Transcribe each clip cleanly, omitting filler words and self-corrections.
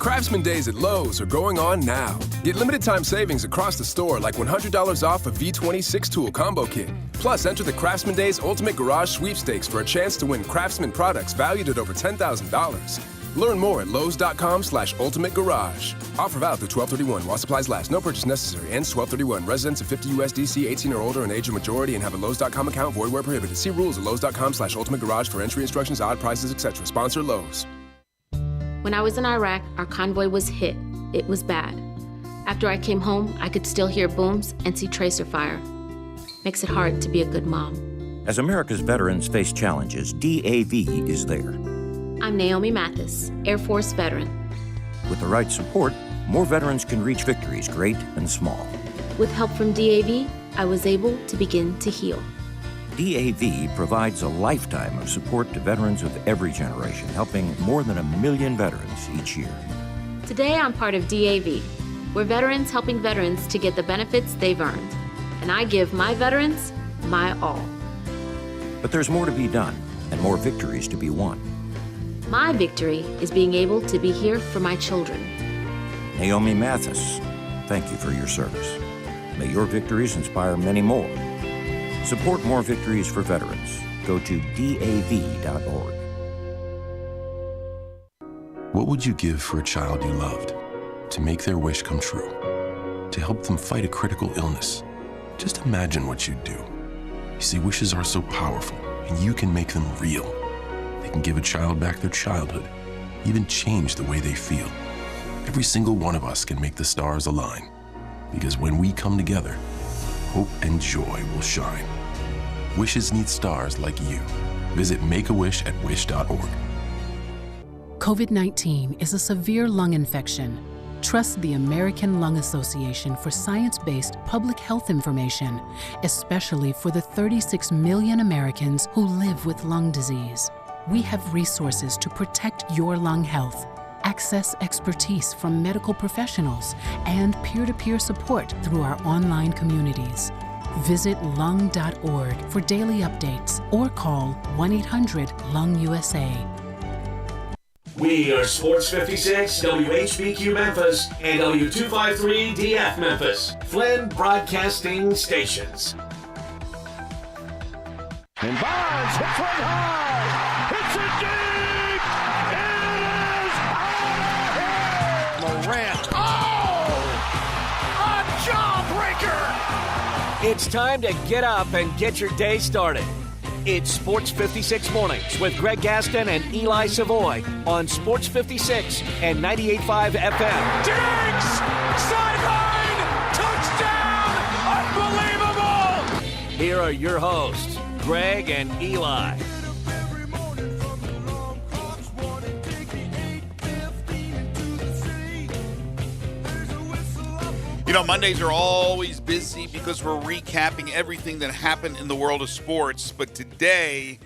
Craftsman Days at Lowe's are going on now. Get limited time savings across the store like $100 off a V20 6-tool combo kit. Plus, enter the Craftsman Days Ultimate Garage Sweepstakes for a chance to win Craftsman products valued at over $10,000. Learn more at Lowes.com/Ultimate Garage. Offer valid through 12/31 while supplies last. No purchase necessary. Ends 12/31. Residents of 50 USDC, 18 or older, and age of majority, and have a Lowes.com account. Void where prohibited. See rules at Lowes.com/Ultimate Garage for entry instructions, odd prices, etc. Sponsor Lowe's. When I was in Iraq, our convoy was hit. It was bad. After I came home, I could still hear booms and see tracer fire. Makes it hard to be a good mom. As America's veterans face challenges, DAV is there. I'm Naomi Mathis, Air Force veteran. With the right support, more veterans can reach victories, great and small. With help from DAV, I was able to begin to heal. DAV provides a lifetime of support to veterans of every generation, helping more than 1 million veterans each year. Today, I'm part of DAV. We're veterans helping veterans to get the benefits they've earned. And I give my veterans my all. But there's more to be done and more victories to be won. My victory is being able to be here for my children. Naomi Mathis, thank you for your service. May your victories inspire many more. Support more victories for veterans. Go to DAV.org. What would you give for a child you loved? To make their wish come true? To help them fight a critical illness? Just imagine what you'd do. You see, wishes are so powerful, and you can make them real. They can give a child back their childhood, even change the way they feel. Every single one of us can make the stars align, because when we come together, hope and joy will shine. Wishes need stars like you. Visit Make-A-Wish at wish.org. COVID-19 is a severe lung infection. Trust the American Lung Association for science-based public health information, especially for the 36 million Americans who live with lung disease. We have resources to protect your lung health. Access expertise from medical professionals and peer-to-peer support through our online communities. Visit lung.org for daily updates or call 1-800-LUNG-USA. We are Sports 56, WHBQ Memphis, and W253DF Memphis, Flynn Broadcasting Stations. And Bonds hits one high. Hits it deep. It is out of here. Morant. Oh! A jawbreaker. It's time to get up and get your day started. It's Sports 56 Mornings with Greg Gaston and Eli Savoy on Sports 56 and 98.5 FM. Diggs! Sideline! Touchdown! Unbelievable! Here are your hosts, Greg and Eli. You know, Mondays are always busy because we're recapping everything that happened in the world of sports. But today,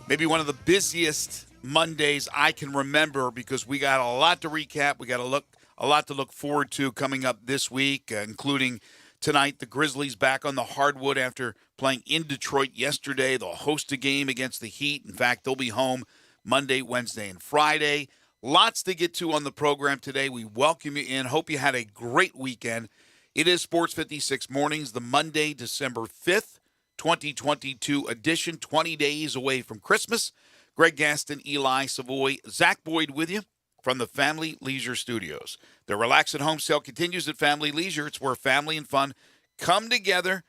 maybe one of the busiest Mondays I can remember because we got a lot to recap. We got a lot to look forward to coming up this week, including tonight, the Grizzlies back on the hardwood after playing in Detroit yesterday. They'll host a game against the Heat. In fact, they'll be home Monday, Wednesday, and Friday. Lots to get to on the program today. We welcome you in. Hope you had a great weekend. It is Sports 56 Mornings, the Monday, December 5th, 2022 edition, 20 days away from Christmas. Greg Gaston, Eli Savoy, Zach Boyd with you from the Family Leisure Studios. The Relax at Home sale continues at Family Leisure. It's where family and fun come together.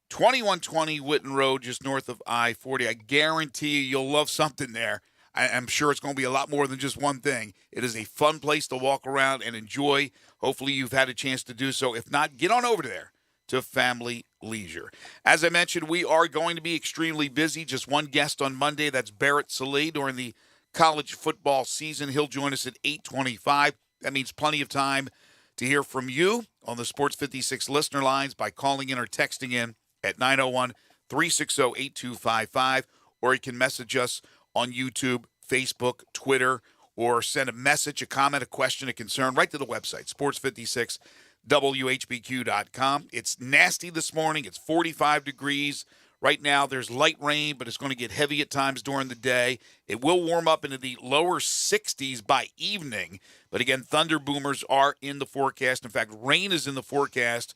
2120 Whitten Road, just north of I-40. I guarantee you'll love something there. I'm sure it's going to be a lot more than just one thing. It is a fun place to walk around and enjoy. Hopefully you've had a chance to do so. If not, get on over there to Family Leisure. As I mentioned, we are going to be extremely busy. Just one guest on Monday. That's Barrett Sallee during the college football season. He'll join us at 8:25. That means plenty of time to hear from you on the Sports 56 listener lines by calling in or texting in at 901-360-8255, or you can message us on YouTube, Facebook, Twitter, or send a message, a comment, a question, a concern right to the website, sports56whbq.com. It's nasty this morning. It's 45 degrees Right now, there's light rain, but it's going to get heavy at times during the day. It will warm up into the lower 60s by evening. But again, thunder boomers are in the forecast. In fact, rain is in the forecast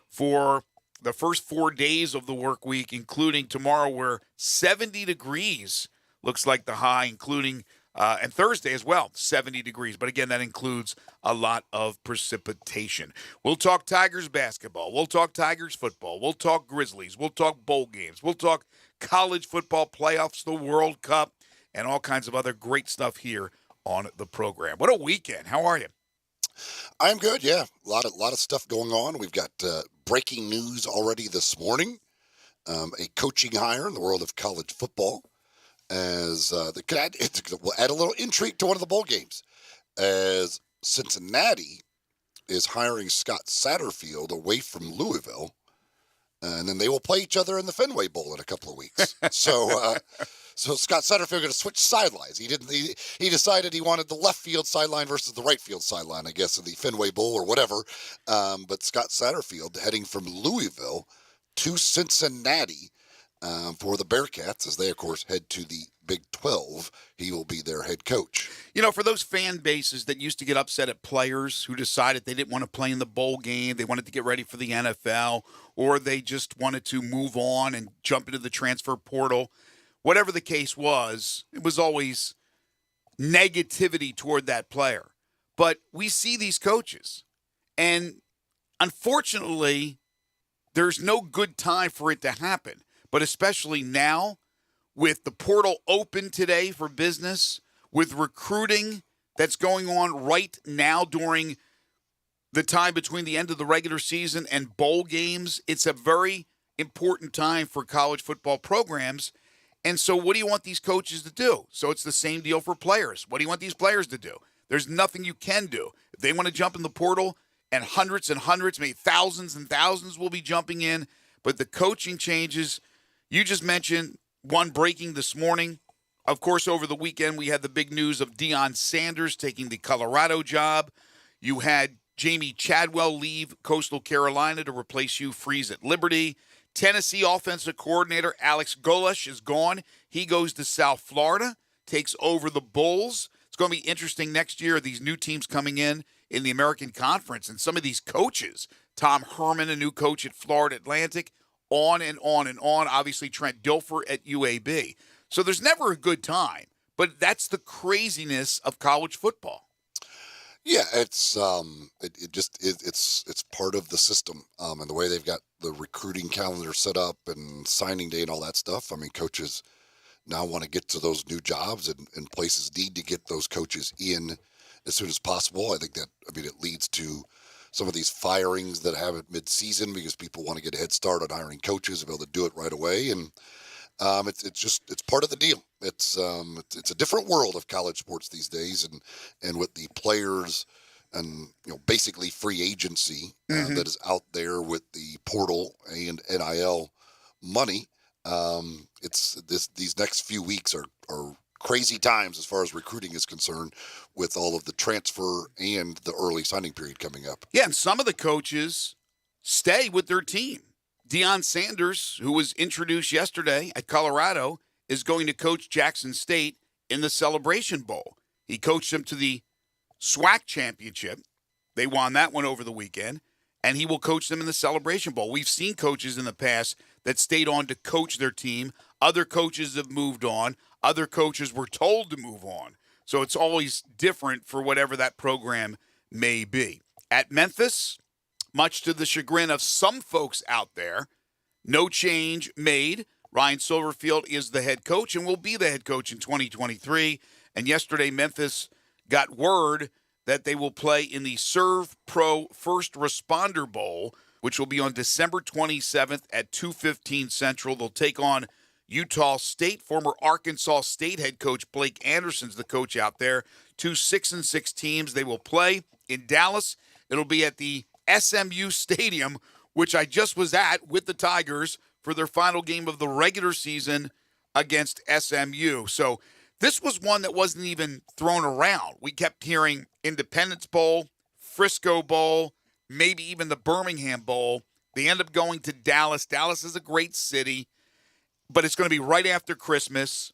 for the first 4 days of the work week, including tomorrow, where 70 degrees looks like the high, including and Thursday as well, 70 degrees. But again, that includes a lot of precipitation. We'll talk Tigers basketball. We'll talk Tigers football. We'll talk Grizzlies. We'll talk bowl games. We'll talk college football playoffs, the World Cup, and all kinds of other great stuff here on the program. What a weekend. How are you? I'm good, yeah. A lot of stuff going on. We've got breaking news already this morning. A coaching hire in the world of college football. As will add a little intrigue to one of the bowl games, as Cincinnati is hiring Scott Satterfield away from Louisville, and then they will play each other in the Fenway Bowl in a couple of weeks. So Scott Satterfield going to switch sidelines. He decided he wanted the left field sideline versus the right field sideline, I guess, in the Fenway Bowl or whatever. But Scott Satterfield heading from Louisville to Cincinnati. For the Bearcats, as they, of course, head to the Big 12, he will be their head coach. You know, for those fan bases that used to get upset at players who decided they didn't want to play in the bowl game, they wanted to get ready for the NFL, or they just wanted to move on and jump into the transfer portal, whatever the case was, it was always negativity toward that player. But we see these coaches, and unfortunately, there's no good time for it to happen. But especially now, with the portal open today for business, with recruiting that's going on right now during the time between the end of the regular season and bowl games, it's a very important time for college football programs. And so what do you want these coaches to do? So it's the same deal for players. What do you want these players to do? There's nothing you can do. If they want to jump in the portal, and hundreds, maybe thousands and thousands will be jumping in, but the coaching changes. You just mentioned one breaking this morning. Of course, over the weekend, we had the big news of Deion Sanders taking the Colorado job. You had Jamie Chadwell leave Coastal Carolina to replace Hugh Freeze at Liberty. Tennessee offensive coordinator Alex Golesh is gone. He goes to South Florida, takes over the Bulls. It's going to be interesting next year, these new teams coming in the American Conference, and some of these coaches. Tom Herman, a new coach at Florida Atlantic. On and on and on. Obviously, Trent Dilfer at UAB. So there's never a good time, but that's the craziness of college football. Yeah, it's part of the system, and the way they've got the recruiting calendar set up and signing day and all that stuff. I mean, coaches now want to get to those new jobs, and places need to get those coaches in as soon as possible. I think that it leads to some of these firings that have it mid-season because people want to get a head start on hiring coaches and be able to do it right away. And it's part of the deal. It's a different world of college sports these days, and with the players and basically free agency that is out there with the portal and NIL money. These next few weeks are crazy times as far as recruiting is concerned, with all of the transfer and the early signing period coming up. Yeah, and some of the coaches stay with their team. Deion Sanders, who was introduced yesterday at Colorado, is going to coach Jackson State in the Celebration Bowl. He coached them to the SWAC championship. They won that one over the weekend, and he will coach them in the Celebration Bowl. We've seen coaches in the past that stayed on to coach their team. Other coaches have moved on. Other coaches were told to move on. So it's always different for whatever that program may be. At Memphis, much to the chagrin of some folks out there, no change made. Ryan Silverfield is the head coach and will be the head coach in 2023. And yesterday, Memphis got word that they will play in the Serve Pro First Responder Bowl, which will be on December 27th at 2:15 Central. They'll take on Utah State. Former Arkansas State head coach Blake Anderson's the coach out there. 2 6-6 teams. They will play in Dallas. It'll be at the SMU Stadium, which I just was at with the Tigers for their final game of the regular season against SMU. So this was one that wasn't even thrown around. We kept hearing Independence Bowl, Frisco Bowl, maybe even the Birmingham Bowl. They end up going to Dallas. Dallas is a great city. but it's going to be right after Christmas.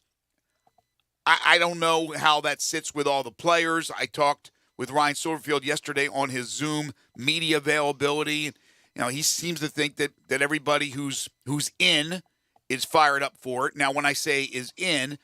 I don't know how that sits with all the players. I talked with Ryan Silverfield yesterday on his Zoom media availability. He seems to think that everybody who's in is fired up for it. Now, when I say is in,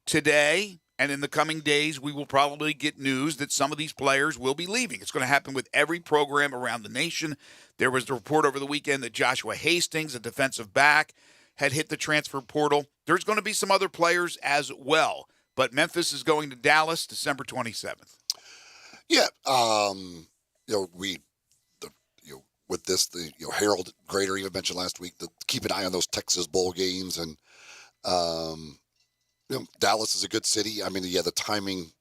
today and in the coming days, we will probably get news that some of these players will be leaving. It's going to happen with every program around the nation. There was the report over the weekend that Joshua Hastings, a defensive back, had hit the transfer portal. There's going to be some other players as well. But Memphis is going to Dallas December 27th. Yeah, with this, Harold Grader even mentioned last week that keep an eye on those Texas bowl games, and Dallas is a good city. I mean, the timing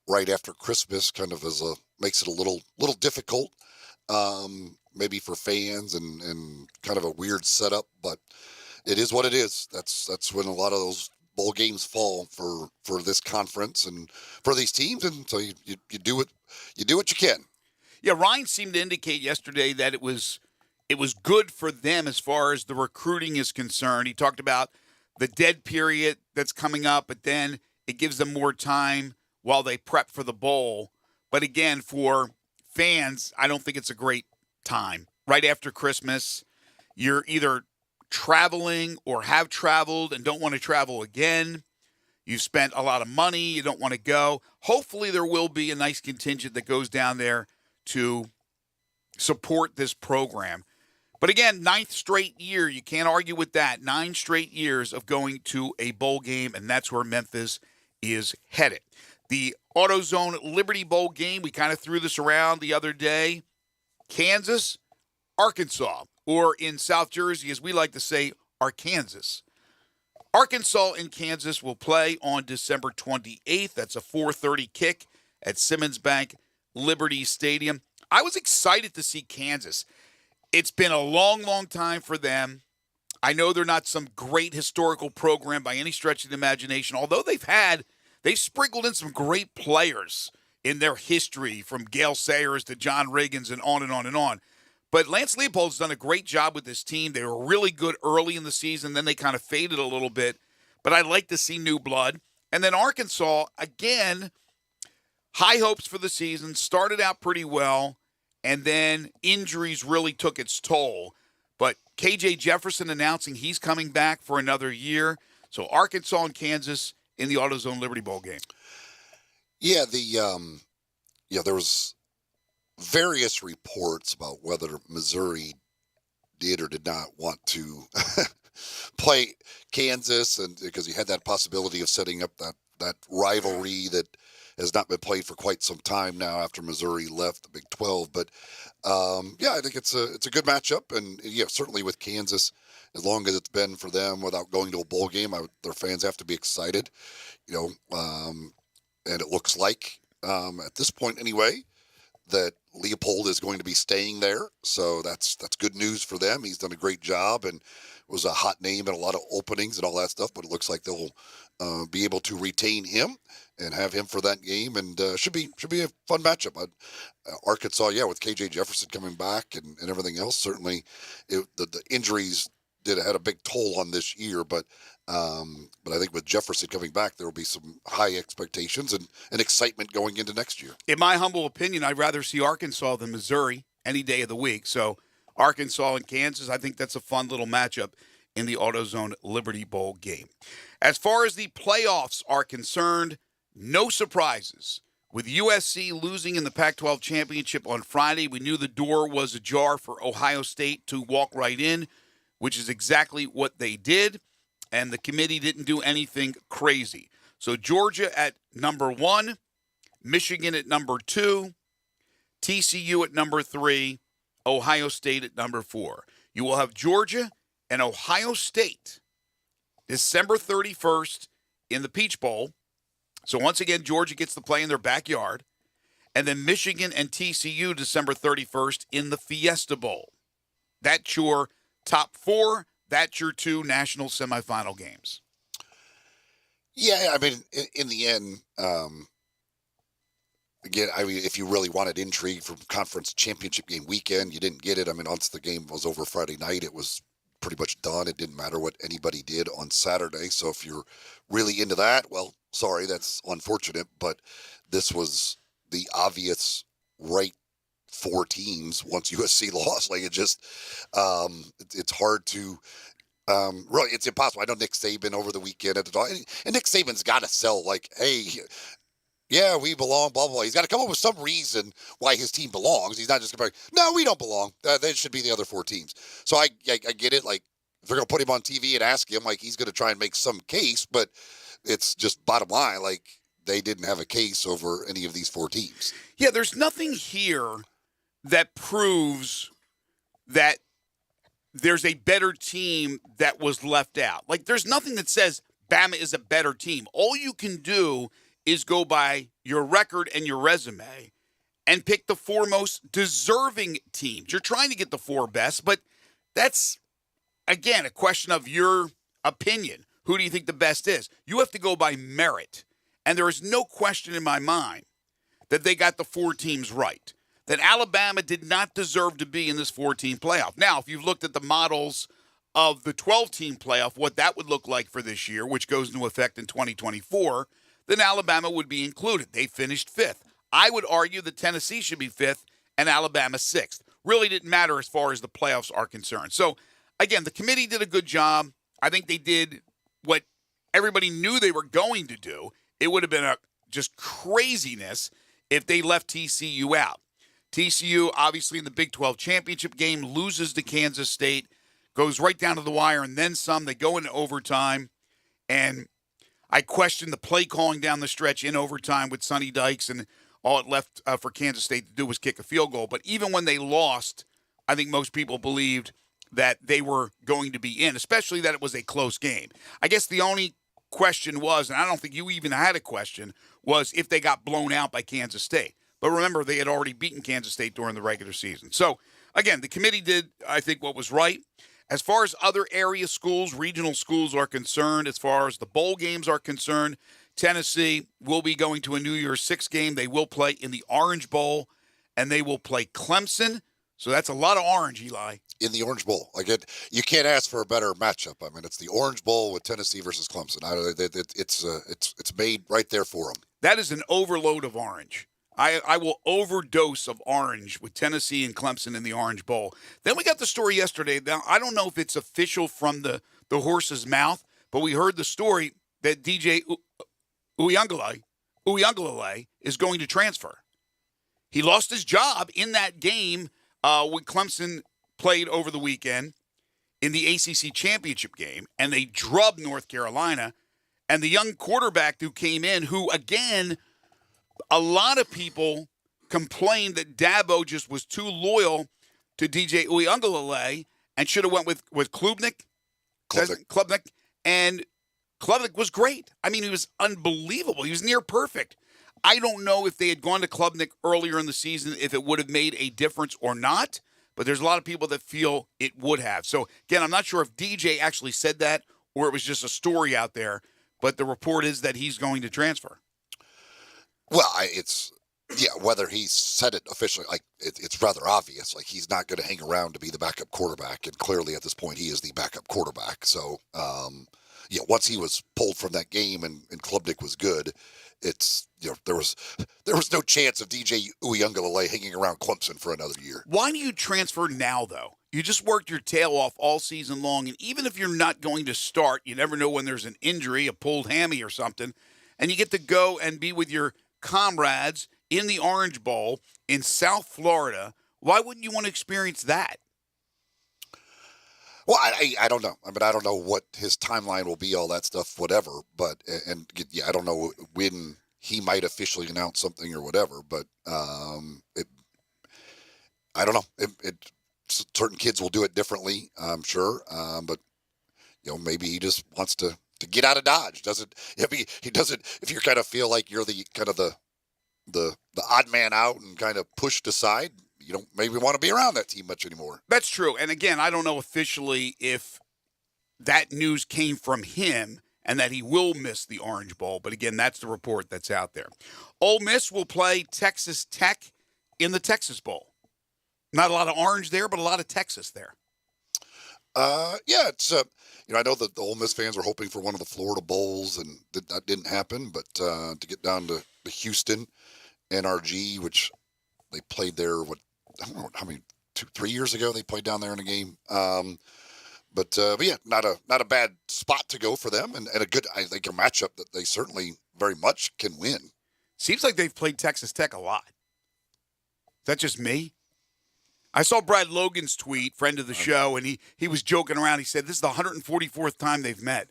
right after Christmas kind of makes it a little difficult, maybe for fans and kind of a weird setup, but it is what it is. That's when a lot of those bowl games fall for this conference and for these teams, and so you do what you can. Yeah, Ryan seemed to indicate yesterday that it was good for them as far as the recruiting is concerned. He talked about the dead period that's coming up, but then it gives them more time while they prep for the bowl. But again, for fans, I don't think it's a great time. Right after Christmas, you're either traveling or have traveled and don't want to travel again. You've spent a lot of money. You don't want to go. Hopefully there will be a nice contingent that goes down there to support this program. But again, 9th straight year. You can't argue with that. 9 straight years of going to a bowl game, and that's where Memphis is headed. The AutoZone Liberty Bowl game, we kind of threw this around the other day. Kansas, Arkansas. Or in South Jersey, as we like to say, Arkansas. Arkansas and Kansas will play on December 28th. That's a 4:30 kick at Simmons Bank Liberty Stadium. I was excited to see Kansas. It's been a long, long time for them. I know they're not some great historical program by any stretch of the imagination, although they've sprinkled in some great players in their history, from Gale Sayers to John Riggins and on and on and on. But Lance Leopold's done a great job with this team. They were really good early in the season. Then they kind of faded a little bit. But I'd like to see new blood. And then Arkansas, again, high hopes for the season. Started out pretty well. And then injuries really took its toll. But KJ Jefferson announcing he's coming back for another year. So Arkansas and Kansas in the AutoZone Liberty Bowl game. Yeah, there was various reports about whether Missouri did or did not want to play Kansas, and because you had that possibility of setting up that rivalry that has not been played for quite some time now after Missouri left the Big 12. But I think it's a good matchup, and certainly with Kansas, as long as it's been for them without going to a bowl game, their fans have to be excited, and it looks like at this point anyway that Leopold is going to be staying there, so that's good news for them. He's done a great job and was a hot name in a lot of openings and all that stuff, but it looks like they'll be able to retain him and have him for that game, and should be a fun matchup. Arkansas, with KJ Jefferson coming back and everything else, certainly the injuries had a big toll on this year, but I think with Jefferson coming back, there will be some high expectations and excitement going into next year. In my humble opinion, I'd rather see Arkansas than Missouri any day of the week. So Arkansas and Kansas, I think that's a fun little matchup in the AutoZone Liberty Bowl game. As far as the playoffs are concerned, no surprises. With USC losing in the Pac-12 championship on Friday, we knew the door was ajar for Ohio State to walk right in, which is exactly what they did. And the committee didn't do anything crazy. So Georgia at number 1, Michigan at number 2, TCU at number 3, Ohio State at number 4. You will have Georgia and Ohio State December 31st in the Peach Bowl. So once again, Georgia gets to play in their backyard. And then Michigan and TCU December 31st in the Fiesta Bowl. That's your top 4. That's your 2 national semifinal games. Yeah, I mean, in the end, again, I mean, if you really wanted intrigue from conference championship game weekend, you didn't get it. I mean, once the game was over Friday night, it was pretty much done. It didn't matter what anybody did on Saturday. So if you're really into that, well, sorry, that's unfortunate. But this was the obvious right four teams once USC lost. Like, it just, it's hard to, really, it's impossible. I know Nick Saban over the weekend at the time, and Nick Saban's got to sell, like, hey, yeah, we belong, blah, blah, blah. He's got to come up with some reason why his team belongs. He's not just going to be, no, we don't belong. They should be the other four teams. So I get it. Like, if they're going to put him on TV and ask him, like, he's going to try and make some case, but it's just bottom line, like, they didn't have a case over any of these four teams. Yeah, there's nothing here that proves that there's a better team that was left out. Like, there's nothing that says Bama is a better team. All you can do is go by your record and your resume and pick the four most deserving teams. You're trying to get the four best, but that's, again, a question of your opinion. Who do you think the best is? You have to go by merit. And there is no question in my mind that they got the four teams right, that Alabama did not deserve to be in this 4-team playoff. Now, if you've looked at the models of the 12-team playoff, what that would look like for this year, which goes into effect in 2024, then Alabama would be included. They finished fifth. I would argue that Tennessee should be fifth and Alabama sixth. Really didn't matter as far as the playoffs are concerned. So, again, the committee did a good job. I think they did what everybody knew they were going to do. It would have been just craziness if they left TCU out. TCU, obviously, in the Big 12 championship game, loses to Kansas State, goes right down to the wire, and then some. They go into overtime, and I question the play calling down the stretch in overtime with Sonny Dykes, and all it left for Kansas State to do was kick a field goal. But even when they lost, I think most people believed that they were going to be in, especially that it was a close game. I guess the only question was, and I don't think you even had a question, was if they got blown out by Kansas State. But remember, they had already beaten Kansas State during the regular season. So, again, the committee did, I think, what was right. As far as other area schools, regional schools are concerned, as far as the bowl games are concerned, Tennessee will be going to a New Year's Six game. They will play in the Orange Bowl, and they will play Clemson. So that's a lot of orange, Eli. In the Orange Bowl. Like, you can't ask for a better matchup. I mean, it's the Orange Bowl with Tennessee versus Clemson. It's made right there for them. That is an overload of orange. I will overdose of orange with Tennessee and Clemson in the Orange Bowl. Then we got the story yesterday. Now, I don't know if it's official from the horse's mouth, but we heard the story that DJ Uyunglele is going to transfer. He lost his job in that game when Clemson played over the weekend in the ACC championship game, and they drubbed North Carolina. And the young quarterback who came in, who, again, a lot of people complained that Dabo just was too loyal to DJ Uyunglele and should have went with Klubnik. And Klubnik was great. I mean, he was unbelievable. He was near perfect. I don't know if they had gone to Klubnik earlier in the season, if it would have made a difference or not, but there's a lot of people that feel it would have. So, again, I'm not sure if DJ actually said that or it was just a story out there, but the report is that he's going to transfer. Well, whether he said it officially, like, it's rather obvious. Like, he's not going to hang around to be the backup quarterback, and clearly at this point he is the backup quarterback. So, once he was pulled from that game and Klubnik was good, it's, there was no chance of DJ Uyunglele hanging around Clemson for another year. Why do you transfer now, though? You just worked your tail off all season long, and even if you're not going to start, you never know when there's an injury, a pulled hammy or something, and you get to go and be with your comrades in the Orange Bowl in South Florida. Why wouldn't you want to experience that? Well, I don't know. I mean, I don't know what his timeline will be, all that stuff, whatever. But, I don't know when he might officially announce something or whatever. But I don't know. Certain kids will do it differently, I'm sure. But, maybe he just wants to get out of Dodge. He doesn't, if you kind of feel like you're the kind of the odd man out and kind of pushed aside, you don't maybe want to be around that team much anymore. That's true. And again, I don't know officially if that news came from him and that he will miss the Orange Bowl. But again, that's the report that's out there. Ole Miss will play Texas Tech in the Texas Bowl. Not a lot of orange there, but a lot of Texas there. Yeah, it's I know that the Ole Miss fans were hoping for one of the Florida Bowls, and that didn't happen. But to get down to Houston, NRG, which they played there, I don't know how many 2-3 years ago they played down there in a game. But yeah, not a bad spot to go for them, and a good, I think, a matchup that they certainly very much can win. Seems like they've played Texas Tech a lot. Is that just me? I saw Brad Logan's tweet, friend of the show, and he was joking around. He said this is the 144th time they've met.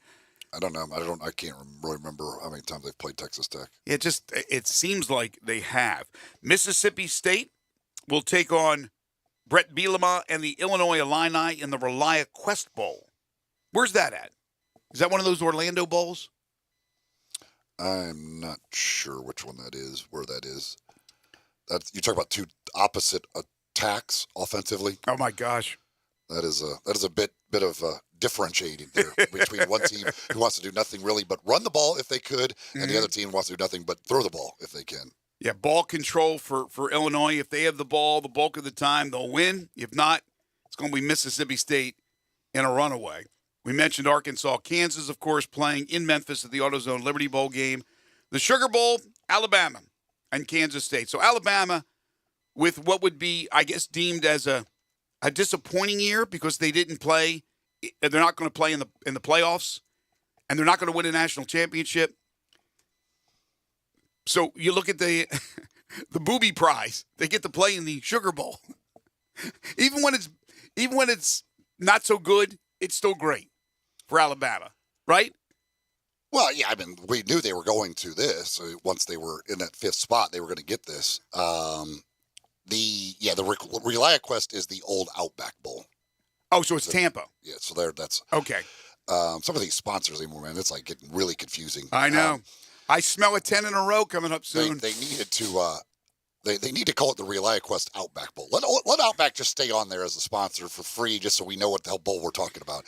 I don't know. I can't really remember how many times they've played Texas Tech. It seems like they have. Mississippi State will take on Brett Bielema and the Illinois Illini in the Relia Quest Bowl. Where's that at? Is that one of those Orlando Bowls? I'm not sure which one that is, where that is. You talk about two opposite attacks offensively. Oh my gosh. That is a bit of differentiating there between one team who wants to do nothing really but run the ball if they could, and the other team wants to do nothing but throw the ball if they can. Yeah, ball control for Illinois. If they have the ball the bulk of the time, they'll win. If not, it's going to be Mississippi State in a runaway. We mentioned Arkansas, Kansas, of course, playing in Memphis at the AutoZone Liberty Bowl game. The Sugar Bowl, Alabama and Kansas State. So Alabama with what would be, I guess, deemed as a disappointing year because they didn't play. They're not going to play in the playoffs, and they're not going to win a national championship. So you look at the booby prize. They get to play in the Sugar Bowl. even when it's not so good, it's still great for Alabama, right? Well, yeah, I mean, we knew they were going to this. So once they were in that fifth spot, they were going to get this. The Relia Quest is the old Outback Bowl. Oh, so it's Tampa. Yeah, so that's okay. Some of these sponsors anymore, man, it's like getting really confusing. I know. I smell a 10 in a row coming up soon. They needed to. They need to call it the Relia Quest Outback Bowl. Let Outback just stay on there as a sponsor for free, just so we know what the hell bowl we're talking about.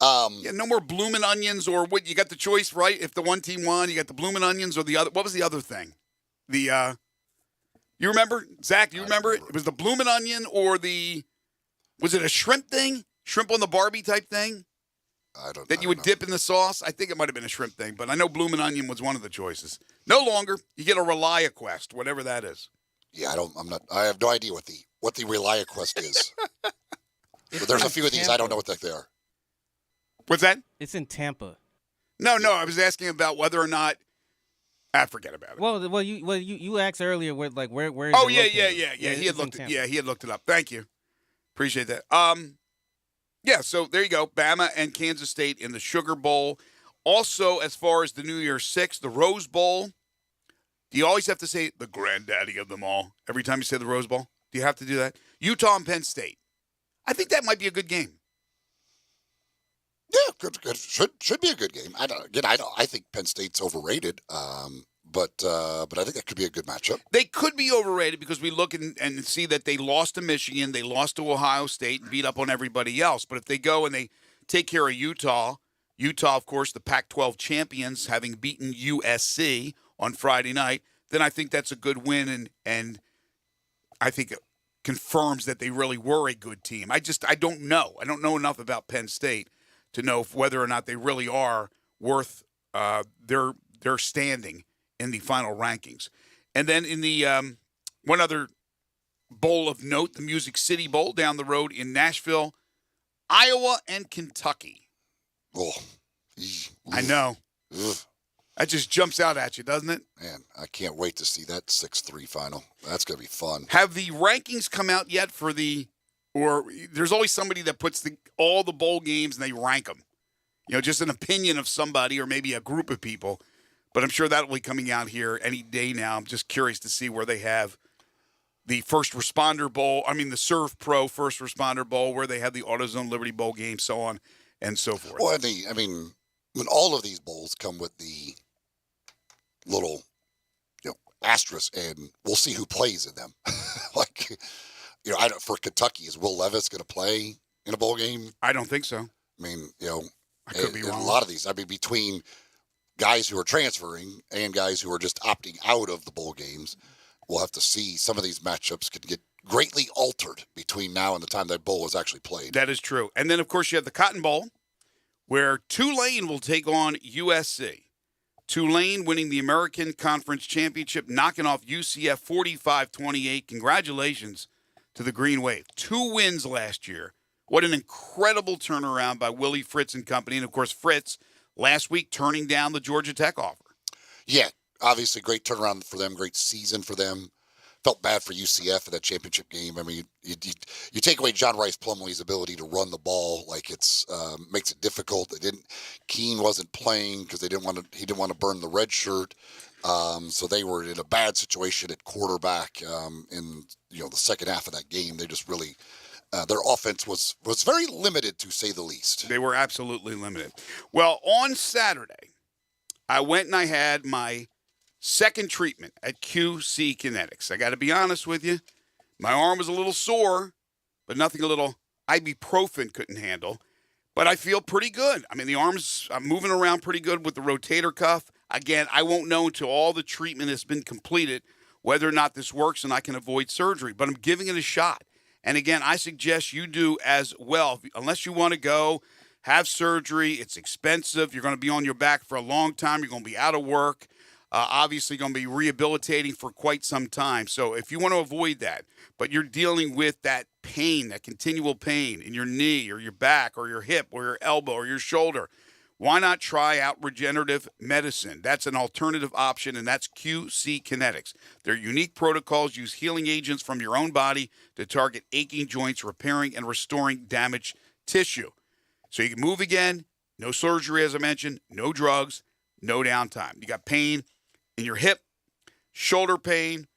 No more bloomin' onions, or what? You got the choice, right? If the one team won, you got the bloomin' onions, or the other. What was the other thing? You remember, Zach? You remember it? It was the bloomin' onion, or was it a shrimp thing? Shrimp on the Barbie type thing? That you would dip in the sauce? I think it might have been a shrimp thing, but I know bloomin' onion was one of the choices. No longer. You get a Relia Quest, whatever that is. Yeah, I have no idea what the Relia Quest is. But there's a few of these I don't know what they are. What's that? It's in Tampa. No, I was asking about whether or not. Forget about it. Well, you asked earlier where is Oh, it yeah. located? He had looked it up. Thank you. Appreciate that. Yeah, so there you go. Bama and Kansas State in the Sugar Bowl. Also, as far as the New Year's Six, the Rose Bowl. Do you always have to say the granddaddy of them all every time you say the Rose Bowl? Do you have to do that? Utah and Penn State. I think that might be a good game. Yeah, good. Should be a good game. I think Penn State's overrated. But I think that could be a good matchup. They could be overrated because we look and see that they lost to Michigan, they lost to Ohio State, and beat up on everybody else. But if they go and they take care of Utah, of course, the Pac-12 champions, having beaten USC on Friday night, then I think that's a good win, and I think it confirms that they really were a good team. I don't know. I don't know enough about Penn State to know whether or not they really are worth their standing in the final rankings. And then in the one other bowl of note, the Music City Bowl down the road in Nashville, Iowa and Kentucky. Oh, I know. Ugh. That just jumps out at you, doesn't it? Man, I can't wait to see that 6-3 final. That's going to be fun. Have the rankings come out yet or there's always somebody that puts all the bowl games and they rank them. Just an opinion of somebody or maybe a group of people. But I'm sure that will be coming out here any day now. I'm just curious to see where they have the First Responder Bowl. I mean, the Serve Pro First Responder Bowl, where they have the AutoZone Liberty Bowl game, so on and so forth. Well, when all of these bowls come with the little, asterisk, and we'll see who plays in them. For Kentucky, is Will Levis going to play in a bowl game? I don't think so. I mean, I could be wrong. A lot of these, between guys who are transferring and guys who are just opting out of the bowl games, we'll have to see. Some of these matchups could get greatly altered between now and the time that bowl was actually played. That is true. And then, of course, you have the Cotton Bowl, where Tulane will take on USC. Tulane winning the American Conference Championship, knocking off UCF 45-28. Congratulations to the Green Wave. 2 wins last year. What an incredible turnaround by Willie Fritz and company. And, of course, Fritz last week turning down the Georgia Tech offer. Yeah, obviously great turnaround for them, great season for them. Felt bad for UCF in that championship game. I mean, you take away John Rice Plumlee's ability to run the ball, like it's makes it difficult. Keene wasn't playing because he didn't want to burn the red shirt. So they were in a bad situation at quarterback in the second half of that game. They just really their offense was very limited, to say the least. They were absolutely limited. Well, on Saturday, I went and I had my second treatment at QC Kinetics. I got to be honest with you. My arm was a little sore, but nothing a little ibuprofen couldn't handle. But I feel pretty good. I mean, I'm moving around pretty good with the rotator cuff. Again, I won't know until all the treatment has been completed whether or not this works and I can avoid surgery. But I'm giving it a shot. And again, I suggest you do as well. Unless you want to go have surgery, it's expensive. You're going to be on your back for a long time. You're going to be out of work. Obviously going to be rehabilitating for quite some time. So if you want to avoid that, but you're dealing with that pain, that continual pain in your knee or your back or your hip or your elbow or your shoulder, why not try out regenerative medicine? That's an alternative option, and that's QC Kinetics. Their unique protocols use healing agents from your own body to target aching joints, repairing and restoring damaged tissue. So you can move again, no surgery, as I mentioned, no drugs, no downtime. You got pain in your hip, shoulder pain,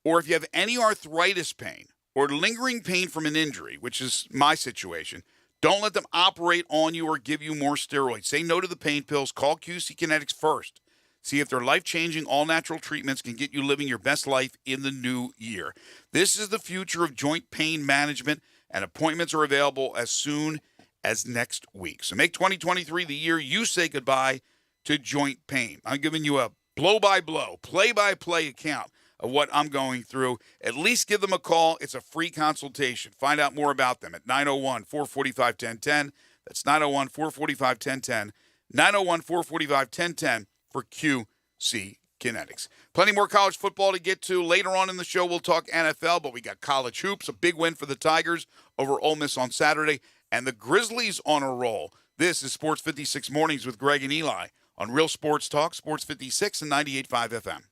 or if you have any arthritis pain or lingering pain from an injury, which is my situation, don't let them operate on you or give you more steroids. Say no to the pain pills. Call QC Kinetics first. See if their life-changing, all-natural treatments can get you living your best life in the new year. This is the future of joint pain management, and appointments are available as soon as next week. So make 2023 the year you say goodbye to joint pain. I'm giving you a blow-by-blow, play-by-play account of what I'm going through. At least give them a call. It's a free consultation. Find out more about them at 901-445-1010. That's 901-445-1010. 901-445-1010 for QC Kinetics. Plenty more college football to get to. Later on in the show, we'll talk NFL, but we got college hoops, a big win for the Tigers over Ole Miss on Saturday, and the Grizzlies on a roll. This is Sports 56 Mornings with Greg and Eli on Real Sports Talk, Sports 56 and 98.5 FM.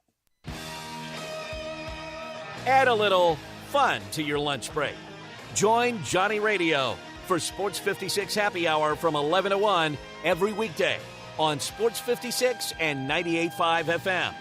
Add a little fun to your lunch break. Join Johnny Radio for Sports 56 Happy Hour from 11 to 1 every weekday on Sports 56 and 98.5 FM.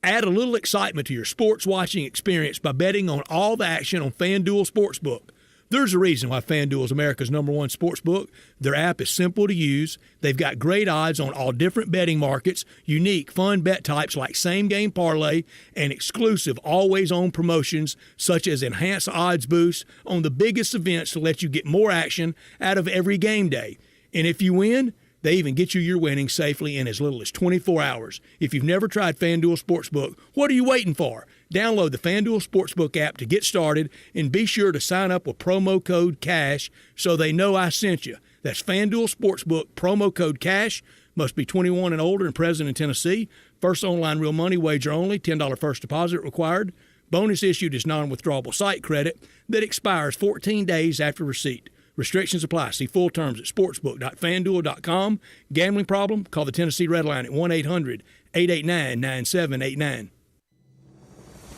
Add a little excitement to your sports watching experience by betting on all the action on FanDuel Sportsbook. There's a reason why FanDuel is America's #1 sportsbook. Their app is simple to use. They've got great odds on all different betting markets, unique, fun bet types like same-game parlay, and exclusive always-on promotions such as enhanced odds boosts on the biggest events to let you get more action out of every game day. And if you win, they even get you your winnings safely in as little as 24 hours. If you've never tried FanDuel Sportsbook, what are you waiting for? Download the FanDuel Sportsbook app to get started and be sure to sign up with promo code CASH so they know I sent you. That's FanDuel Sportsbook, promo code CASH. Must be 21 and older and present in Tennessee. First online real money wager only, $10 first deposit required. Bonus issued is non-withdrawable site credit that expires 14 days after receipt. Restrictions apply. See full terms at sportsbook.fanduel.com. Gambling problem? Call the Tennessee Red Line at 1-800-889-9789.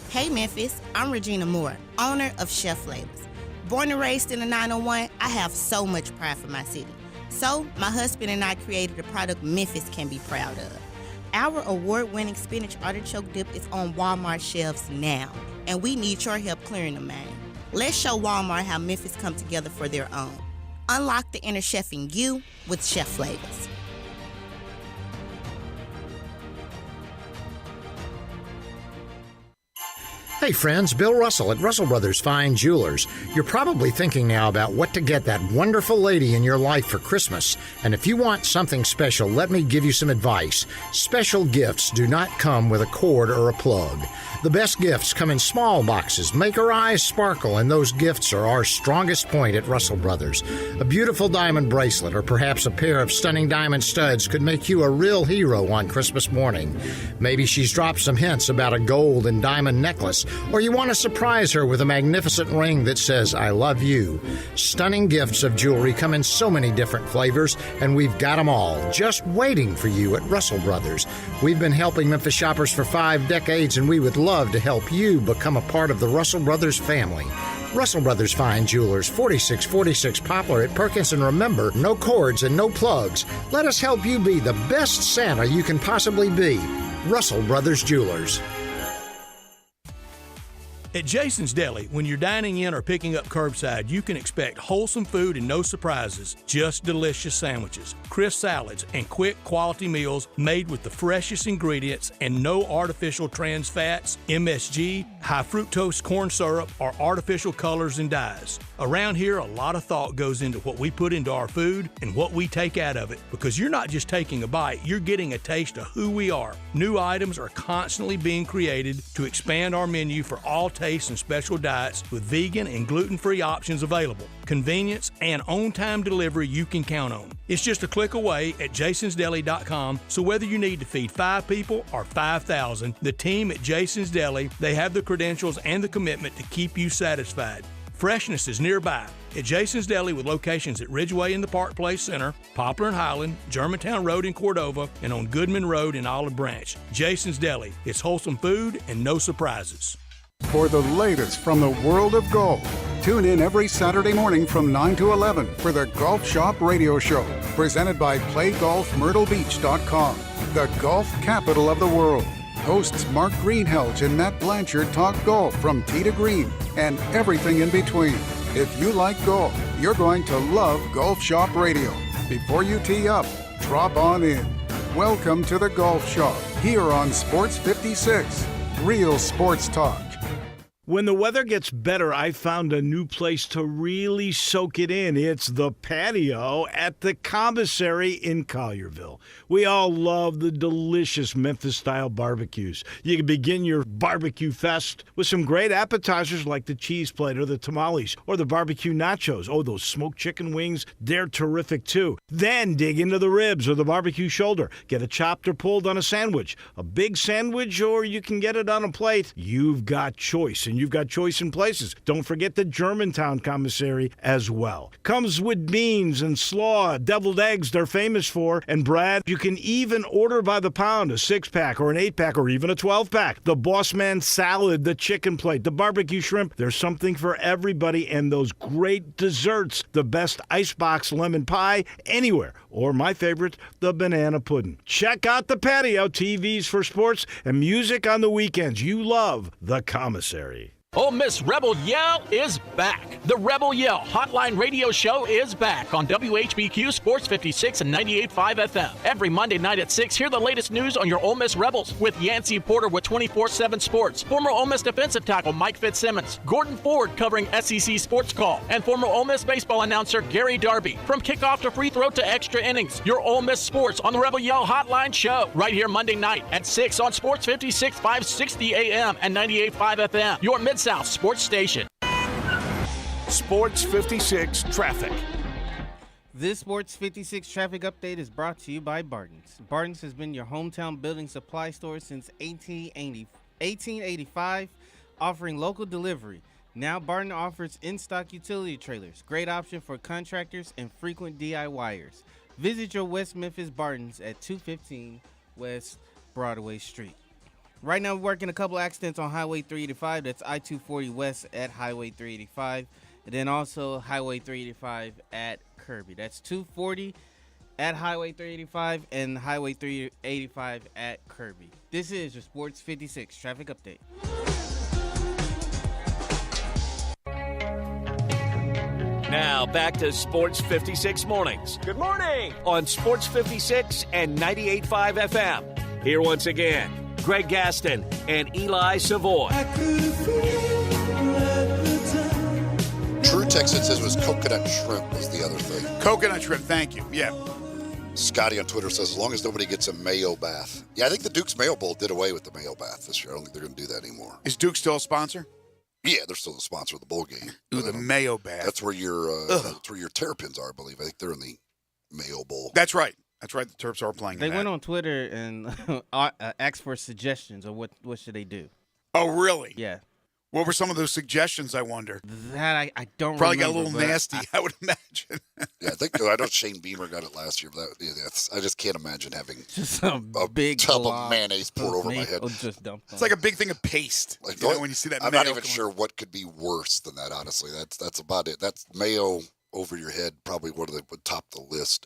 Hey Memphis, I'm Regina Moore, owner of Chef Flavors. Born and raised in the 901, I have so much pride for my city. So, my husband and I created a product Memphis can be proud of. Our award-winning spinach artichoke dip is on Walmart shelves now, and we need your help clearing the main. Let's show Walmart how Memphis come together for their own. Unlock the inner chef in you with Chef Flavors. Hey friends, Bill Russell at Russell Brothers Fine Jewelers. You're probably thinking now about what to get that wonderful lady in your life for Christmas. And if you want something special, let me give you some advice. Special gifts do not come with a cord or a plug. The best gifts come in small boxes. Make her eyes sparkle, and those gifts are our strongest point at Russell Brothers. A beautiful diamond bracelet or perhaps a pair of stunning diamond studs could make you a real hero on Christmas morning. Maybe she's dropped some hints about a gold and diamond necklace, or you want to surprise her with a magnificent ring that says, I love you. Stunning gifts of jewelry come in so many different flavors, and we've got them all just waiting for you at Russell Brothers. We've been helping Memphis shoppers for 5 decades, and we would love to help you become a part of the Russell Brothers family. Russell Brothers Fine Jewelers, 4646 Poplar at Perkins, and remember, no cords and no plugs. Let us help you be the best Santa you can possibly be. Russell Brothers Jewelers. At Jason's Deli, when you're dining in or picking up curbside, you can expect wholesome food and no surprises, just delicious sandwiches, crisp salads, and quick quality meals made with the freshest ingredients and no artificial trans fats, MSG, high fructose corn syrup, or artificial colors and dyes. Around here, a lot of thought goes into what we put into our food and what we take out of it, because you're not just taking a bite, you're getting a taste of who we are. New items are constantly being created to expand our menu for all tastes and special diets with vegan and gluten-free options available. Convenience and on-time delivery you can count on. It's just a click away at jasonsdeli.com, so whether you need to feed 5 people or 5,000, the team at Jason's Deli, they have the credentials and the commitment to keep you satisfied. Freshness is nearby at Jason's Deli with locations at Ridgeway in the Park Place Center, Poplar and Highland, Germantown Road in Cordova, and on Goodman Road in Olive Branch. Jason's Deli. It's wholesome food and no surprises. For the latest from the world of golf, tune in every Saturday morning from 9 to 11 for the Golf Shop Radio Show, presented by PlayGolfMyrtleBeach.com, the golf capital of the world. Hosts Mark Greenhelch and Matt Blanchard talk golf from tee to green and everything in between. If you like golf, you're going to love Golf Shop Radio. Before you tee up, drop on in. Welcome to the Golf Shop here on Sports 56. Real sports talk. When the weather gets better, I found a new place to really soak it in. It's the patio at the Commissary in Collierville. We all love the delicious Memphis-style barbecues. You can begin your barbecue fest with some great appetizers like the cheese plate or the tamales or the barbecue nachos. Oh, those smoked chicken wings, they're terrific too. Then dig into the ribs or the barbecue shoulder. Get it chopped or pulled on a sandwich. A big sandwich, or you can get it on a plate. You've got choice. And you've got choice in places. Don't forget the Germantown Commissary as well. Comes with beans and slaw, deviled eggs they're famous for. And Brad, you can even order by the pound, a 6-pack or an 8-pack or even a 12-pack. The Boss Man salad, the chicken plate, the barbecue shrimp. There's something for everybody, and those great desserts. The best icebox lemon pie anywhere. Or my favorite, the banana pudding. Check out the patio, TVs for sports, and music on the weekends. You love the Commissary. Ole Miss Rebel Yell is back. The Rebel Yell Hotline Radio Show is back on WHBQ Sports 56 and 98.5 FM. Every Monday night at 6, hear the latest news on your Ole Miss Rebels with Yancey Porter with 24/7 Sports, former Ole Miss defensive tackle Mike Fitzsimmons, Gordon Ford covering SEC Sports Call, and former Ole Miss baseball announcer Gary Darby. From kickoff to free throw to extra innings, your Ole Miss sports on the Rebel Yell Hotline Show right here Monday night at 6 on Sports 56, 560 AM and 98.5 FM. Your Mid-South Sports Station. Sports 56 Traffic. This Sports 56 traffic update is brought to you by Barton's. Barton's has been your hometown building supply store since 1885, offering local delivery. Now Barton offers in-stock utility trailers, great option for contractors and frequent DIYers. Visit your West Memphis Barton's at 215 West Broadway Street. Right now, we're working a couple accidents on Highway 385. That's I-240 West at Highway 385. And then also Highway 385 at Kirby. That's 240 at Highway 385 and Highway 385 at Kirby. This is your Sports 56 traffic update. Now back to Sports 56 Mornings. Good morning on Sports 56 and 98.5 FM. Here once again, Greg Gaston and Eli Savoy. True text, it says was coconut shrimp was the other thing. Coconut shrimp, thank you. Yeah. Scotty on Twitter says, as long as nobody gets a mayo bath. Yeah, I think the Duke's Mayo Bowl did away with the mayo bath this year. I don't think they're going to do that anymore. Is Duke still a sponsor? Yeah, they're still the sponsor of the bowl game. Ooh, the mayo bath. That's where your Terrapins are, I believe. I think they're in the Mayo Bowl. That's right. That's right. The Terps are playing. They went on Twitter and asked for suggestions of what should they do. Oh, really? Yeah. What were some of those suggestions, I wonder? That I don't Probably remember. got a little nasty, I would imagine. Yeah, I know Shane Beamer got it last year, but I just can't imagine having just a big tub of mayonnaise poured over my head. Just dumped it's like a big thing of paste. Like, when you see that, I'm not even sure what could be worse than that. Honestly, that's about it. That's mayo over your head. Probably one of the would top the list.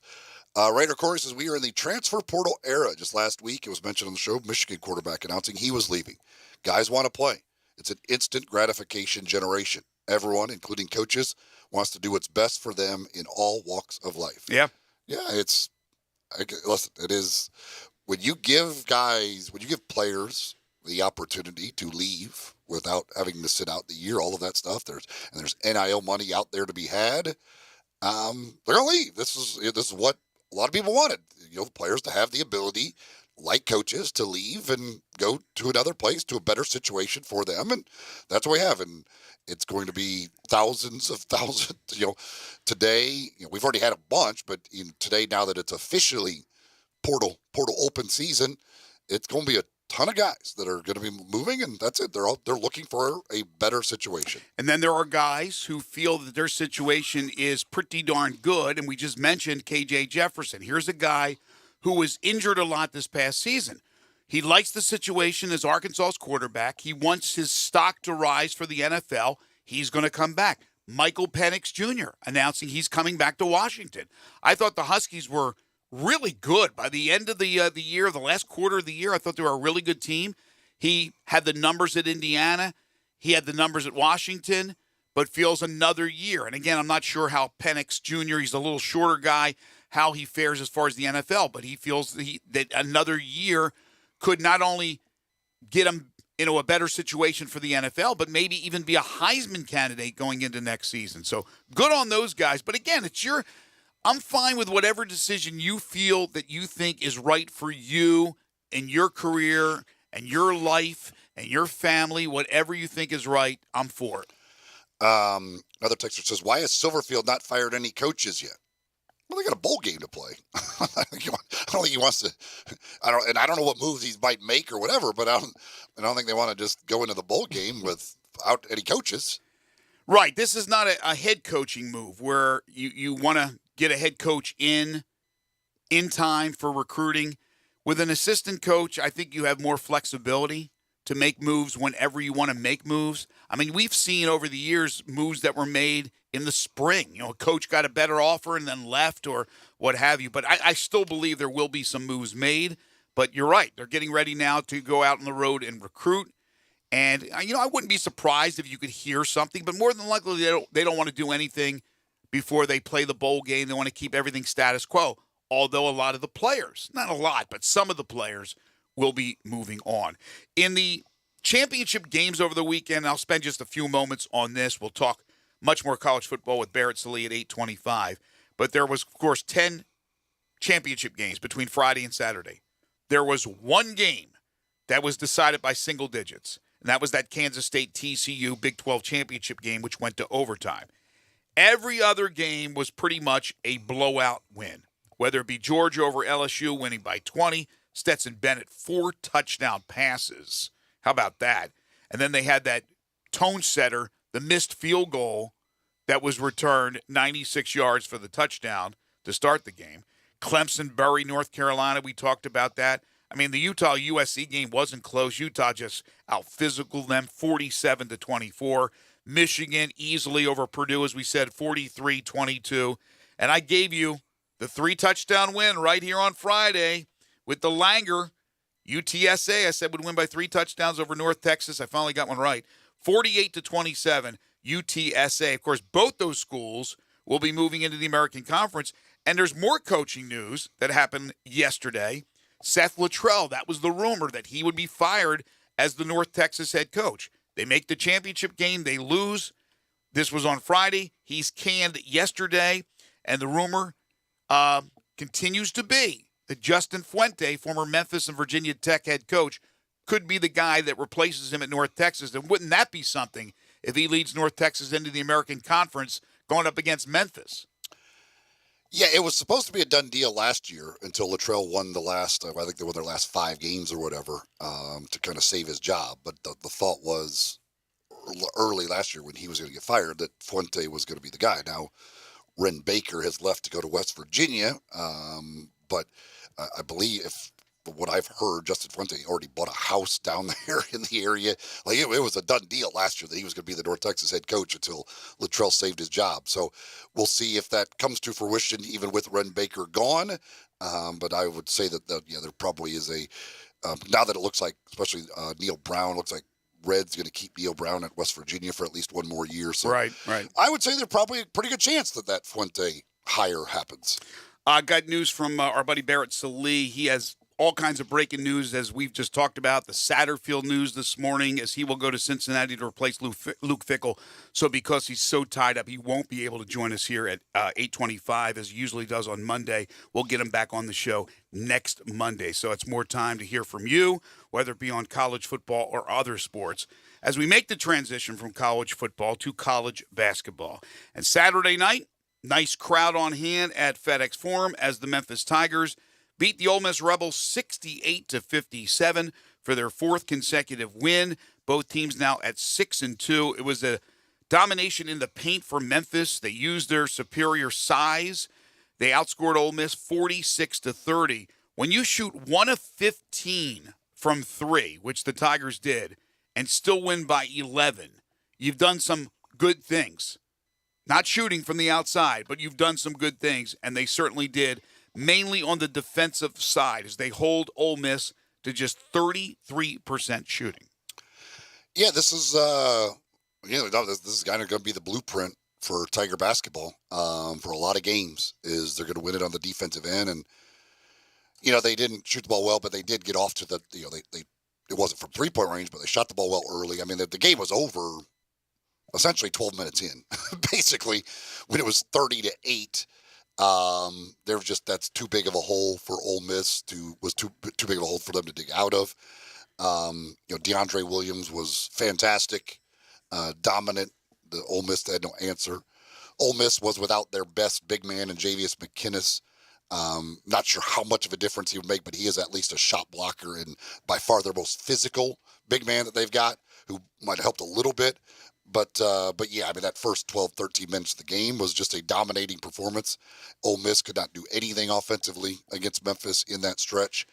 Raider Corey says we are in the transfer portal era. Just last week, it was mentioned on the show. Michigan quarterback announcing he was leaving. Guys want to play. It's an instant gratification generation. Everyone, including coaches, wants to do what's best for them in all walks of life. Yeah. Yeah, listen, it is when you give players the opportunity to leave without having to sit out the year, all of that stuff. There's NIL money out there to be had. They're gonna leave. This is what a lot of people wanted. The players to have the ability, like coaches, to leave and go to another place, to a better situation for them, and that's what we have. And it's going to be thousands. Today, we've already had a bunch, but today, now that it's officially portal open season, it's going to be a ton of guys that are going to be moving, and that's it. They're looking for a better situation. And then there are guys who feel that their situation is pretty darn good, and we just mentioned KJ Jefferson. Here's a guy who was injured a lot this past season. He likes the situation as Arkansas's quarterback. He wants his stock to rise for the NFL. He's going to come back. Michael Penix Jr. announcing he's coming back to Washington. I thought the Huskies were really good by the end of the year, the last quarter of the year. I thought they were a really good team. He had the numbers at Indiana. He had the numbers at Washington, but feels another year. And again, I'm not sure how Penix Jr., he's a little shorter guy, how he fares as far as the NFL, but he feels that another year could not only get him into a better situation for the NFL, but maybe even be a Heisman candidate going into next season. So good on those guys. But again, I'm fine with whatever decision you feel that you think is right for you and your career and your life and your family. Whatever you think is right, I'm for it. Another texter says, why has Silverfield not fired any coaches yet? Well, they got a bowl game to play. I don't think he wants to. I don't know what moves he might make or whatever, but I don't think they want to just go into the bowl game without any coaches. Right. This is not a head coaching move where you want to get a head coach in time for recruiting. With an assistant coach, I think you have more flexibility to make moves whenever you want to make moves. I mean, we've seen over the years moves that were made in the spring. A coach got a better offer and then left or what have you. But I still believe there will be some moves made. But you're right. They're getting ready now to go out on the road and recruit. And, I wouldn't be surprised if you could hear something. But more than likely, they don't want to do anything before they play the bowl game. They want to keep everything status quo. Although a lot of the players, not a lot, but some of the players will be moving on. In the championship games over the weekend, I'll spend just a few moments on this. We'll talk much more college football with Barrett Salee at 8:25. But there was, of course, 10 championship games between Friday and Saturday. There was one game that was decided by single digits, and that was that Kansas State TCU Big 12 championship game, which went to overtime. Every other game was pretty much a blowout win, whether it be Georgia over LSU winning by 20, Stetson Bennett 4 touchdown passes. How about that? And then they had that tone setter, the missed field goal that was returned 96 yards for the touchdown to start the game. Clemson, Bury, North Carolina, we talked about that. I mean, the Utah-USC game wasn't close. Utah just out-physical them 47-24. Michigan easily over Purdue, as we said, 43-22. And I gave you the 3-touchdown win right here on Friday with the Langer. UTSA, I said, would win by 3 touchdowns over North Texas. I finally got one right. 48-27, UTSA. Of course, both those schools will be moving into the American Conference. And there's more coaching news that happened yesterday. Seth Luttrell, that was the rumor that he would be fired as the North Texas head coach. They make the championship game. They lose. This was on Friday. He's canned yesterday. And the rumor continues to be that Justin Fuente, former Memphis and Virginia Tech head coach, could be the guy that replaces him at North Texas. And wouldn't that be something if he leads North Texas into the American Conference going up against Memphis? Yeah, it was supposed to be a done deal last year until Luttrell won the last, I think they won their last 5 games or whatever, to kind of save his job. But the thought was early last year when he was going to get fired that Fuente was going to be the guy. Now, Ren Baker has left to go to West Virginia, but I believe what I've heard, Justin Fuente already bought a house down there in the area. Like it was a done deal last year that he was going to be the North Texas head coach until Luttrell saved his job. So we'll see if that comes to fruition, even with Ren Baker gone. But I would say that there probably is now that it looks like, especially Neil Brown, looks like Red's going to keep Neil Brown at West Virginia for at least one more year. So right. I would say there's probably a pretty good chance that Fuente hire happens. Got news from our buddy Barrett Salee. He has all kinds of breaking news, as we've just talked about. The Satterfield news this morning, as he will go to Cincinnati to replace Luke Fickell. So because he's so tied up, he won't be able to join us here at 8:25, as he usually does on Monday. We'll get him back on the show next Monday. So it's more time to hear from you, whether it be on college football or other sports, as we make the transition from college football to college basketball. And Saturday night, nice crowd on hand at FedEx Forum as the Memphis Tigers beat the Ole Miss Rebels 68-57 for their 4th consecutive win. Both teams now at 6-2. It was a domination in the paint for Memphis. They used their superior size. They outscored Ole Miss 46-30. When you shoot 1 of 15 from 3, which the Tigers did, and still win by 11, you've done some good things. Not shooting from the outside, but you've done some good things, and they certainly did, mainly on the defensive side, as they hold Ole Miss to just 33% shooting. Yeah, this is this is kind of going to be the blueprint for Tiger basketball for a lot of games. Is they're going to win it on the defensive end, and they didn't shoot the ball well, but they did get off to the they it wasn't from 3-point range, but they shot the ball well early. I mean, the game was over essentially 12 minutes in, basically, when it was 30-8. There was that's too big of a hole for Ole Miss too big of a hole for them to dig out of. DeAndre Williams was fantastic, dominant. The Ole Miss had no answer. Ole Miss was without their best big man in Javius McKinnis. Not sure how much of a difference he would make, but he is at least a shot blocker and by far their most physical big man that they've got, who might have helped a little bit. But yeah, I mean, that first 12, 13 minutes of the game was just a dominating performance. Ole Miss could not do anything offensively against Memphis in that stretch.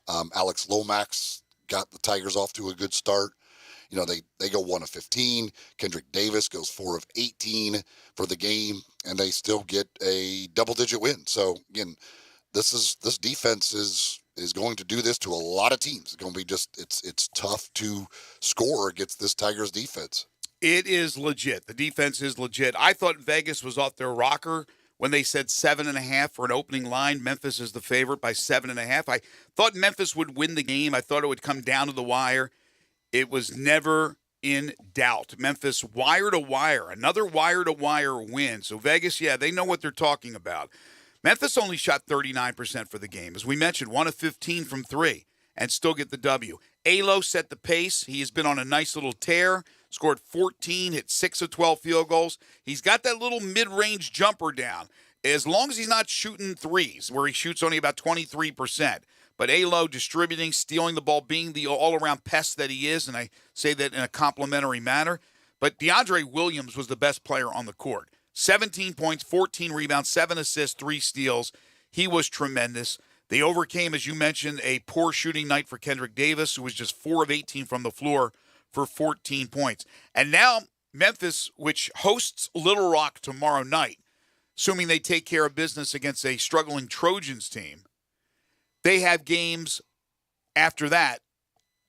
Alex Lomax got the Tigers off to a good start. They go 1 of 15. Kendrick Davis goes 4 of 18 for the game, and they still get a double-digit win. So, again, this defense is going to do this to a lot of teams. It's going to be it's tough to score against this Tigers defense. It is legit. The defense is legit. I thought Vegas was off their rocker when they said 7.5 for an opening line. Memphis is the favorite by 7.5. I thought Memphis would win the game. I thought it would come down to the wire. It was never in doubt. Memphis wire to wire, another wire to wire win. So Vegas, yeah, they know what they're talking about. Memphis only shot 39% for the game. As we mentioned, 1 of 15 from 3 and still get the W. Alo set the pace. He has been on a nice little tear. Scored 14, hit 6 of 12 field goals. He's got that little mid-range jumper down. As long as he's not shooting threes, where he shoots only about 23%. But Alo distributing, stealing the ball, being the all-around pest that he is, and I say that in a complimentary manner. But DeAndre Williams was the best player on the court. 17 points, 14 rebounds, 7 assists, 3 steals. He was tremendous. They overcame, as you mentioned, a poor shooting night for Kendrick Davis, who was just 4 of 18 from the floor for 14 points. And now Memphis, which hosts Little Rock tomorrow night, assuming they take care of business against a struggling Trojans team, they have games after that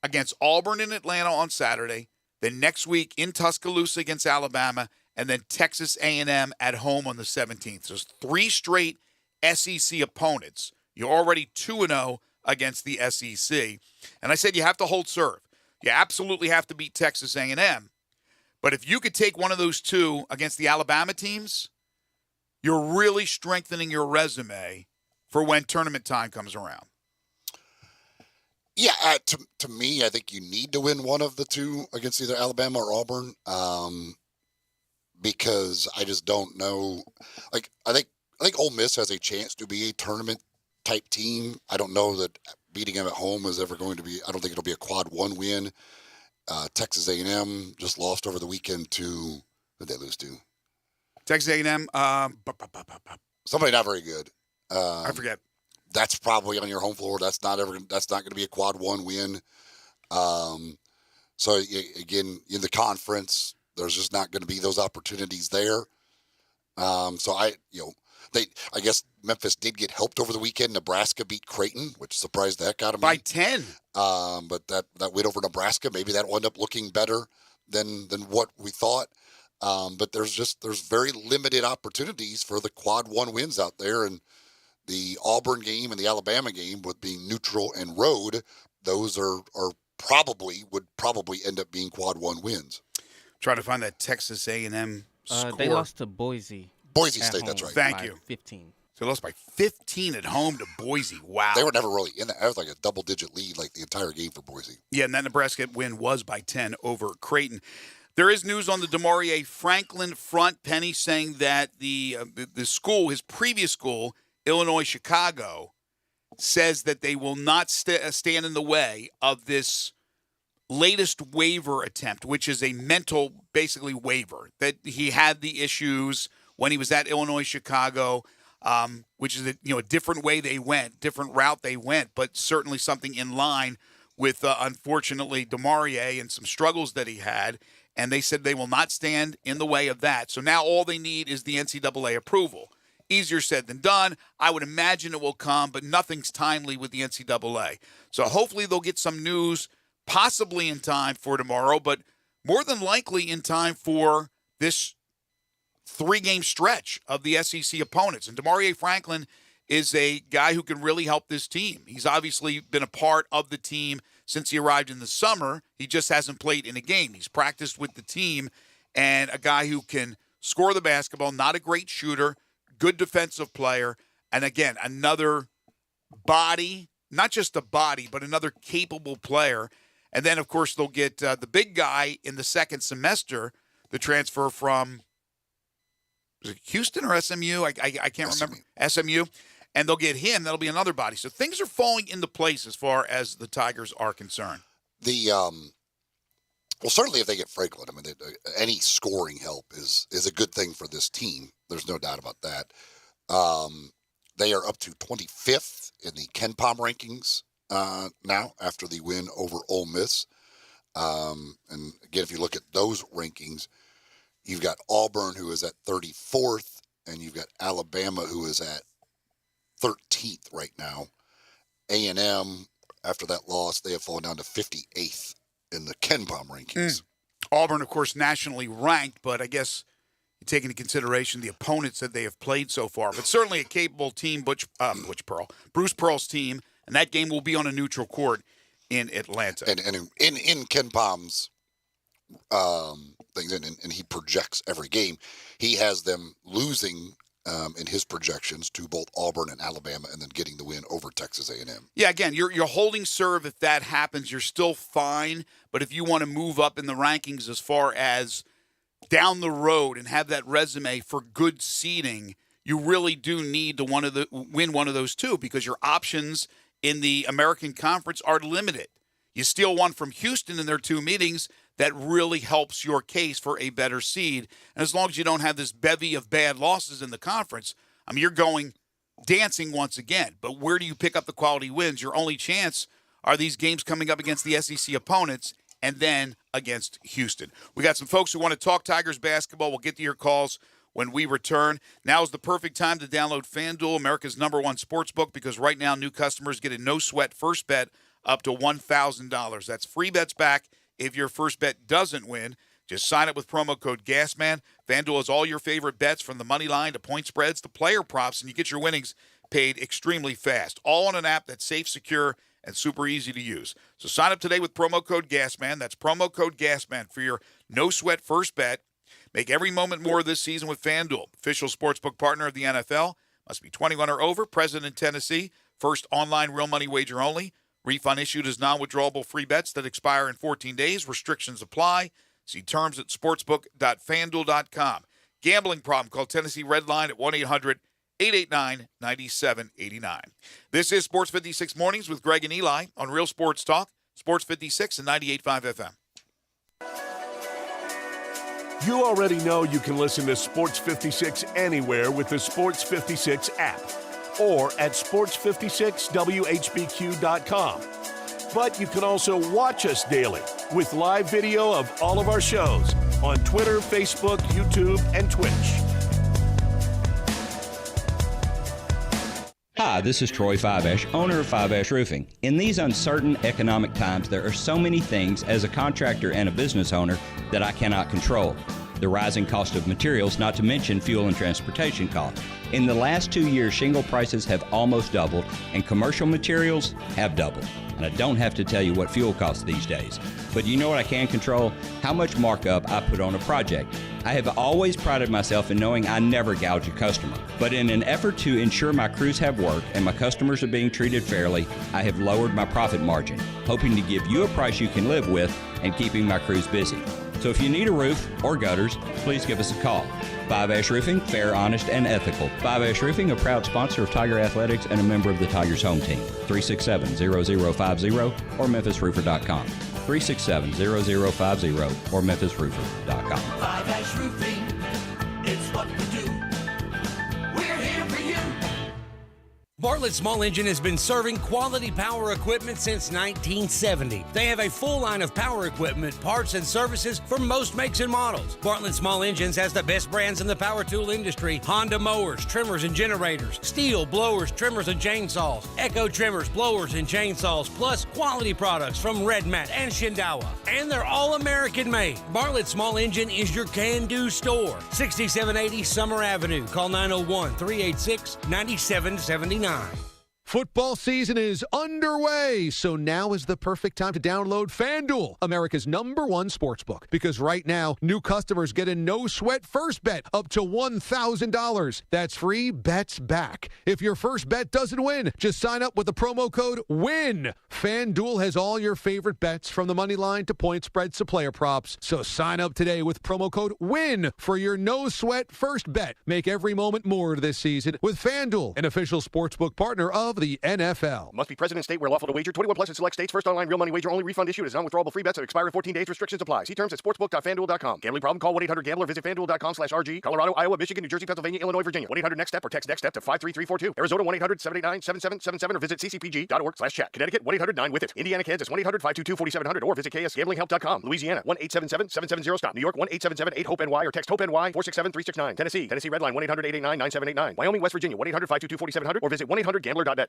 against Auburn and Atlanta on Saturday, then next week in Tuscaloosa against Alabama, and then Texas A&M at home on the 17th. So 3 straight SEC opponents. You're already 2-0 against the SEC. And I said you have to hold serve. You absolutely have to beat Texas A&M. But if you could take one of those 2 against the Alabama teams, you're really strengthening your resume for when tournament time comes around? Yeah, to me, I think you need to win one of the two against either Alabama or Auburn, because I just don't know. Like, I think Ole Miss has a chance to be a tournament type team. I don't know that beating them at home is ever going to be. I don't think it'll be a quad one win. Texas A&M just lost over the weekend to, who did they lose to? Texas A&M. Somebody not very good. I forget. That's probably on your home floor. That's not going to be a quad one win. So again, in the conference, there's just not going to be those opportunities there. So I guess Memphis did get helped over the weekend. Nebraska beat Creighton, which surprised the heck out of me. By 10. But that win over Nebraska, maybe that will end up looking better than what we thought. But there's very limited opportunities for the quad one wins out there, and the Auburn game and the Alabama game, with being neutral and road, those would probably end up being quad one wins. Trying to find that Texas A&M score. They lost to Boise. Boise State, that's right. Thank you. 15. So they lost by 15 at home to Boise. Wow. They were never really in that. That was like a double-digit lead, like the entire game for Boise. Yeah, and that Nebraska win was by 10 over Creighton. There is news on the DeMaurier Franklin front, Penny, saying that the school, his previous school, Illinois Chicago, says that they will not stand in the way of this latest waiver attempt, which is a mental, basically, waiver, that he had the issues when he was at Illinois Chicago, which is a different way they went, different route they went, but certainly something in line with, unfortunately, DeMaurier and some struggles that he had. And they said they will not stand in the way of that. So now all they need is the NCAA approval. Easier said than done. I would imagine it will come, but nothing's timely with the NCAA. So hopefully they'll get some news possibly in time for tomorrow, but more than likely in time for this 3-game stretch of the SEC opponents. And DeMaurier Franklin is a guy who can really help this team. He's obviously been a part of the team since he arrived in the summer. He just hasn't played in a game. He's practiced with the team, and a guy who can score the basketball, not a great shooter, good defensive player, and again, another body, not just a body, but another capable player. And then, of course, they'll get the big guy in the second semester, the transfer from, was it Houston or SMU? I can't remember. SMU. And they'll get him. That'll be another body. So things are falling into place as far as the Tigers are concerned. Well, certainly if they get Franklin, I mean, any scoring help is a good thing for this team. There's no doubt about that. They are up to 25th in the KenPom rankings now after the win over Ole Miss. And again, if you look at those rankings, you've got Auburn, who is at 34th, and you've got Alabama, who is at 13th right now. A&M, after that loss, they have fallen down to 58th in the KenPom rankings. Auburn, of course, nationally ranked, but I guess you take into consideration the opponents that they have played so far. But certainly a capable team, Bruce Pearl's team, and that game will be on a neutral court in Atlanta. And in KenPom's things, and he projects every game, he has them losing in his projections to both Auburn and Alabama, and then getting the win over Texas A&M. Yeah, again, you're holding serve. If that happens, you're still fine. But if you want to move up in the rankings as far as down the road and have that resume for good seeding, you really do need to win one of those two, because your options in the American Conference are limited. You steal one from Houston in their 2 meetings, that really helps your case for a better seed. And as long as you don't have this bevy of bad losses in the conference, I mean, you're going dancing once again. But where do you pick up the quality wins? Your only chance are these games coming up against the SEC opponents and then against Houston. We got some folks who want to talk Tigers basketball. We'll get to your calls when we return. Now is the perfect time to download FanDuel, America's #1 sportsbook, because right now new customers get a no-sweat first bet up to $1,000. That's free bets back if your first bet doesn't win. Just sign up with promo code GASMAN. FanDuel has all your favorite bets, from the money line to point spreads to player props, and you get your winnings paid extremely fast. All on an app that's safe, secure, and super easy to use. So sign up today with promo code GASMAN. That's promo code GASMAN for your no-sweat first bet. Make every moment more this season with FanDuel, official sportsbook partner of the NFL. Must be 21 or over, present in Tennessee. First online real money wager only. Refund issued as non-withdrawable free bets that expire in 14 days. Restrictions apply. See terms at sportsbook.fanduel.com. Gambling problem? Call Tennessee Red Line at 1-800-889-9789. This is Sports 56 Mornings with Greg and Eli on Real Sports Talk, Sports 56 and 98.5 FM. You already know you can listen to Sports 56 anywhere with the Sports 56 app or at sports56whbq.com. But you can also watch us daily with live video of all of our shows on Twitter, Facebook, YouTube, and Twitch. Hi, this is Troy Fiveash, owner of Fiveash Roofing. In these uncertain economic times, there are so many things as a contractor and a business owner that I cannot control. The rising cost of materials, not to mention fuel and transportation costs. In the last 2 years, shingle prices have almost doubled and commercial materials have doubled. And I don't have to tell you what fuel costs these days. But you know what I can control? How much markup I put on a project. I have always prided myself in knowing I never gouge a customer. But in an effort to ensure my crews have work and my customers are being treated fairly, I have lowered my profit margin, hoping to give you a price you can live with and keeping my crews busy. So if you need a roof or gutters, please give us a call. Fiveash Roofing, fair, honest, and ethical. Fiveash Roofing, a proud sponsor of Tiger Athletics and a member of the Tigers home team. 367-0050 or memphisroofer.com. 367-0050 or memphisroofer.com. Fiveash Roofing, it's what we do. We're here for you. Bartlett Small Engine has been serving quality power equipment since 1970. They have a full line of power equipment, parts, and services for most makes and models. Bartlett Small Engines has the best brands in the power tool industry: Honda mowers, trimmers, and generators, Steel blowers, trimmers, and chainsaws, Echo trimmers, blowers, and chainsaws, plus quality products from Red Mat and Shindawa. And they're all American made. Bartlett Small Engine is your can-do store. 6780 Summer Avenue. Call 901-386-9779. Football season is underway, so now is the perfect time to download FanDuel, America's #1 sportsbook. Because right now, new customers get a no-sweat first bet up to $1,000. That's free bets back. If your first bet doesn't win, just sign up with the promo code WIN. FanDuel has all your favorite bets from the money line to point spreads to player props. So sign up today with promo code WIN for your no-sweat first bet. Make every moment more this season with FanDuel, an official sportsbook partner of the NFL. Must be present in state where lawful to wager. 21 plus in select states. First online real money wager only. Refund issued as non-withdrawable free bets that expire in 14 days. Restrictions apply. See terms at sportsbook.fanduel.com. Gambling problem? Call 1-800-GAMBLER. Visit fanduel.com/RG. Colorado, Iowa, Michigan, New Jersey, Pennsylvania, Illinois, Virginia. 1-800-NEXT-STEP or text NEXT-STEP to 53342. Arizona 1-800-789-7777 or visit ccpg.org/chat. Connecticut 1-800-9-WITH-IT. Indiana, Kansas 1-800-522-4700 or visit ksgamblinghelp.com. Louisiana 1-877-770-STOP. New York 1-877-8-HOPE-NY or text HOPE-NY 467-369. Tennessee Red Line 1-800-889-9789. Wyoming, West Virginia 1-800-522-4700 or visit 1-800-GAMBLER.net.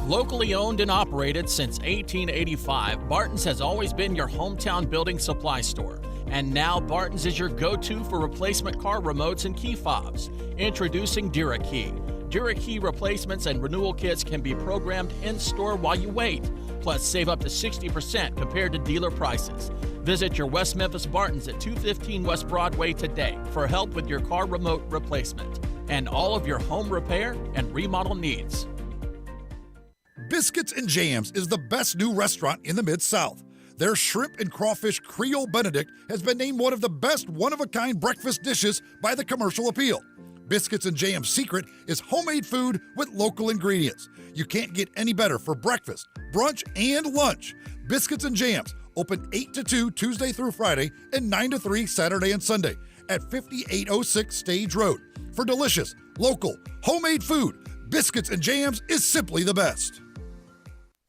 Locally owned and operated since 1885, Barton's has always been your hometown building supply store. And now Barton's is your go-to for replacement car remotes and key fobs. Introducing DuraKey. DuraKey replacements and renewal kits can be programmed in-store while you wait. Plus, save up to 60% compared to dealer prices. Visit your West Memphis Barton's at 215 West Broadway today for help with your car remote replacement and all of your home repair and remodel needs. Biscuits and Jams is the best new restaurant in the Mid-South. Their shrimp and crawfish Creole Benedict has been named one of the best one-of-a-kind breakfast dishes by the Commercial Appeal. Biscuits and Jam's secret is homemade food with local ingredients. You can't get any better for breakfast, brunch, and lunch. Biscuits and Jams, open 8 to 2 Tuesday through Friday and 9 to 3 Saturday and Sunday at 5806 Stage Road. For delicious, local, homemade food, Biscuits and Jams is simply the best.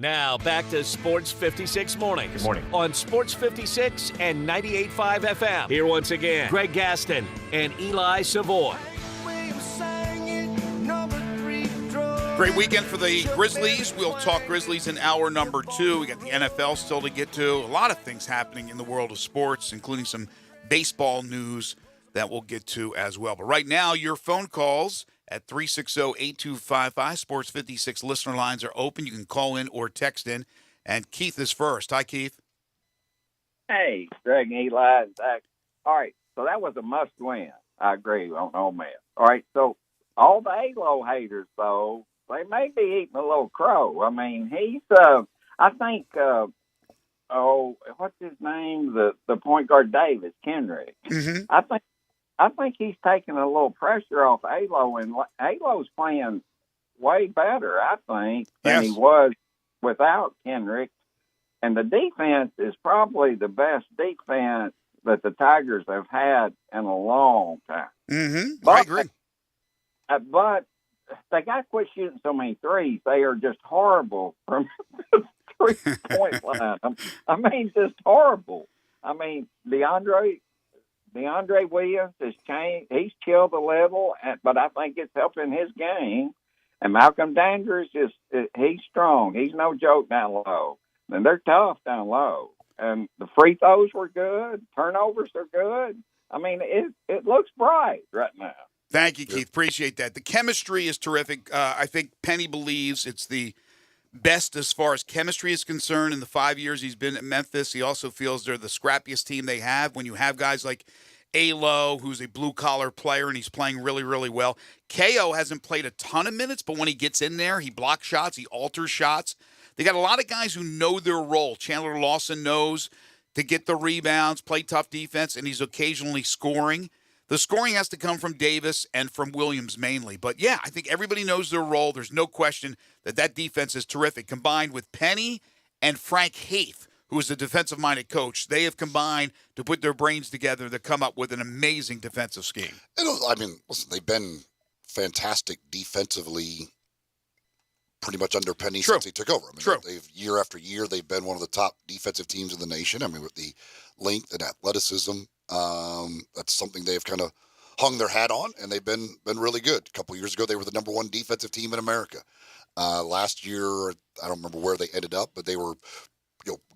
Now back to Sports 56 Mornings. Good morning. On Sports 56 and 98.5 FM. Here once again, Greg Gaston and Eli Savoy. Great weekend for the Grizzlies. We'll talk Grizzlies in hour number 2. We got the NFL still to get to. A lot of things happening in the world of sports, including some baseball news that we'll get to as well. But right now, your phone calls at 360-8255. Sports 56 listener lines are open. You can call in or text in. And Keith is first. Hi, Keith. Hey, Greg and Eli and Zach. All right, so that was a must-win. I agree on Ole Miss. All right, so all the ALO haters, though, they may be eating a little crow. I mean, he's, I think, what's his name? The point guard Davis, Kendrick. Mm-hmm. I think he's taking a little pressure off ALO, and ALO's playing way better, I think, than he was without Kendrick. And the defense is probably the best defense that the Tigers have had in a long time. Mm-hmm. I agree. But they got to quit shooting so many threes. They are just horrible from the three-point line. I mean, just horrible. I mean, DeAndre Williams has changed. He's chilled a little, but I think it's helping his game. And Malcolm Dandridge he's strong. He's no joke down low. And they're tough down low. And the free throws were good. Turnovers are good. I mean, it looks bright right now. Thank you, Keith. Appreciate that. The chemistry is terrific. I think Penny believes it's the best as far as chemistry is concerned in the 5 years he's been at Memphis. He also feels they're the scrappiest team they have. When you have guys like Alo, who's a blue-collar player, and he's playing really, really well. KO hasn't played a ton of minutes, but when he gets in there, he blocks shots, he alters shots. They got a lot of guys who know their role. Chandler Lawson knows to get the rebounds, play tough defense, and he's occasionally scoring. The scoring has to come from Davis and from Williams mainly. But, yeah, I think everybody knows their role. There's no question that defense is terrific. Combined with Penny and Frank Haith, who is a defensive-minded coach, they have combined to put their brains together to come up with an amazing defensive scheme. I mean, listen, they've been fantastic defensively pretty much under Penny since he took over. I mean, they've year after year, they've been one of the top defensive teams in the nation. I mean, with the length and athleticism, that's something they've kind of hung their hat on, and they've been really good. A couple years ago, they were the number one defensive team in America. Last year, I don't remember where they ended up, but they were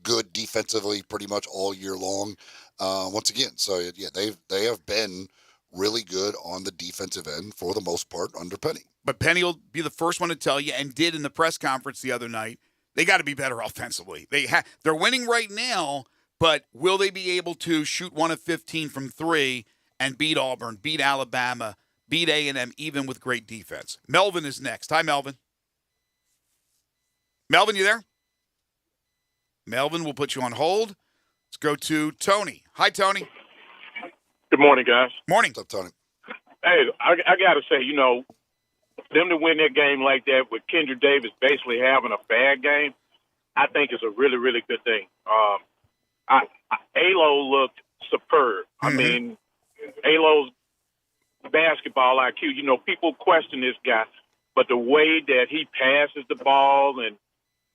good defensively pretty much all year long. Once again, so yeah, they have been really good on the defensive end for the most part under Penny. But Penny will be the first one to tell you, and did in the press conference the other night, they got to be better offensively. They're winning right now, but will they be able to shoot 1 of 15 from 3 and beat Auburn, beat Alabama, beat A&M, even with great defense? Melvin is next. Hi, Melvin. Melvin, you there? Melvin, we'll put you on hold. Let's go to Tony. Hi, Tony. Good morning, guys. Morning. What's up, Tony? Hey, I got to say, them to win that game like that with Kendrick Davis basically having a bad game, I think is a really, really good thing. Alo looked superb. I mean, Alo's basketball IQ, people question this guy, but the way that he passes the ball and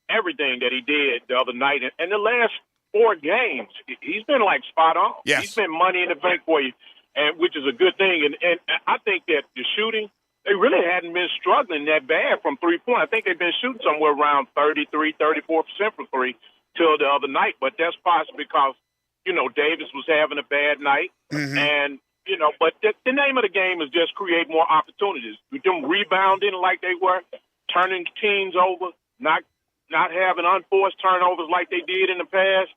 everything that he did the other night, and the last 4 games, he's been like spot on. Yes. He's been money in the bank for you, and which is a good thing. And I think that the shooting, they really hadn't been struggling that bad from 3-point. I think they've been shooting somewhere around 33, 34% from 3 till the other night. But that's possibly because, Davis was having a bad night. And, but the name of the game is just create more opportunities. With them rebounding like they were, turning teams over, not having unforced turnovers like they did in the past.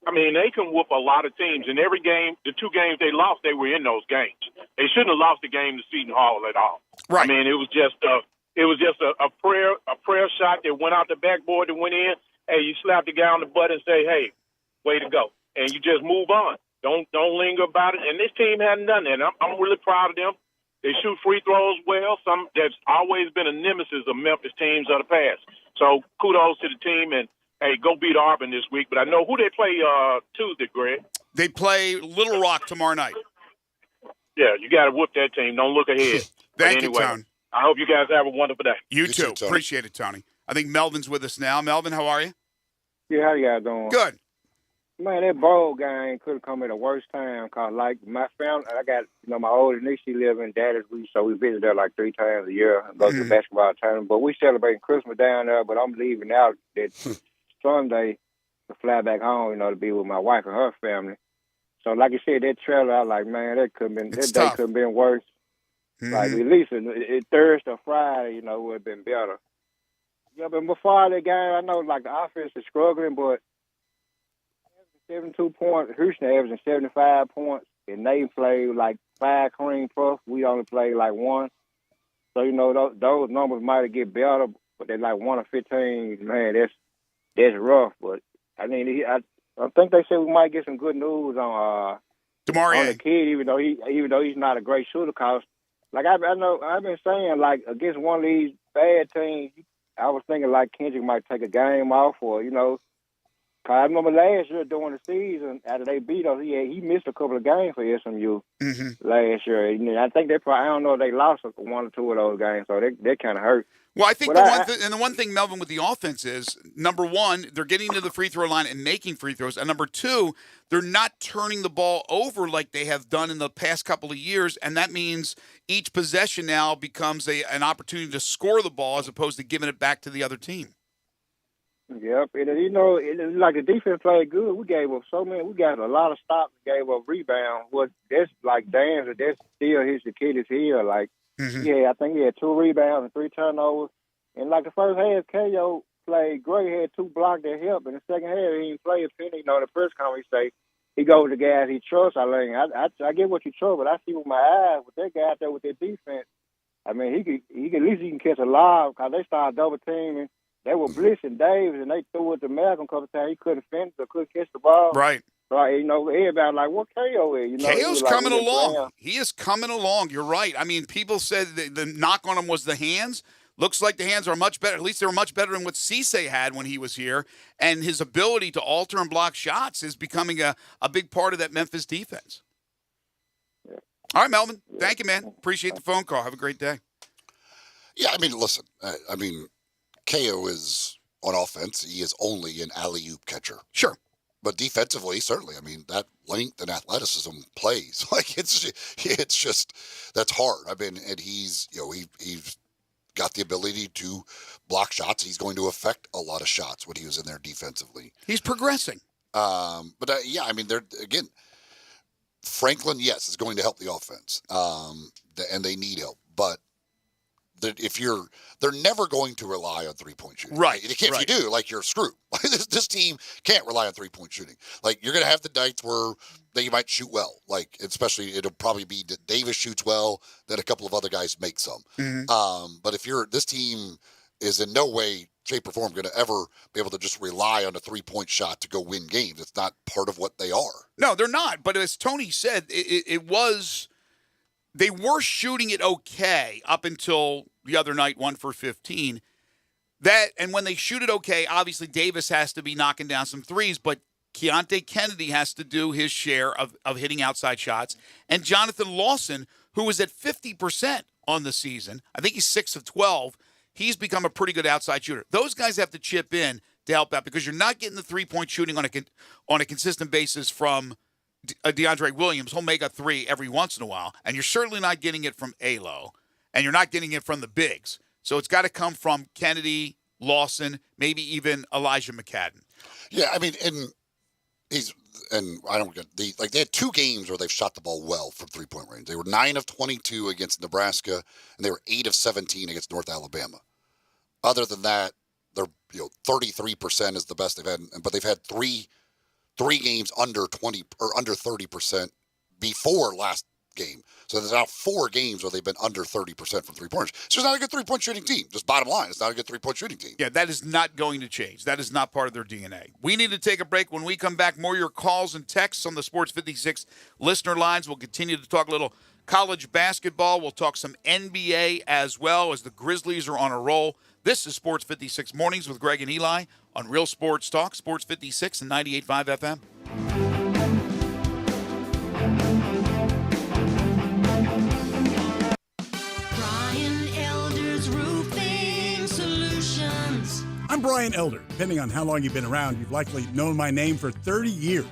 I mean, they can whoop a lot of teams. In every game, the 2 games they lost, they were in those games. They shouldn't have lost the game to Seton Hall at all. Right. I mean, it was just a prayer shot that went out the backboard that went in. Hey, you slap the guy on the butt and say, "Hey, way to go," and you just move on. Don't linger about it. And this team hadn't done that. And I'm really proud of them. They shoot free throws well. That's always been a nemesis of Memphis teams of the past. So kudos to the team, and hey, go beat Auburn this week. But I know who they play Tuesday, Greg. They play Little Rock tomorrow night. Yeah, you got to whoop that team. Don't look ahead. Thank you, Tony. I hope you guys have a wonderful day. You too. Appreciate it, Tony. I think Melvin's with us now. Melvin, how are you? Yeah, how you guys doing? Good. Man, that bowl game could have come at the worst time because, like, my family, I got, my oldest niece, she lives in Dallas, so we visit there like 3 times a year and go to the basketball tournament. But we celebrating Christmas down there, but I'm leaving out that Sunday to fly back home, to be with my wife and her family. So, like you said, that trailer, I was like, man, that day could have been worse. Like, at least it Thursday or Friday, would have been better. Yeah, but before that game, I know, like, the offense is struggling, but 72 points, Houston averaging 75 points, and they played like 5 cream puffs. We only played like 1. So, those numbers might get better, but they're like 1 of 15. Man, that's rough. But, I mean, I think they said we might get some good news on the kid, even though he's not a great shooter. Cause, like I've been saying, like against one of these bad teams, I was thinking like Kendrick might take a game off, or cause I remember last year during the season after they beat us, he missed a couple of games for SMU last year. And I think I don't know if they lost 1 or 2 of those games, so they kind of hurt. Well, I think the one thing, Melvin, with the offense is, number one, they're getting to the free throw line and making free throws. And number two, they're not turning the ball over like they have done in the past couple of years. And that means each possession now becomes an opportunity to score the ball as opposed to giving it back to the other team. Yep. It's like the defense played good. We gave up so many. We got a lot of stops, gave up rebounds. That's like damn, that's still his Achilles heel. Like, I think he had 2 rebounds and 3 turnovers. And like the first half, KO played great. He had 2 blocks that helped. In the second half, he didn't play a penny. The press conference, he say he goes to the guys he trusts. I get what you trust, but I see with my eyes with that guy out there with that defense. I mean, he could at least he can catch a lob because they started double teaming. They were blitzing Davis and they threw it to Malcolm a couple of times. He couldn't finish or couldn't catch the ball. Right. So, everybody like, what KO is? KO's coming along. He is coming along. You're right. I mean, people said the knock on him was the hands. Looks like the hands are much better. At least they were much better than what Cisse had when he was here. And his ability to alter and block shots is becoming a big part of that Memphis defense. Yeah. All right, Melvin. Thank you, man. Appreciate the phone call. Have a great day. Yeah, I mean, listen. KO is, on offense, he is only an alley-oop catcher. Sure. But defensively, certainly, I mean, that length and athleticism plays. Like, it's just, that's hard. I mean, and he's got the ability to block shots. He's going to affect a lot of shots when he was in there defensively. He's progressing. Again, Franklin, yes, is going to help the offense. And they need help. But they're never going to rely on three-point shooting. Right. If you do, you're screwed. This team can't rely on three-point shooting. You're going to have the nights where they might shoot well. Especially, it'll probably be that Davis shoots well, then a couple of other guys make some. Mm-hmm. But this team is in no way, shape, or form going to ever be able to just rely on a three-point shot to go win games. It's not part of what they are. No, they're not. But as Tony said, it was – they were shooting it okay up until the other night, 1 for 15. And when they shoot it okay, obviously Davis has to be knocking down some threes, but Keontae Kennedy has to do his share of hitting outside shots. And Jonathan Lawson, who was at 50% on the season, I think he's 6 of 12, he's become a pretty good outside shooter. Those guys have to chip in to help out because you're not getting the three-point shooting on a consistent basis from DeAndre Williams. He'll make a 3 every once in a while, and you're certainly not getting it from Alo, and you're not getting it from the bigs. So it's got to come from Kennedy, Lawson, maybe even Elijah McCadden. Yeah, I mean, I don't get they had 2 games where they've shot the ball well from three-point range. They were 9 of 22 against Nebraska, and they were 8 of 17 against North Alabama. Other than that, they're 33% is the best they've had, but they've had three games under 20 or under 30% before last game. So there's now 4 games where they've been under 30% from three-pointers. It's just not a good three-point shooting team. Just bottom line, it's not a good three-point shooting team. Yeah, that is not going to change. That is not part of their DNA. We need to take a break. When we come back, more of your calls and texts on the Sports 56 listener lines. We'll continue to talk a little college basketball. We'll talk some NBA as well as the Grizzlies are on a roll. This is Sports 56 Mornings with Greg and Eli on Real Sports Talk, Sports 56 and 98.5 FM. I'm Brian Elder. Depending on how long you've been around, you've likely known my name for 30 years.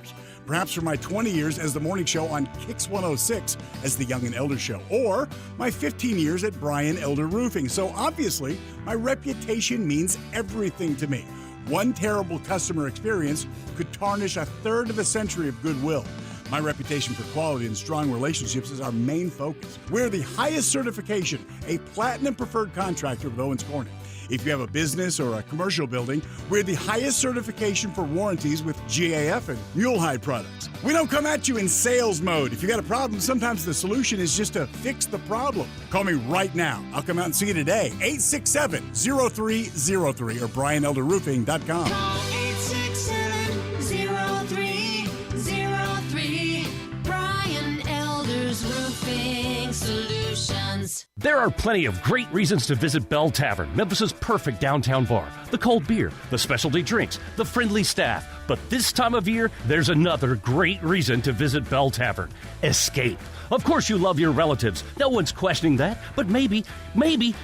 Perhaps for my 20 years as the morning show on Kix 106 as the Young and Elder Show, or my 15 years at Brian Elder Roofing. So obviously, my reputation means everything to me. One terrible customer experience could tarnish a third of a century of goodwill. My reputation for quality and strong relationships is our main focus. We're the highest certification, a platinum preferred contractor with Owens Corning. If you have a business or a commercial building, we're the highest certification for warranties with GAF and Mulehide products. We don't come at you in sales mode. If you got a problem, sometimes the solution is just to fix the problem. Call me right now. I'll come out and see you today. 867-0303 or BrianElderRoofing.com. Call 867-0303. Brian Elder's Roofing Solutions. There are plenty of great reasons to visit Bell Tavern, Memphis's perfect downtown bar. The cold beer, the specialty drinks, the friendly staff. But this time of year, there's another great reason to visit Bell Tavern. Escape. Of course you love your relatives. No one's questioning that. But maybe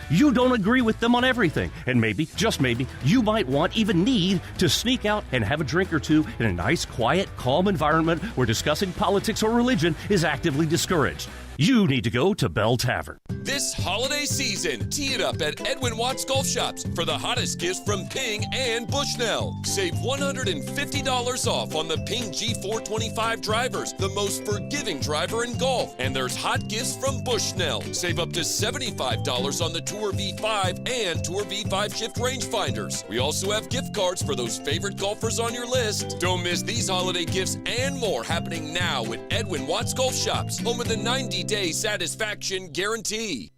you don't agree with them on everything. And maybe, just maybe, you might want, even need, to sneak out and have a drink or two in a nice, quiet, calm environment where discussing politics or religion is actively discouraged. You need to go to Bell Tavern. This holiday season, tee it up at Edwin Watts Golf Shops for the hottest gifts from Ping and Bushnell. Save $150 off on the Ping G425 drivers, the most forgiving driver in golf. And there's hot gifts from Bushnell. Save up to $75 on the Tour V5 and Tour V5 shift rangefinders. We also have gift cards for those favorite golfers on your list. Don't miss these holiday gifts and more happening now at Edwin Watts Golf Shops, home of the 90-day satisfaction guarantee.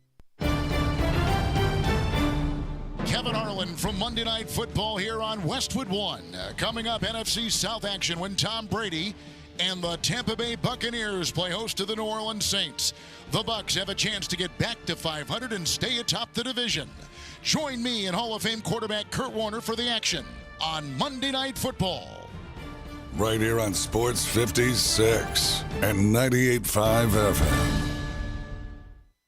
Kevin Harlan from Monday Night Football here on Westwood One. Coming up, NFC South action when Tom Brady and the Tampa Bay Buccaneers play host to the New Orleans Saints. The Bucs have a chance to get back to 500 and stay atop the division. Join me and Hall of Fame quarterback Kurt Warner for the action on Monday Night Football. Right here on Sports 56 and 98.5 FM.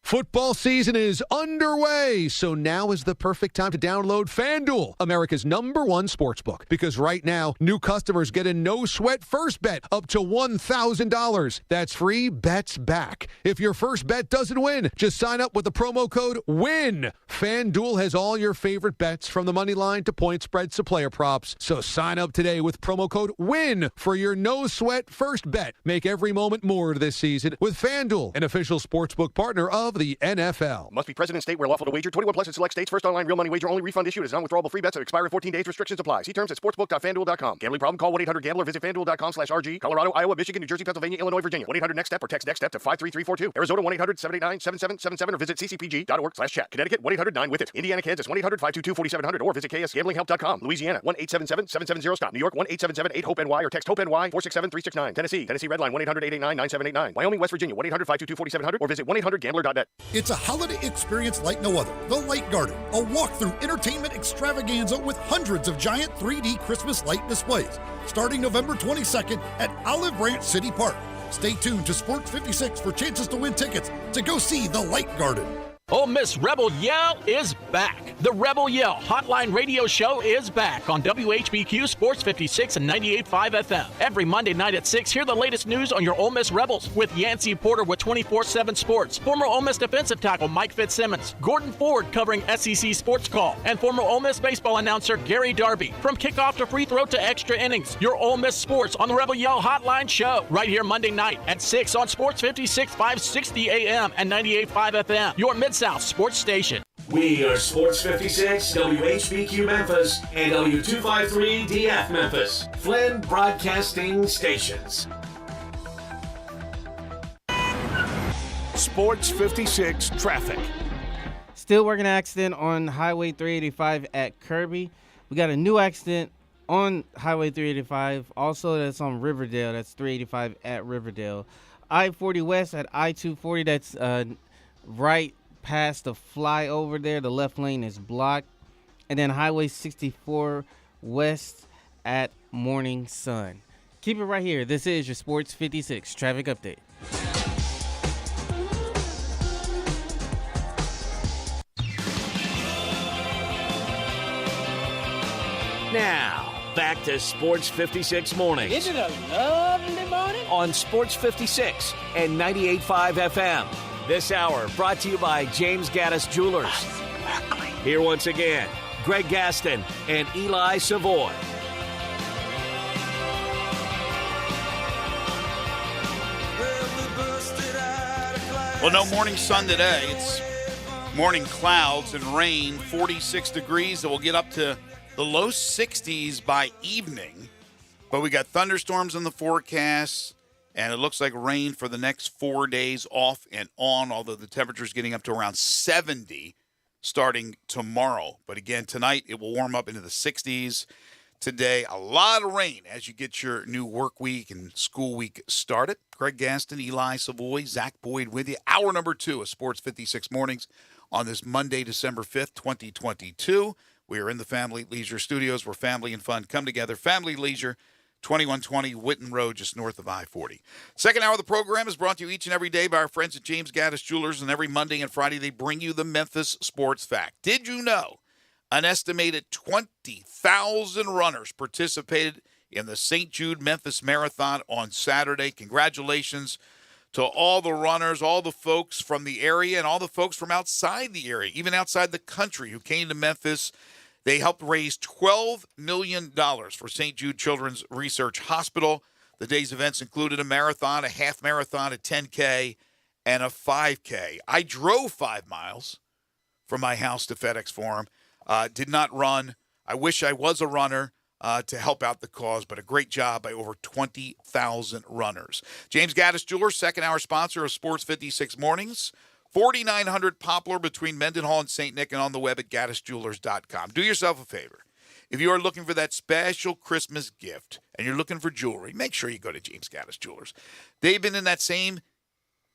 Football season is underway, so now is the perfect time to download FanDuel, America's #1 sportsbook. Because right now, new customers get a no-sweat first bet up to $1,000. That's free bets back. If your first bet doesn't win, just sign up with the promo code WIN. FanDuel has all your favorite bets from the money line to point spreads to player props. So sign up today with promo code WIN for your no-sweat first bet. Make every moment more this season with FanDuel, an official sportsbook partner of the NFL. Must be present in state where lawful to wager. 21 plus in select states. First online real money wager only. Refund issued as non-withdrawable free bets that expire in 14 days. Restrictions apply. See terms at sportsbook.fanduel.com. Gambling problem? Call 1-800-GAMBLER. Visit fanduel.com/RG. Colorado, Iowa, Michigan, New Jersey, Pennsylvania, Illinois, Virginia. 1-800-NEXT-STEP or text NEXT-STEP to 53342. Arizona 1-800-789-7777 or visit ccpg.org/chat. Connecticut 1-800-9-WITH-IT. Indiana, Kansas 1-800-522-4700 or visit ksgamblinghelp.com. Louisiana 1-877-770-STOP. New York 1-877-8-HOPE-NY or text HOPE-NY 467-369. Tennessee Redline 1-800-889-9789. Wyoming, West Virginia 1-800-522-4700 or visit 1-800-GAMBLER.net. It's a holiday experience like no other. The Light Garden, a walk-through entertainment extravaganza with hundreds of giant 3D Christmas light displays. Starting November 22nd at Olive Branch City Park. Stay tuned to Sports 56 for chances to win tickets to go see The Light Garden. Ole Miss Rebel Yell is back. The Rebel Yell Hotline Radio Show is back on WHBQ Sports 56 and 98.5 FM. Every Monday night at 6, hear the latest news on your Ole Miss Rebels with Yancey Porter with 24/7 Sports, former Ole Miss defensive tackle Mike Fitzsimmons, Gordon Ford covering SEC Sports Call, and former Ole Miss baseball announcer Gary Darby. From kickoff to free throw to extra innings, your Ole Miss Sports on the Rebel Yell Hotline Show right here Monday night at 6 on Sports 56, 560 AM and 98.5 FM. Your Mid-South Sports Station. We are Sports 56, WHBQ Memphis, and W253 DF Memphis, Flynn Broadcasting Stations. Sports 56 traffic. Still working accident on Highway 385 at Kirby. We got a new accident on Highway 385. Also, that's on Riverdale. That's 385 at Riverdale. I-40 West at I-240. That's right past the flyover there. The left lane is blocked. And then Highway 64 West at Morning Sun. Keep it right here. This is your Sports 56 traffic update. Now, back to Sports 56 Mornings. Isn't it a lovely morning? On Sports 56 and 98.5 FM. This hour brought to you by James Gaddis Jewelers. Here once again, Greg Gaston and Eli Savoy. Well, no morning sun today. It's Morning clouds and rain, 46 degrees. It will get up to the low 60s by evening. But we got thunderstorms in the forecast, and it looks like rain for the next 4 days off and on, although the temperature is getting up to around 70 starting tomorrow. But again, tonight it will warm up into the 60s. Today, a lot of rain as you get your new work week and school week started. Greg Gaston, Eli Savoy, Zach Boyd with you. Hour number 2 of Sports 56 Mornings on this Monday, December 5th, 2022. We are in the Family Leisure Studios where family and fun come together. Family Leisure, 2120 Whitten Road, just north of I-40. Second hour of the program is brought to you each and every day by our friends at James Gaddis Jewelers, and every Monday and Friday they bring you the Memphis Sports Fact. Did you know an estimated 20,000 runners participated in the St. Jude Memphis Marathon on Saturday? Congratulations to all the runners, all the folks from the area, and all the folks from outside the area, even outside the country, who came to Memphis. They helped raise $12 million for St. Jude Children's Research Hospital. The day's events included a marathon, a half marathon, a 10K, and a 5K. I drove 5 miles from my house to FedEx Forum. Did not run. I wish I was a runner to help out the cause, but a great job by over 20,000 runners. James Gaddis Jewelers, second hour sponsor of Sports 56 Mornings. 4900 Poplar between Mendenhall and St. Nick, and on the web at gaddisjewelers.com. Do yourself a favor. If you are looking for that special Christmas gift and you're looking for jewelry, make sure you go to James Gaddis Jewelers. They've been in that same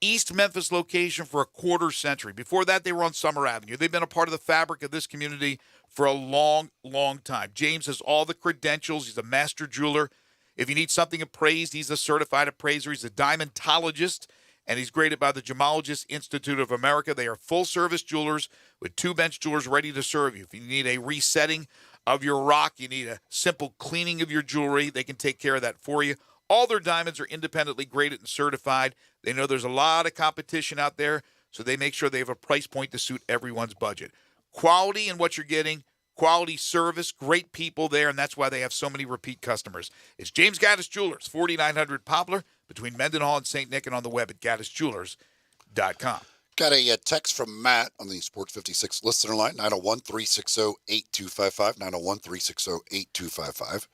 East Memphis location for a quarter century. Before that, they were on Summer Avenue. They've been a part of the fabric of this community for a long, long time. James has all the credentials. He's a master jeweler. If you need something appraised, he's a certified appraiser. He's a diamondologist, and he's graded by the Gemologist Institute of America. They are full-service jewelers with 2-bench jewelers ready to serve you. If you need a resetting of your rock, you need a simple cleaning of your jewelry, they can take care of that for you. All their diamonds are independently graded and certified. They know there's a lot of competition out there, so they make sure they have a price point to suit everyone's budget. Quality in what you're getting, quality service, great people there, and that's why they have so many repeat customers. It's James Gaddis Jewelers, 4900 Poplar, between Mendenhall and St. Nick, and on the web at gaddisjewelers.com. Got a text from Matt on the Sports 56 listener line, 901-360-8255, 901-360-8255.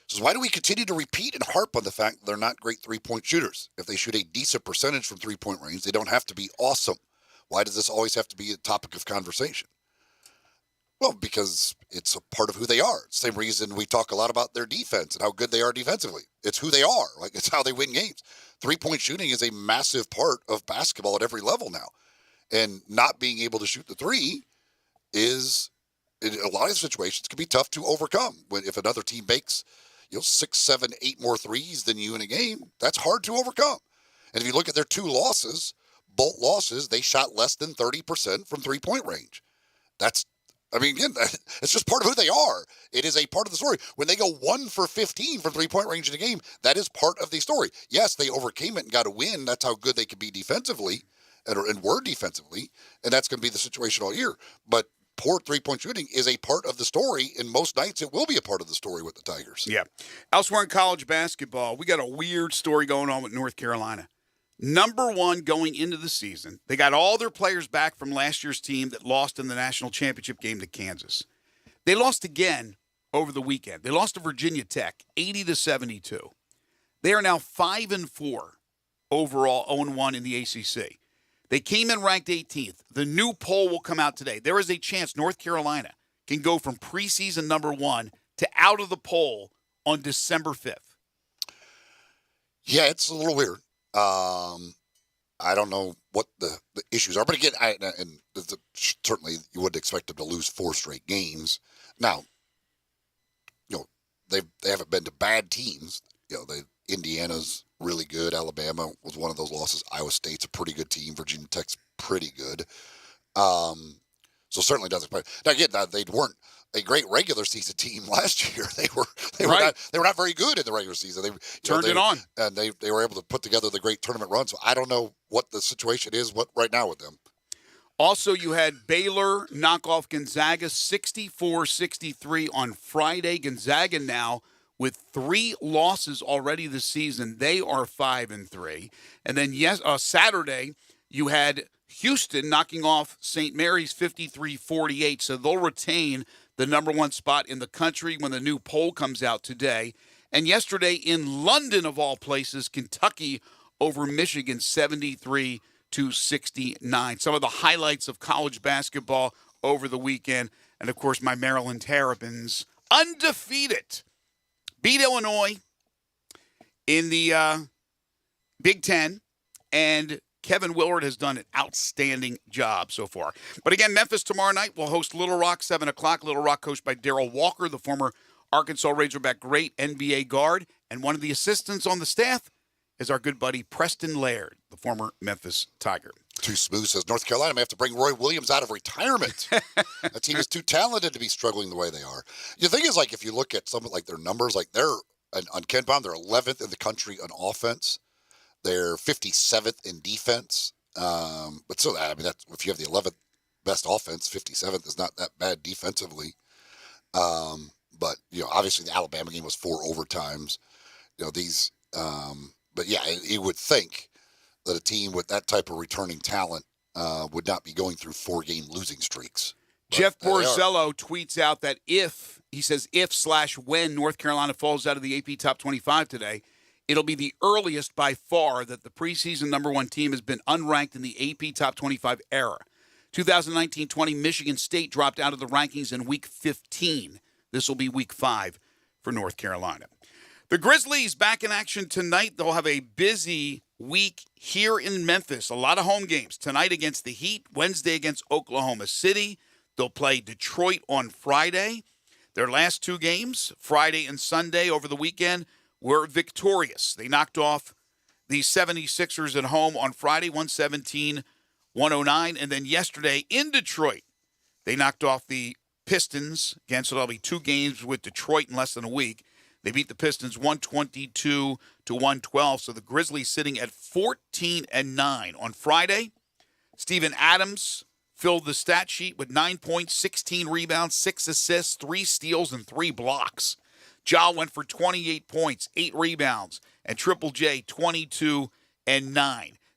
Says, why do we continue to repeat and harp on the fact that they're not great three-point shooters? If they shoot a decent percentage from three-point range, they don't have to be awesome. Why does this always have to be a topic of conversation? Well, because it's a part of who they are. Same reason we talk a lot about their defense and how good they are defensively. It's who they are. Like, it's how they win games. Three-point shooting is a massive part of basketball at every level now. And not being able to shoot the three is, in a lot of situations, can be tough to overcome. If another team makes 6, 7, 8 more threes than you in a game, that's hard to overcome. And if you look at their 2 losses, both losses, they shot less than 30% from three-point range. Again, it's just part of who they are. It is a part of the story. When they go 1 for 15 from three-point range in a game, that is part of the story. Yes, they overcame it and got a win. That's how good they could be defensively and were defensively, and that's going to be the situation all year. But poor three-point shooting is a part of the story, and most nights it will be a part of the story with the Tigers. Yeah. Elsewhere in college basketball, we got a weird story going on with North Carolina. Number 1 going into the season. They got all their players back from last year's team that lost in the national championship game to Kansas. They lost again over the weekend. They lost to Virginia Tech, 80-72. They are now 5-4 overall, 0-1 in the ACC. They came in ranked 18th. The new poll will come out today. There is a chance North Carolina can go from preseason number 1 to out of the poll on December 5th. Yeah, it's a little weird. I don't know what the issues are, but again, certainly you wouldn't expect them to lose 4 straight games. Now, they haven't been to bad teams. Indiana's really good. Alabama was one of those losses. Iowa State's a pretty good team. Virginia Tech's pretty good. So certainly doesn't. Now again, they weren't a great regular season team last year. They were not very good in the regular season. They turned it on, and they were able to put together the great tournament run. So I don't know what the situation is right now with them. Also, you had Baylor knock off Gonzaga 64-63 on Friday. Gonzaga now with 3 losses already this season. They are 5-3. And then Saturday, you had Houston knocking off St. Mary's 53-48, so they'll retain the number one spot in the country when the new poll comes out today. And yesterday in London, of all places, Kentucky over Michigan 73-69. Some of the highlights of college basketball over the weekend. And, of course, my Maryland Terrapins, undefeated, beat Illinois in the Big Ten. And Kevin Willard has done an outstanding job so far. But again, Memphis tomorrow night will host Little Rock, 7 o'clock. Little Rock coached by Darrell Walker, the former Arkansas Razorback great NBA guard. And one of the assistants on the staff is our good buddy Preston Laird, the former Memphis Tiger. Too smooth, says North Carolina may have to bring Roy Williams out of retirement. That team is too talented to be struggling the way they are. The thing is, like, if you look at some like their numbers, like they're on KenPom, they're 11th in the country on offense. They're 57th in defense. But still, I mean, that's, if you have the 11th best offense, 57th is not that bad defensively. But, obviously the Alabama game was 4 overtimes. But yeah, you would think that a team with that type of returning talent would not be going through 4-game losing streaks. But Jeff Borzello tweets out that if/when North Carolina falls out of the AP Top 25 today, it'll be the earliest by far that the preseason number one team has been unranked in the AP Top 25 era. 2019-20, Michigan State dropped out of the rankings in Week 15. This will be Week 5 for North Carolina. The Grizzlies back in action tonight. They'll have a busy week here in Memphis. A lot of home games. Tonight against the Heat, Wednesday against Oklahoma City. They'll play Detroit on Friday. Their last 2 games, Friday and Sunday over the weekend, were victorious. They knocked off the 76ers at home on Friday, 117-109. And then yesterday in Detroit, they knocked off the Pistons. Again, so there'll be 2 games with Detroit in less than a week. They beat the Pistons 122-112. So the Grizzlies sitting at 14-9. On Friday, Steven Adams filled the stat sheet with 9 points, 16 rebounds, 6 assists, 3 steals, and 3 blocks. Ja went for 28 points, 8 rebounds, and Triple J 22-9.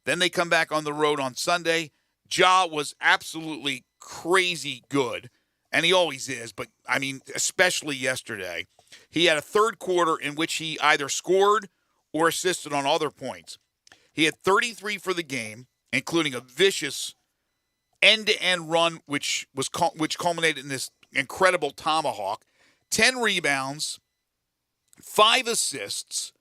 Then they come back on the road on Sunday. Ja was absolutely crazy good, and he always is, but, I mean, especially yesterday. He had a third quarter in which he either scored or assisted on other points. He had 33 for the game, including a vicious end-to-end run, which culminated in this incredible tomahawk, 10 rebounds, 5 assists,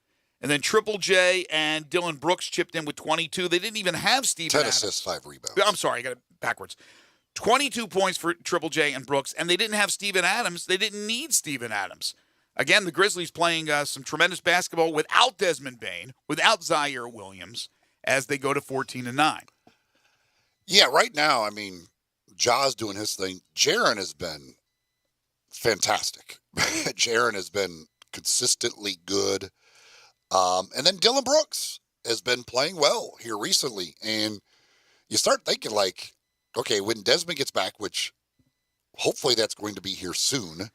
and then Triple J and Dylan Brooks chipped in with 22. They didn't even have Steven 10 Adams. assists, 5 rebounds. I'm sorry, I got it backwards. 22 points for Triple J and Brooks, and they didn't have Steven Adams. They didn't need Steven Adams. Again, the Grizzlies playing some tremendous basketball without Desmond Bane, without Zaire Williams, as they go to 14-9. Yeah, right now, I mean, Ja's doing his thing. Jaren has been fantastic. Jaren has been consistently good. And then Dylan Brooks has been playing well here recently. And you start thinking, like, okay, when Desmond gets back, which hopefully that's going to be here soon,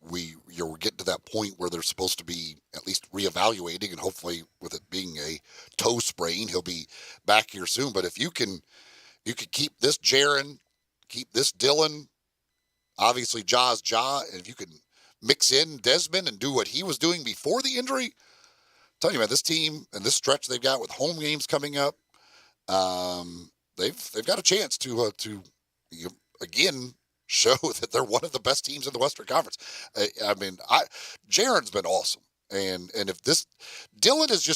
we're getting to that point where they're supposed to be at least reevaluating, and hopefully with it being a toe sprain, he'll be back here soon. But if you could keep this Jaren, keep this Dylan, obviously Ja's Ja, and if you can mix in Desmond and do what he was doing before the injury, I'm telling you, man, this team and this stretch they've got with home games coming up, they've got a chance to again show that they're one of the best teams in the Western Conference. I mean, Jaren's been awesome, and if this Dylan has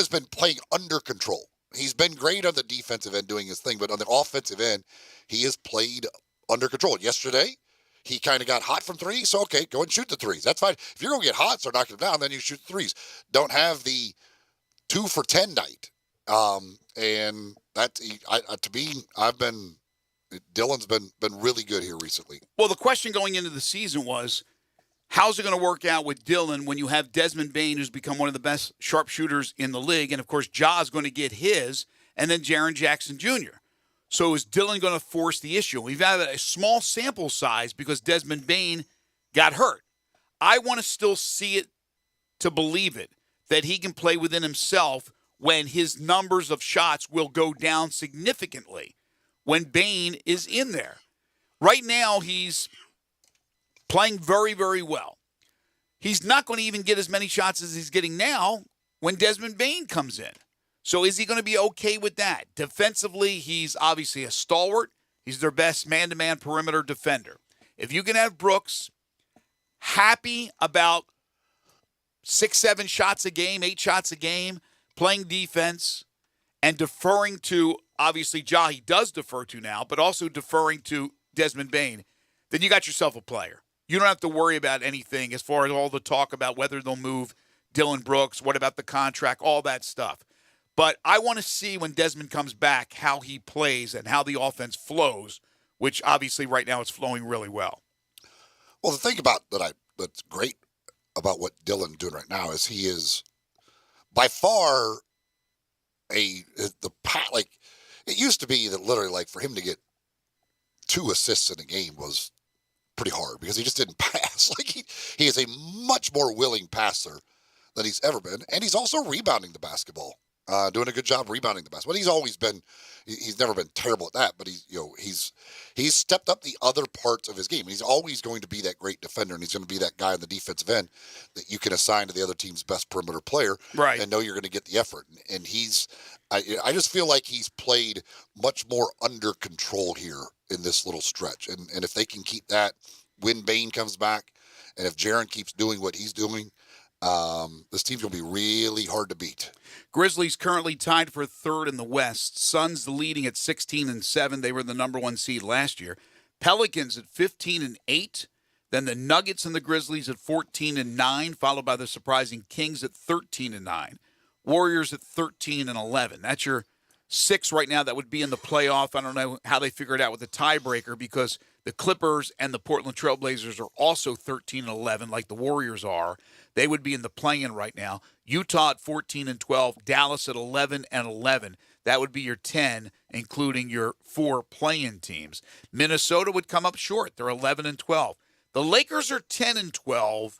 been playing under control. He's been great on the defensive end doing his thing, but on the offensive end, he has played under control. Yesterday, he kind of got hot from 3, so okay, go and shoot the 3s. That's fine. If you're going to get hot, start knocking them down, then you shoot the 3s. Don't have the 2 for 10 night. And that, to me, Dylan's been really good here recently. Well, the question going into the season was, how's it going to work out with Dylan when you have Desmond Bane, who's become one of the best sharpshooters in the league, and, of course, Ja's going to get his, and then Jaren Jackson Jr. So is Dylan going to force the issue? We've had a small sample size because Desmond Bane got hurt. I want to still see it to believe it, that he can play within himself when his numbers of shots will go down significantly when Bain is in there. Right now, he's playing very, very well. He's not going to even get as many shots as he's getting now when Desmond Bain comes in. So is he going to be okay with that? Defensively, he's obviously a stalwart. He's their best man-to-man perimeter defender. If you can have Brooks happy about 6, 7 shots a game, 8 shots a game, playing defense, and deferring to, obviously, Ja he does defer to now, but also deferring to Desmond Bain, then you got yourself a player. You don't have to worry about anything as far as all the talk about whether they'll move Dylan Brooks, what about the contract, all that stuff. But I want to see when Desmond comes back how he plays and how the offense flows, which obviously right now is flowing really well. Well, the thing about that's great about what Dylan's doing right now is he is by far it used to be that literally like for him to get 2 assists in a game was pretty hard because he just didn't pass. Like he is a much more willing passer than he's ever been, and he's also rebounding the basketball, doing a good job rebounding the basketball. He's always been, he's never been terrible at that, but he's stepped up the other parts of his game. He's always going to be that great defender, and he's going to be that guy on the defensive end that you can assign to the other team's best perimeter player, right? And know you're going to get the effort. And I just feel like he's played much more under control here in this little stretch. And if they can keep that when Bain comes back, and if Jaren keeps doing what he's doing, this team's going to be really hard to beat. Grizzlies currently tied for 3rd in the West. Suns leading at 16-7. They were the number 1 seed last year. Pelicans at 15-8. Then the Nuggets and the Grizzlies at 14-9, followed by the surprising Kings at 13-9. Warriors at 13-11. That's your 6 right now that would be in the playoff. I don't know how they figure it out with the tiebreaker because the Clippers and the Portland Trailblazers are also 13-11 like the Warriors are. They would be in the play-in right now. Utah at 14-12, Dallas at 11-11. That would be your 10, including your 4 play-in teams. Minnesota would come up short. They're 11-12. The Lakers are 10-12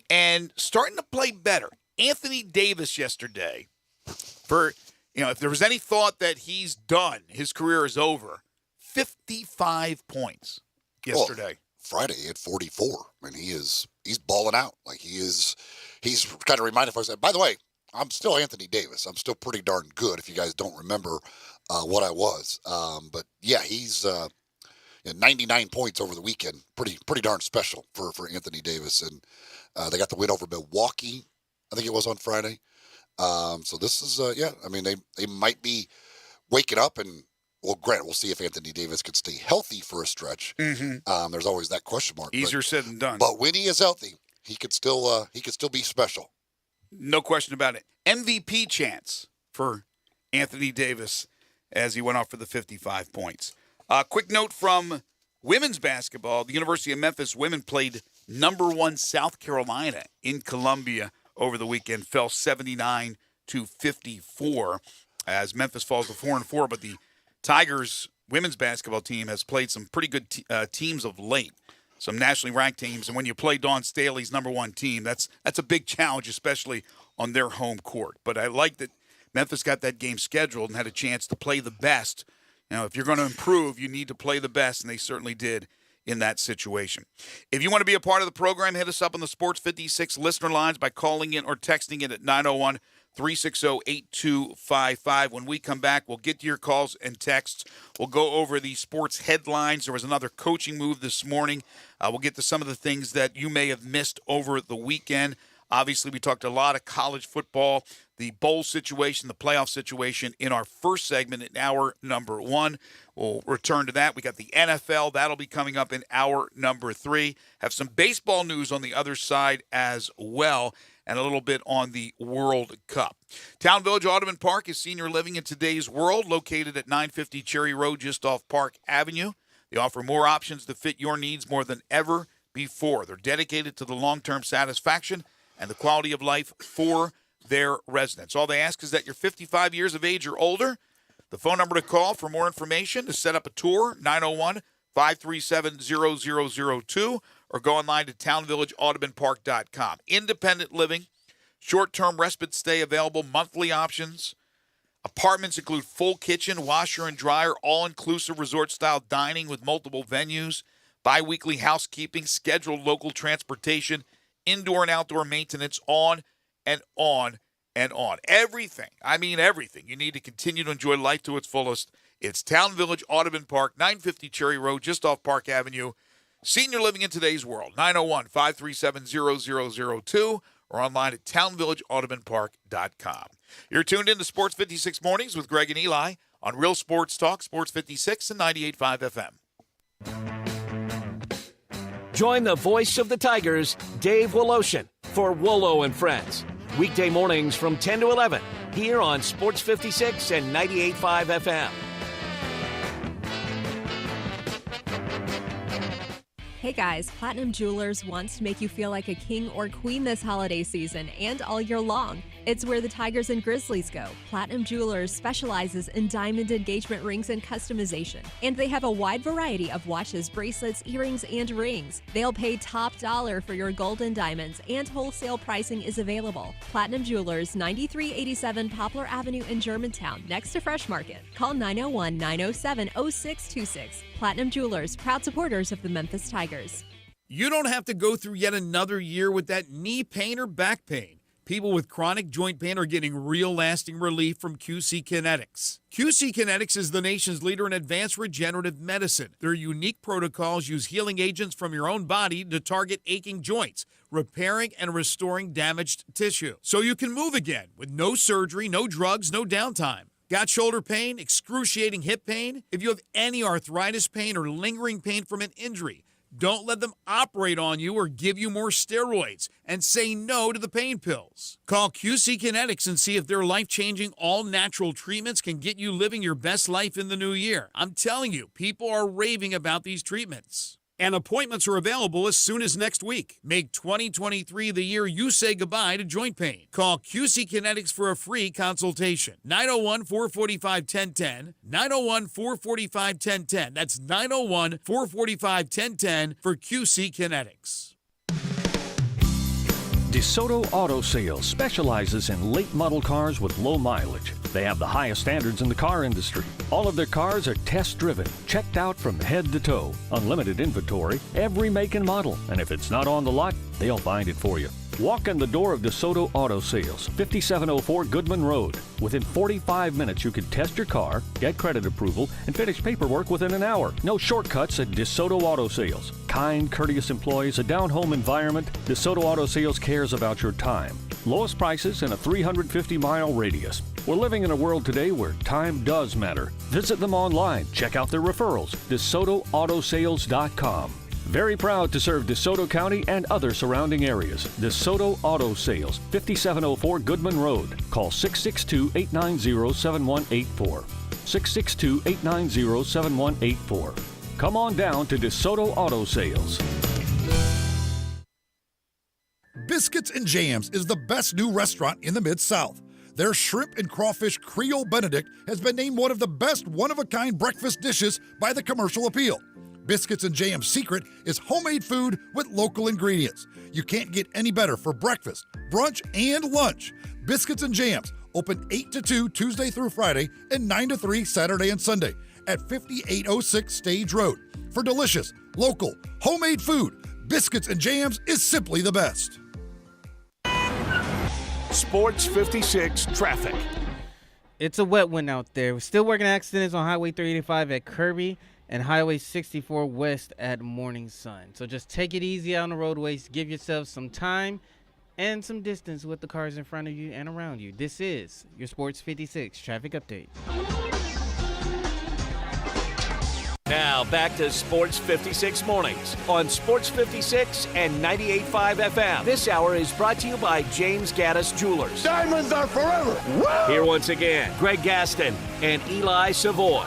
and starting to play better. Anthony Davis yesterday, if there was any thought that he's done, his career is over, 55 points yesterday. Well, Friday he had 44. I mean, he's balling out. Like he's kind of reminding folks that, by the way, I'm still Anthony Davis. I'm still pretty darn good if you guys don't remember what I was. But yeah, he's 99 points over the weekend. Pretty darn special for Anthony Davis. And they got the win over Milwaukee, I think it was on Friday. So this is, I mean, they might be waking up and, well, granted, we'll see if Anthony Davis can stay healthy for a stretch. Mm-hmm. There's always that question mark. Easier said than done. But when he is healthy, he could still be special. No question about it. MVP chance for Anthony Davis as he went off for the 55 points. Quick note from women's basketball. The University of Memphis women played number 1 South Carolina in Columbia over the weekend, fell 79-54 as Memphis falls to 4-4. But the Tigers women's basketball team has played some pretty good teams of late, some nationally ranked teams. And when you play Dawn Staley's number 1 team, that's a big challenge, especially on their home court. But I like that Memphis got that game scheduled and had a chance to play the best. If you're going to improve, you need to play the best, and they certainly did in that situation. If you want to be a part of the program, hit us up on the Sports 56 listener lines by calling in or texting in at 901-360-8255. When we come back, we'll get to your calls and texts. We'll go over the sports headlines. There was another coaching move this morning. We'll get to some of the things that you may have missed over the weekend. Obviously, we talked a lot of college football, the bowl situation, the playoff situation in our first segment in hour number 1. We'll return to that. We got the NFL. That'll be coming up in hour number 3. Have some baseball news on the other side as well, and a little bit on the World Cup. Town Village Audubon Park is senior living in today's world, located at 950 Cherry Road, just off Park Avenue. They offer more options to fit your needs more than ever before. They're dedicated to the long-term satisfaction and the quality of life for their residents. All they ask is that you're 55 years of age or older. The phone number to call for more information to set up a tour, 901-537-0002, or go online to townvillageaudubonpark.com. Independent living, Short-term respite stay available, monthly options. Apartments include full kitchen, washer and dryer, all-inclusive resort-style dining with multiple venues, bi-weekly housekeeping, scheduled local transportation, indoor and outdoor maintenance, on and on and on. Everything, I mean everything, you need to continue to enjoy life to its fullest. It's Town Village Audubon Park, 950 Cherry Road, just off Park Avenue. Senior living in today's world, 901-537-0002, or online at townvillageaudubonpark.com. You're tuned in to Sports 56 Mornings with Greg and Eli on Real Sports Talk, Sports 56 and 98.5 FM. Join the voice of the Tigers, Dave Woloshin, for Wolo and Friends. Weekday mornings from 10 to 11 here on Sports 56 and 98.5 FM. Hey guys, Platinum Jewelers wants to make you feel like a king or queen this holiday season and all year long. It's where the Tigers and Grizzlies go. Platinum Jewelers specializes in diamond engagement rings and customization, and they have a wide variety of watches, bracelets, earrings, and rings. They'll pay top dollar for your gold and diamonds, and wholesale pricing is available. Platinum Jewelers, 9387 Poplar Avenue in Germantown, next to Fresh Market. Call 901-907-0626. Platinum Jewelers, proud supporters of the Memphis Tigers. You don't have to go through yet another year with that knee pain or back pain. People with chronic joint pain are getting real lasting relief from QC Kinetics. QC Kinetics is the nation's leader in advanced regenerative medicine. Their unique protocols use healing agents from your own body to target aching joints, repairing and restoring damaged tissue, so you can move again with no surgery, no drugs, no downtime. Got shoulder pain, excruciating hip pain? If you have any arthritis pain or lingering pain from an injury, don't let them operate on you or give you more steroids, and say no to the pain pills. Call QC Kinetics and see if their life-changing, all-natural treatments can get you living your best life in the new year. I'm telling you, people are raving about these treatments. And appointments are available as soon as next week. Make 2023 the year you say goodbye to joint pain. Call QC Kinetics for a free consultation. 901-445-1010. 901-445-1010. That's 901-445-1010 for QC Kinetics. DeSoto Auto Sales specializes in late model cars with low mileage. They have the highest standards in the car industry. All of their cars are test-driven, checked out from head to toe, unlimited inventory, every make and model. And if it's not on the lot, they'll find it for you. Walk in the door of DeSoto Auto Sales, 5704 Goodman Road. Within 45 minutes, you can test your car, get credit approval, and finish paperwork within an hour. No shortcuts at DeSoto Auto Sales. Kind, courteous employees, a down-home environment. DeSoto Auto Sales cares about your time. Lowest prices in a 350-mile radius. We're living in a world today where time does matter. Visit them online. Check out their referrals. DeSotoAutosales.com. Very proud to serve DeSoto County and other surrounding areas. DeSoto Auto Sales, 5704 Goodman Road. Call 662-890-7184. 662-890-7184. Come on down to DeSoto Auto Sales. Biscuits and Jams is the best new restaurant in the Mid-South. Their shrimp and crawfish Creole Benedict has been named one of the best one-of-a-kind breakfast dishes by the Commercial Appeal. Biscuits and Jam's secret is homemade food with local ingredients. You can't get any better for breakfast, brunch, and lunch. Biscuits and Jams, open 8 to 2 Tuesday through Friday and 9 to 3 Saturday and Sunday at 5806 Stage Road. For delicious, local, homemade food, Biscuits and Jams is simply the best. Sports 56 traffic. It's a wet one out there. We're still working accidents on Highway 385 at Kirby and Highway 64 West at Morning Sun. So just take it easy out on the roadways. Give yourself some time and some distance with the cars in front of you and around you. This is your Sports 56 traffic update. Now back to Sports 56 Mornings on Sports 56 and 98.5 FM. This hour is brought to you by James Gaddis Jewelers. Diamonds are forever. Woo! Here once again, Greg Gaston and Eli Savoy.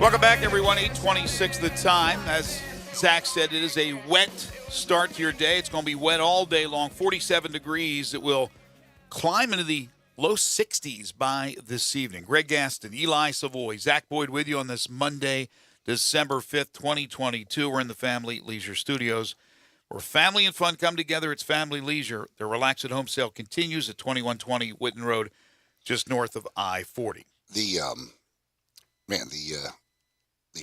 Welcome back, everyone. 8:26 the time. As Zach said, it is a wet start to your day. It's going to be wet all day long. 47 degrees. It will climb into the low 60s by this evening. Greg Gaston, Eli Savoy, Zach Boyd with you on this Monday, December 5th, 2022. We're in the Family Leisure Studios, where family and fun come together. It's Family Leisure. Their Relax at Home sale continues at 2120 Whitten Road, just north of I-40. The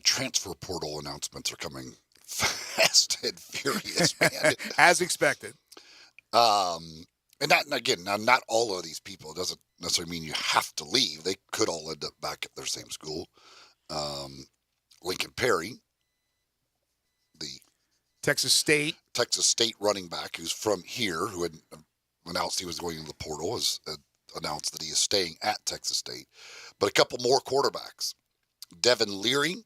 transfer portal announcements are coming fast and furious, man. As expected. And not all of these people. It doesn't necessarily mean you have to leave. They could all end up back at their same school. Lincoln Perry, the Texas State running back who's from here, who had announced he was going into the portal, has announced that he is staying at Texas State. But a couple more quarterbacks. Devin Leary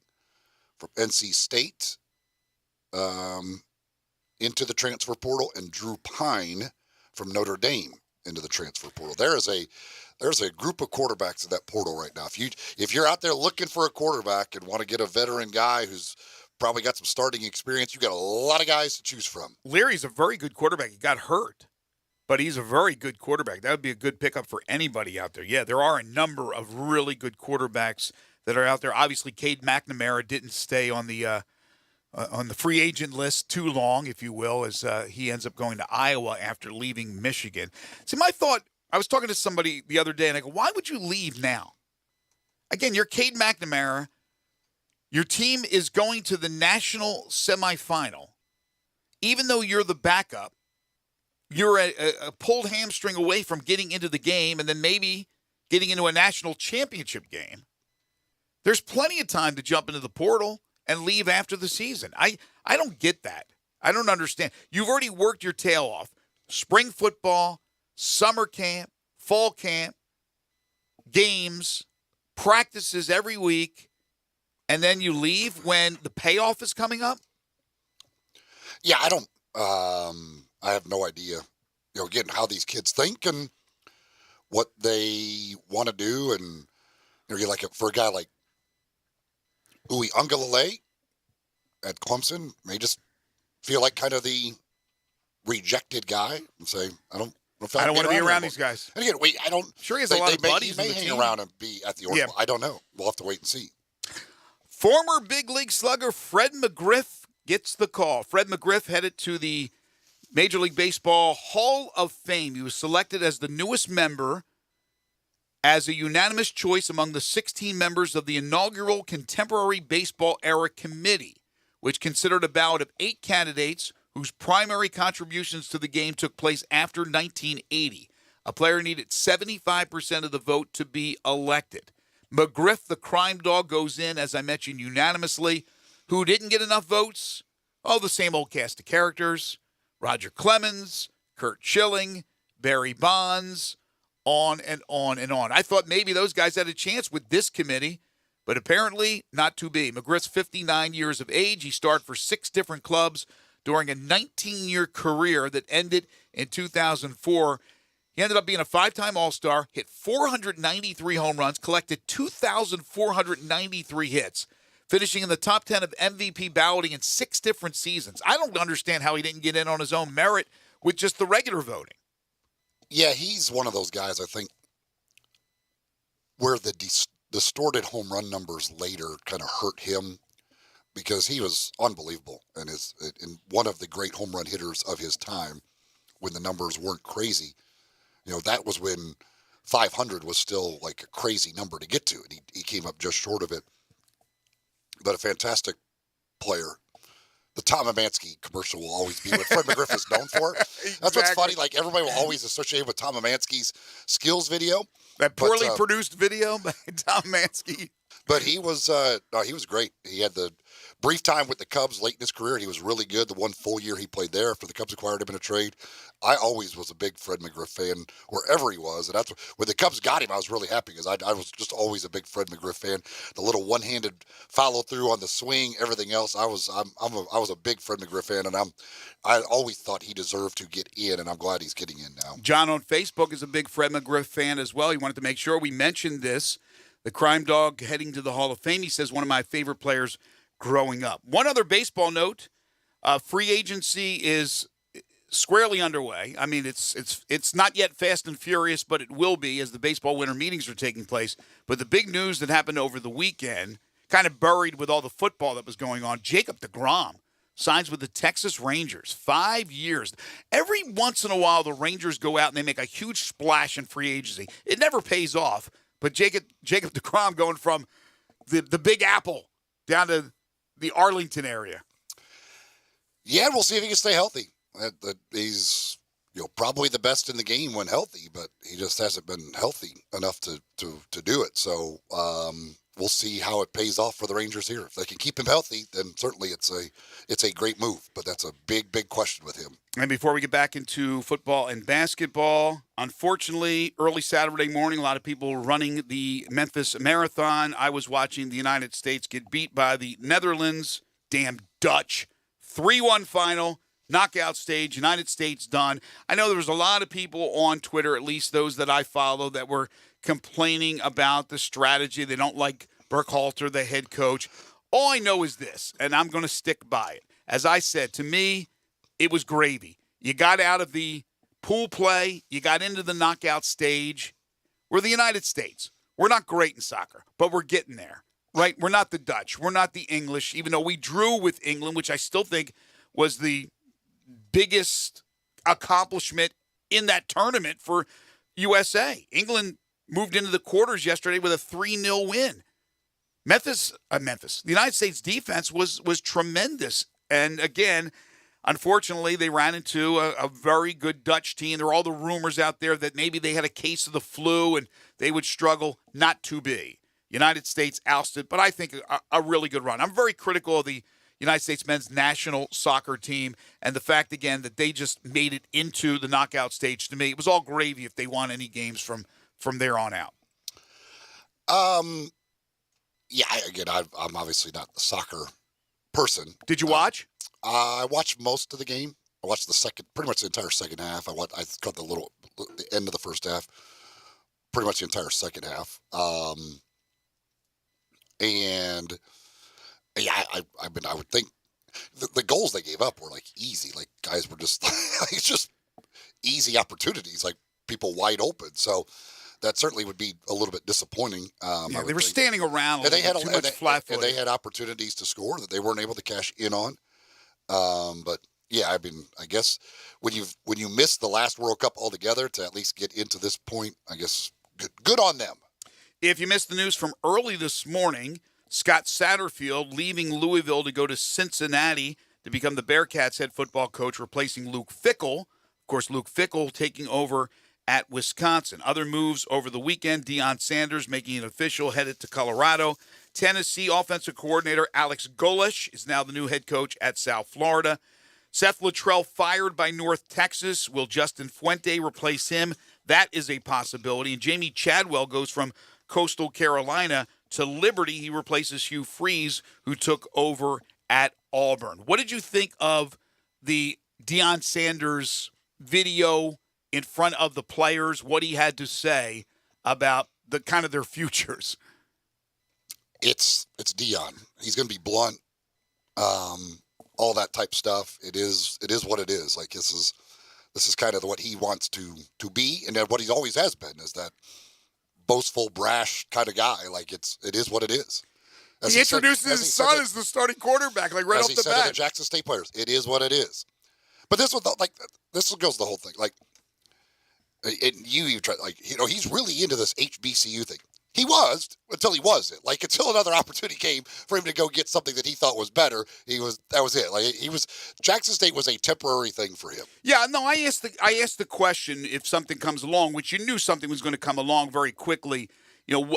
from NC State into the transfer portal, and Drew Pine from Notre Dame into the transfer portal. There's a group of quarterbacks in that portal right now. If you're out there looking for a quarterback and want to get a veteran guy who's probably got some starting experience, you got a lot of guys to choose from. Leary's a very good quarterback. He got hurt, but he's a very good quarterback. That would be a good pickup for anybody out there. Yeah, there are a number of really good quarterbacks that are out there. Obviously, Cade McNamara didn't stay on the free agent list too long, if you will, as he ends up going to Iowa after leaving Michigan. See, my thought, I was talking to somebody the other day, and I go, why would you leave now? Again, you're Cade McNamara. Your team is going to the national semifinal. Even though you're the backup, you're a pulled hamstring away from getting into the game and then maybe getting into a national championship game. There's plenty of time to jump into the portal and leave after the season. I don't get that. I don't understand. You've already worked your tail off. Spring football, summer camp, fall camp, games, practices every week, and then you leave when the payoff is coming up? Yeah, I have no idea, again, how these kids think and what they want to do. And, you're like, for a guy like Ui Ungalale at Clemson, may just feel like kind of the rejected guy and say, I don't want to be around these guys. And again, Sure, he has a lot of buddies. He may hang around and be at the Orange Bowl. I don't know. We'll have to wait and see. Former big league slugger Fred McGriff gets the call. Fred McGriff headed to the Major League Baseball Hall of Fame. He was selected as the newest member as a unanimous choice among the 16 members of the inaugural Contemporary Baseball Era Committee, which considered a ballot of 8 candidates whose primary contributions to the game took place after 1980. A player needed 75% of the vote to be elected. McGriff, the crime dog, goes in, as I mentioned, unanimously. Who didn't get enough votes? Oh, the same old cast of characters. Roger Clemens, Curt Schilling, Barry Bonds, on and on and on. I thought maybe those guys had a chance with this committee, but apparently not to be. McGriff's 59 years of age. He starred for 6 different clubs during a 19-year career that ended in 2004. He ended up being a 5-time All-Star, hit 493 home runs, collected 2,493 hits, finishing in the top 10 of MVP balloting in 6 different seasons. I don't understand how he didn't get in on his own merit with just the regular voting. Yeah, he's one of those guys, I think, where the distorted home run numbers later kind of hurt him because he was unbelievable and is one of the great home run hitters of his time when the numbers weren't crazy. That was when 500 was still like a crazy number to get to, and he came up just short of it. But a fantastic player. The Tom Amansky commercial will always be what Fred McGriff is known for. That's what's funny. Like, everybody will always associate with Tom Amansky's skills video. That poorly produced video by Tom Amansky. But he was great. He had the brief time with the Cubs late in his career. He was really good. The one full year he played there after the Cubs acquired him in a trade. I always was a big Fred McGriff fan wherever he was. And that's when the Cubs got him, I was really happy because I was just always a big Fred McGriff fan. The little one-handed follow through on the swing, everything else. I was a big Fred McGriff fan, and I always thought he deserved to get in, and I'm glad he's getting in now. John on Facebook is a big Fred McGriff fan as well. He wanted to make sure we mentioned this. The crime dog heading to the Hall of Fame. He says one of my favorite players growing up. One other baseball note, free agency is squarely underway. I mean, it's not yet fast and furious, but it will be as the baseball winter meetings are taking place. But the big news that happened over the weekend, kind of buried with all the football that was going on. Jacob deGrom signs with the Texas Rangers, 5 years. Every once in a while, the Rangers go out and they make a huge splash in free agency. It never pays off, but Jacob deGrom going from the Big Apple down to the Arlington area. Yeah, we'll see if he can stay healthy. He's probably the best in the game when healthy, but he just hasn't been healthy enough to do it. So we'll see how it pays off for the Rangers here. If they can keep him healthy, then certainly it's a great move. But that's a big question with him. And before we get back into football and basketball, unfortunately, early Saturday morning, a lot of people running the Memphis Marathon. I was watching the United States get beat by the Netherlands. Damn Dutch. 3-1 final. Knockout stage, United States done. I know there was a lot of people on Twitter, at least those that I follow, that were complaining about the strategy. They don't like Burkhalter, the head coach. All I know is this, and I'm going to stick by it. As I said, to me, it was gravy. You got out of the pool play. You got into the knockout stage. We're the United States. We're not great in soccer, but we're getting there, right? We're not the Dutch. We're not the English, even though we drew with England, which I still think was the biggest accomplishment in that tournament for USA. England moved into the quarters yesterday with a 3-0 win. The United States defense was tremendous. And again, unfortunately, they ran into a very good Dutch team. There are all the rumors out there that maybe they had a case of the flu and they would struggle. Not to be. United States ousted, but I think a really good run. I'm very critical of the United States men's national soccer team, and the fact, again, that they just made it into the knockout stage. To me, it was all gravy if they won any games from there on out. Yeah, I'm obviously not the soccer person. Did you watch? I watched most of the game. I watched pretty much the entire second half. I caught the end of the first half, pretty much the entire second half. And yeah, I would think the goals they gave up were like easy. Like guys were just it's just easy opportunities, like people wide open. So that certainly would be a little bit disappointing. They were standing around. And they had too much flat-footed. And they had opportunities to score that they weren't able to cash in on. But yeah, I guess when you miss the last World Cup altogether to at least get into this point, I guess good on them. If you missed the news from early this morning, Scott Satterfield leaving Louisville to go to Cincinnati to become the Bearcats head football coach, replacing Luke Fickell. Of course, Luke Fickell taking over at Wisconsin. Other moves over the weekend, Deion Sanders making it official, headed to Colorado. Tennessee offensive coordinator Alex Golesh is now the new head coach at South Florida. Seth Luttrell fired by North Texas. Will Justin Fuente replace him? That is a possibility. And Jamie Chadwell goes from Coastal Carolina to Liberty. He replaces Hugh Freeze, who took over at Auburn. What did you think of the Deion Sanders video in front of the players, what he had to say about the kind of their futures? It's Deion. He's going to be blunt. All that type stuff. It is what it is. Like this is kind of what he wants to be, and what he always has been is that boastful, brash kind of guy. Like it is what it is. He introduces his son as the starting quarterback, like right off the bat. As he said to the Jackson State players, it is what it is. But this goes the whole thing. Like, you try, like, he's really into this HBCU thing. He was until he wasn't. Like, until another opportunity came for him to go get something that he thought was better, that was it. Like, Jackson State was a temporary thing for him. Yeah, no, I asked the question if something comes along, which you knew something was going to come along very quickly.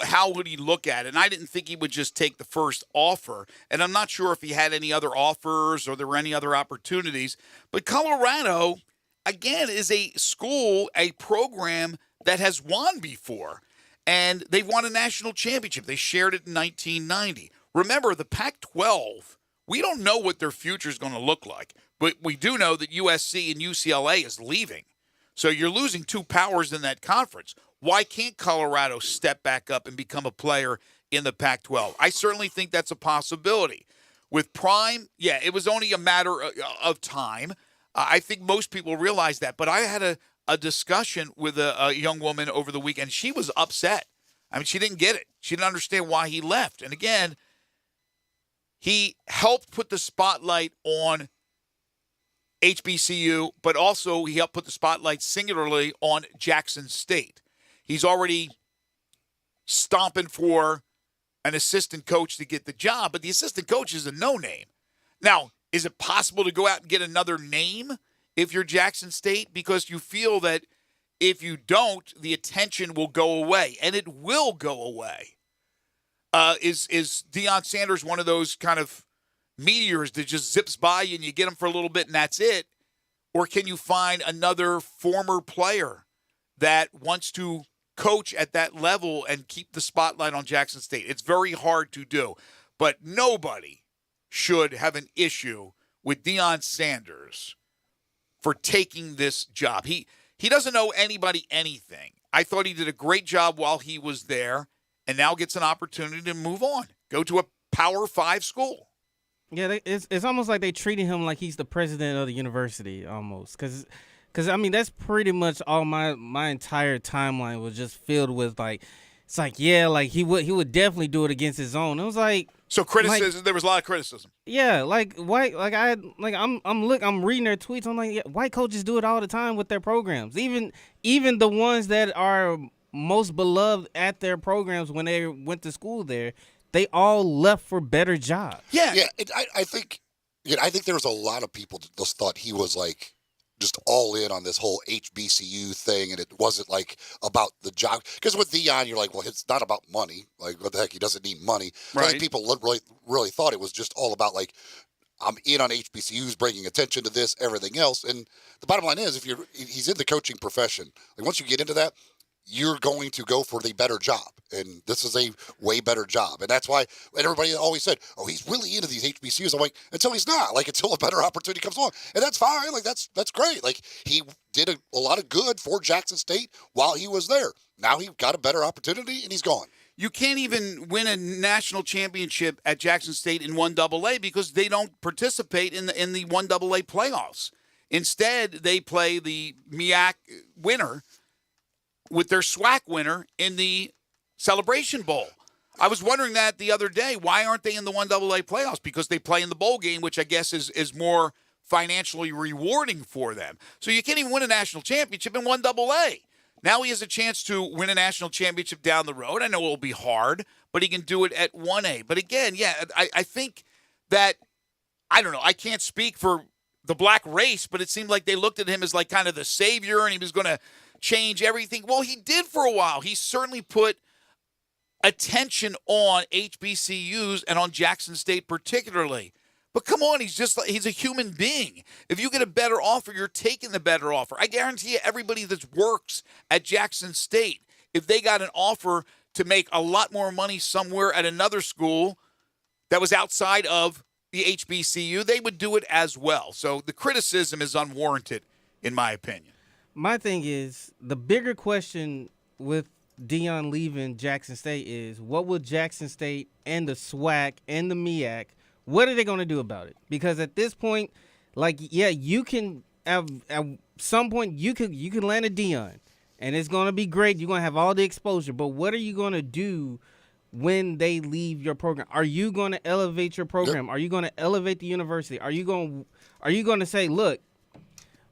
How would he look at it? And I didn't think he would just take the first offer. And I'm not sure if he had any other offers or there were any other opportunities. But Colorado, again, is a school, a program that has won before. And they've won a national championship. They shared it in 1990. Remember, the Pac-12, we don't know what their future is going to look like. But we do know that USC and UCLA is leaving. So you're losing two powers in that conference. Why can't Colorado step back up and become a player in the Pac-12? I certainly think that's a possibility. With Prime, yeah, it was only a matter of time. I think most people realize that. But I had a discussion with a young woman over the weekend. She was upset. I mean, she didn't get it. She didn't understand why he left. And again, he helped put the spotlight on HBCU, but also he helped put the spotlight singularly on Jackson State. He's already stomping for an assistant coach to get the job, but the assistant coach is a no-name. Now, is it possible to go out and get another name if you're Jackson State? Because you feel that if you don't, the attention will go away, and it will go away. Is Deion Sanders one of those kind of meteors that just zips by you and you get him for a little bit and that's it? Or can you find another former player that wants to coach at that level and keep the spotlight on Jackson State? It's very hard to do, but nobody should have an issue with Deion Sanders for taking this job. He doesn't owe anybody anything. I thought he did a great job while he was there, and now gets an opportunity to move on, go to a Power 5 school. Yeah, it's almost like they treated him like he's the president of the university almost. Because I mean, that's pretty much all my entire timeline was just filled with, like, it's like, yeah, like he would definitely do it against his own. It was like, so criticism. There was a lot of criticism. Yeah, like white, I'm reading their tweets. I'm like, yeah, white coaches do it all the time with their programs. Even the ones that are most beloved at their programs when they went to school there, they all left for better jobs. Yeah. I think there was a lot of people that just thought he was like just all in on this whole HBCU thing, and it wasn't like about the job. Because with Deion, you're like, well, it's not about money. Like, what the heck? He doesn't need money. Right. I think people really thought it was just all about, like, I'm in on HBCUs, bringing attention to this, everything else. And the bottom line is, he's in the coaching profession. Like, once you get into that, you're going to go for the better job. And this is a way better job. And that's why everybody always said, oh, he's really into these HBCUs. I'm like, until he's not. Like, until a better opportunity comes along. And that's fine. Like, that's great. Like, he did a lot of good for Jackson State while he was there. Now he got a better opportunity, and he's gone. You can't even win a national championship at Jackson State in 1AA because they don't participate in the 1AA playoffs. Instead, they play the MEAC winner with their SWAC winner in the Celebration Bowl. I was wondering that the other day. Why aren't they in the 1AA playoffs? Because they play in the bowl game, which I guess is more financially rewarding for them. So you can't even win a national championship in 1AA. Now he has a chance to win a national championship down the road. I know it will be hard, but he can do it at 1A. But again, yeah, I think that, I don't know, I can't speak for the black race, but it seemed like they looked at him as like kind of the savior and he was going to change everything. Well, he did for a while. He certainly put attention on HBCUs and on Jackson State particularly. But come on, he's a human being. If you get a better offer, you're taking the better offer. I guarantee you everybody that works at Jackson State, if they got an offer to make a lot more money somewhere at another school that was outside of the HBCU, they would do it as well. So the criticism is unwarranted, in my opinion. My thing is, the bigger question with Deion leaving Jackson State is, what will Jackson State and the SWAC and the MEAC, what are they going to do about it? Because at this point, like, yeah, you can at some point you can land a Deion, and it's going to be great. You're going to have all the exposure, but what are you going to do when they leave your program? Are you going to elevate your program? Yep. Are you going to elevate the university? Are you going to say, look,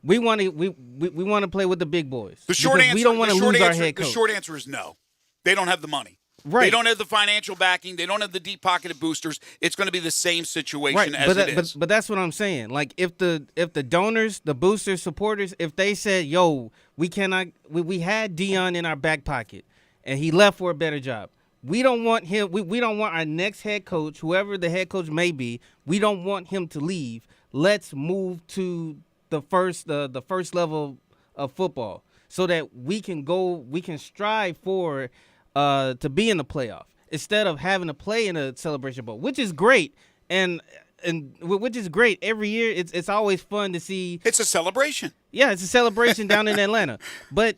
we want to play with the big boys? The short answer, we don't want to lose our head coach. The short answer is no. They don't have the money. Right. They don't have the financial backing. They don't have the deep-pocketed boosters. It's going to be the same situation as it is. But that's what I'm saying. Like, if the donors, the boosters, supporters, if they said, yo, we had Deion in our back pocket, and he left for a better job. We don't want him. We don't want our next head coach, whoever the head coach may be, we don't want him to leave. Let's move to the first level of football so that we can strive for to be in the playoff instead of having to play in a Celebration Bowl, which is great. And which is great every year. It's always fun to see. It's a celebration. Yeah, it's a celebration down in Atlanta. But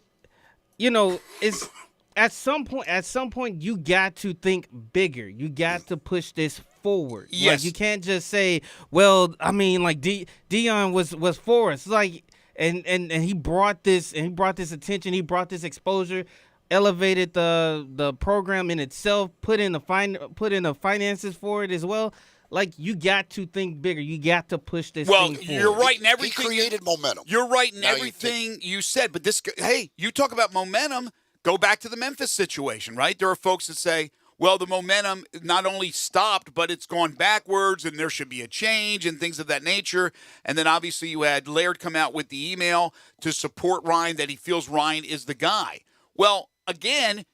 it's at some point you got to think bigger. You got to push this forward. Yes. Like, you can't just say, well, I mean, like Deion was for us. Like, and he brought this attention. He brought this exposure. Elevated the program in itself, put in the finances for it as well. Like, you got to think bigger. You got to push this Well, thing forward. you're right in everything. He created momentum. You're right in Now everything you said. But hey, you talk about momentum. Go back to the Memphis situation, right? There are folks that say, well, the momentum not only stopped, but it's gone backwards, and there should be a change and things of that nature. And then obviously you had Laird come out with the email to support Ryan, that he feels Ryan is the guy. Well, again,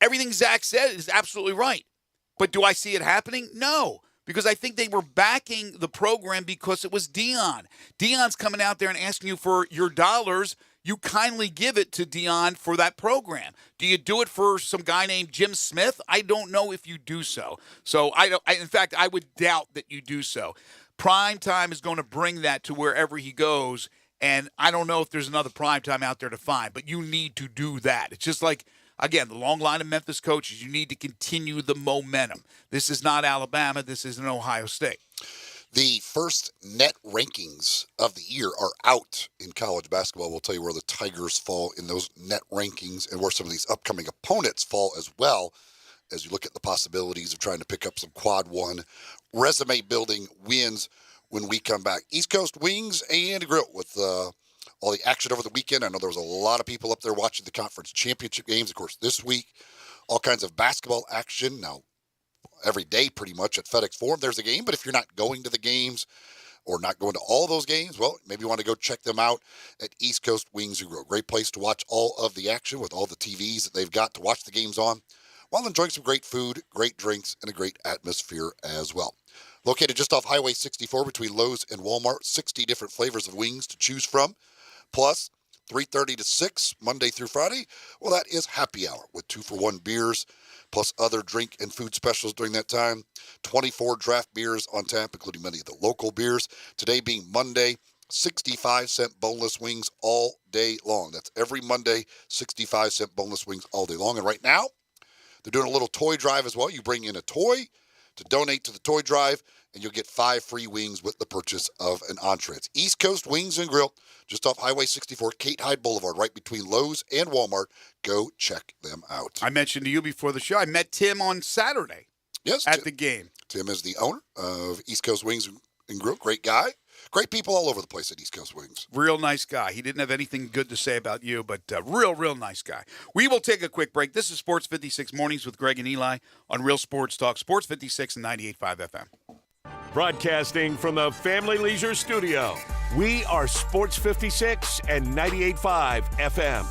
everything Zach said is absolutely right. But do I see it happening? No, because I think they were backing the program because it was Dion. Dion's coming out there and asking you for your dollars. You kindly give it to Dion for that program. Do you do it for some guy named Jim Smith? I don't know if you do so. So in fact, I would doubt that you do so. Prime time is going to bring that to wherever he goes, and I don't know if there's another prime time out there to find, but you need to do that. It's just like, again, the long line of Memphis coaches, you need to continue the momentum. This is not Alabama. This isn't Ohio State. The first net rankings of the year are out in college basketball. We'll tell you where the Tigers fall in those net rankings and where some of these upcoming opponents fall as well, as you look at the possibilities of trying to pick up some quad one resume building wins when we come back. East Coast Wings and Grill with all the action over the weekend. I know there was a lot of people up there watching the conference championship games. Of course, this week, all kinds of basketball action. Now, every day pretty much at FedEx Forum there's a game, but if you're not going to the games or not going to all those games, well, maybe you want to go check them out at East Coast Wings and Grill. Great place to watch all of the action with all the TVs that they've got to watch the games on while enjoying some great food, great drinks, and a great atmosphere as well. Located just off Highway 64 between Lowe's and Walmart, 60 different flavors of wings to choose from, plus 3:30 to 6, Monday through Friday. Well, that is happy hour with 2-for-1 beers, plus other drink and food specials during that time. 24 draft beers on tap, including many of the local beers. Today being Monday, 65-cent boneless wings all day long. That's every Monday, 65-cent boneless wings all day long. And right now, they're doing a little toy drive as well. You bring in a toy to donate to the toy drive, and you'll get 5 free wings with the purchase of an entree. It's East Coast Wings and Grill, just off Highway 64, Kate Hyde Boulevard, right between Lowe's and Walmart. Go check them out. I mentioned to you before the show, I met Tim on Saturday. Yes, at the game. Tim is the owner of East Coast Wings and Grill. Great guy. Great people all over the place at East Coast Wings. Real nice guy. He didn't have anything good to say about you, but real nice guy. We will take a quick break. This is Sports 56 Mornings with Greg and Eli on Real Sports Talk, Sports 56 and 98.5 FM. Broadcasting from the Family Leisure Studio, we are Sports 56 and 98.5 FM.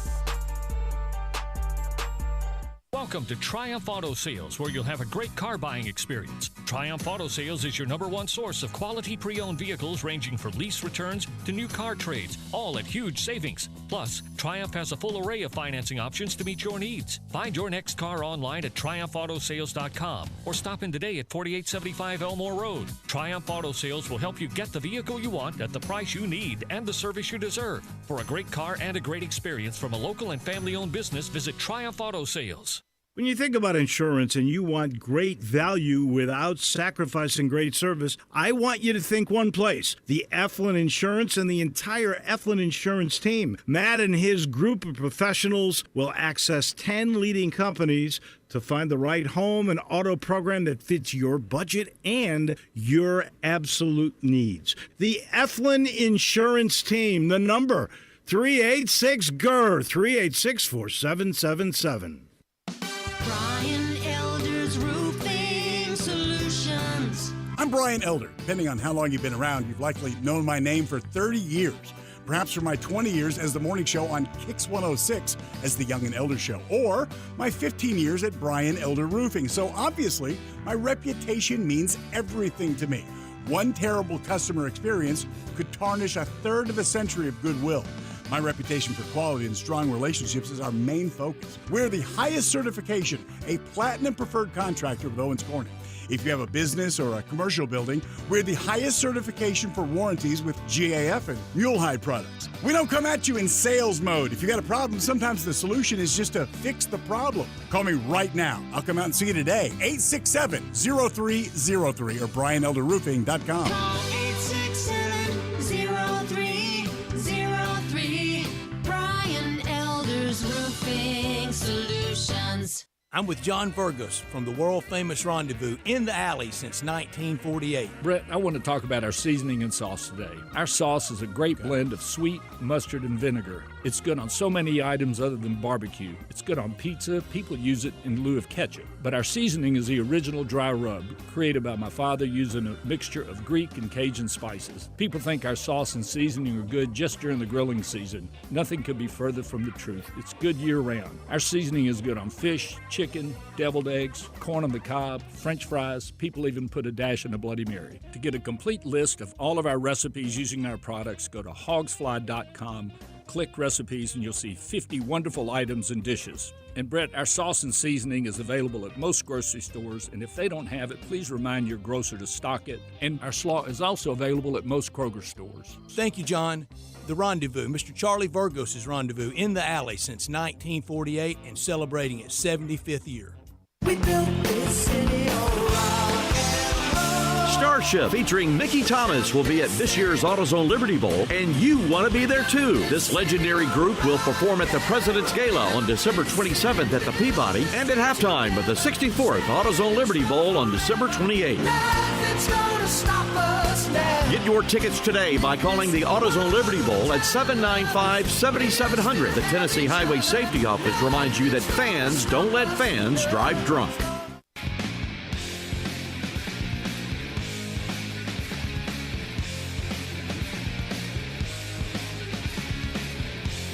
Welcome to Triumph Auto Sales, where you'll have a great car buying experience. Triumph Auto Sales is your #1 source of quality pre-owned vehicles ranging from lease returns to new car trades, all at huge savings. Plus, Triumph has a full array of financing options to meet your needs. Find your next car online at triumphautosales.com or stop in today at 4875 Elmore Road. Triumph Auto Sales will help you get the vehicle you want at the price you need and the service you deserve. For a great car and a great experience from a local and family-owned business, visit Triumph Auto Sales. When you think about insurance and you want great value without sacrificing great service, I want you to think one place: the Eflin Insurance and the entire Eflin Insurance team. Matt and his group of professionals will access 10 leading companies to find the right home and auto program that fits your budget and your absolute needs. The Eflin Insurance team, the number 386-GER, 386-4777. Brian Elder's Roofing Solutions. I'm Brian Elder. Depending on how long you've been around, you've likely known my name for 30 years. Perhaps for my 20 years as the morning show on Kix 106 as the Young and Elder Show, or my 15 years at Brian Elder Roofing. So obviously, my reputation means everything to me. One terrible customer experience could tarnish a third of a century of goodwill. My reputation for quality and strong relationships is our main focus. We're the highest certification, a platinum preferred contractor with Owens Corning. If you have a business or a commercial building, we're the highest certification for warranties with GAF and Mulehide products. We don't come at you in sales mode. If you got a problem, sometimes the solution is just to fix the problem. Call me right now. I'll come out and see you today. 867-0303 or BrianElderRoofing.com. Call 867-0303. Brian Elder's Roofing Solutions. I'm with John Burgos from the world-famous Rendezvous in the Alley since 1948. Brett, I want to talk about our seasoning and sauce today. Our sauce is a great blend of sweet, mustard, and vinegar. It's good on so many items other than barbecue. It's good on pizza. People use it in lieu of ketchup. But our seasoning is the original dry rub, created by my father using a mixture of Greek and Cajun spices. People think our sauce and seasoning are good just during the grilling season. Nothing could be further from the truth. It's good year-round. Our seasoning is good on fish, chicken, deviled eggs, corn on the cob, French fries. People even put a dash in a Bloody Mary. To get a complete list of all of our recipes using our products, go to hogsfly.com, click recipes, and you'll see 50 wonderful items and dishes. And Brett, our sauce and seasoning is available at most grocery stores, and if they don't have it, please remind your grocer to stock it. And our slaw is also available at most Kroger stores. Thank you, John. The Rendezvous, Mr. Charlie Burgos' Rendezvous in the Alley since 1948 and celebrating its 75th year. We built this city Starship featuring Mickey Thomas will be at this year's AutoZone Liberty Bowl, and you want to be there too. This legendary group will perform at the President's Gala on December 27th at the Peabody and at halftime of the 64th AutoZone Liberty Bowl on December 28th. Get your tickets today by calling the AutoZone Liberty Bowl at 795-7700. The Tennessee Highway Safety Office reminds you that fans don't let fans drive drunk.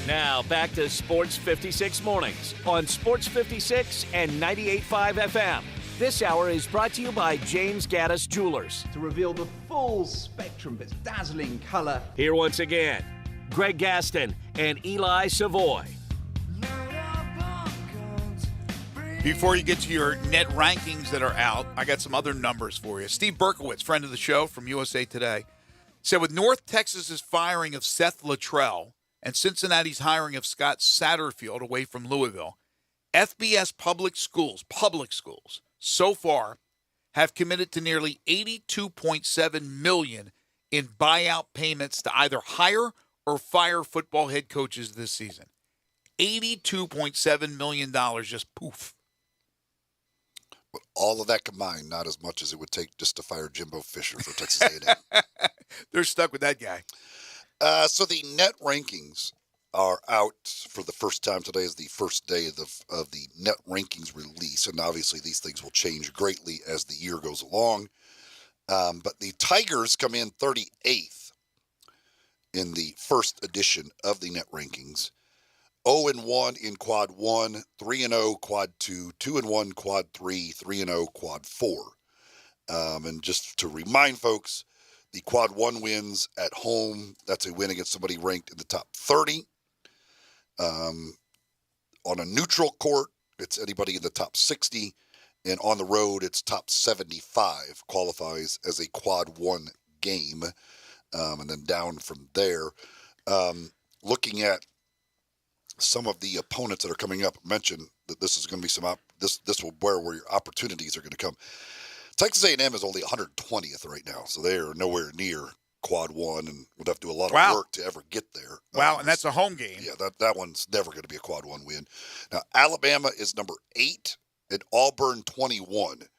Now back to Sports 56 Mornings on Sports 56 and 98.5 FM. This hour is brought to you by James Gaddis Jewelers. To reveal the full spectrum of its dazzling color. Here once again, Greg Gaston and Eli Savoy. Before you get to your net rankings that are out, I got some other numbers for you. Steve Berkowitz, friend of the show from USA Today, said with North Texas's firing of Seth Luttrell and Cincinnati's hiring of Scott Satterfield away from Louisville, FBS public schools, so far have committed to nearly $82.7 million in buyout payments to either hire or fire football head coaches this season. $82.7 million just poof. But all of that combined, not as much as it would take just to fire Jimbo Fisher for Texas A&M. They're stuck with that guy. So the net rankings are out for the first time. Today is the first day of the net rankings release, and obviously these things will change greatly as the year goes along. But the Tigers come in 38th in the first edition of the net rankings. 0-1 in quad 1, 3-0 quad 2, 2-1 quad 3, 3-0 quad 4. And just to remind folks, the quad 1 wins at home, that's a win against somebody ranked in the top 30. On a neutral court, it's anybody in the top 60. And on the road, it's top 75 qualifies as a quad 1 game. And then down from there. Looking at some of the opponents that are coming up, mentioned that this is going to be this will where your opportunities are going to come. Texas A&M is only 120th right now, so they are nowhere near quad 1 and would have to do a lot of work to ever get there. Wow, and that's a home game. Yeah, that one's never going to be a quad 1 win. Now, Alabama is number 8 and Auburn 21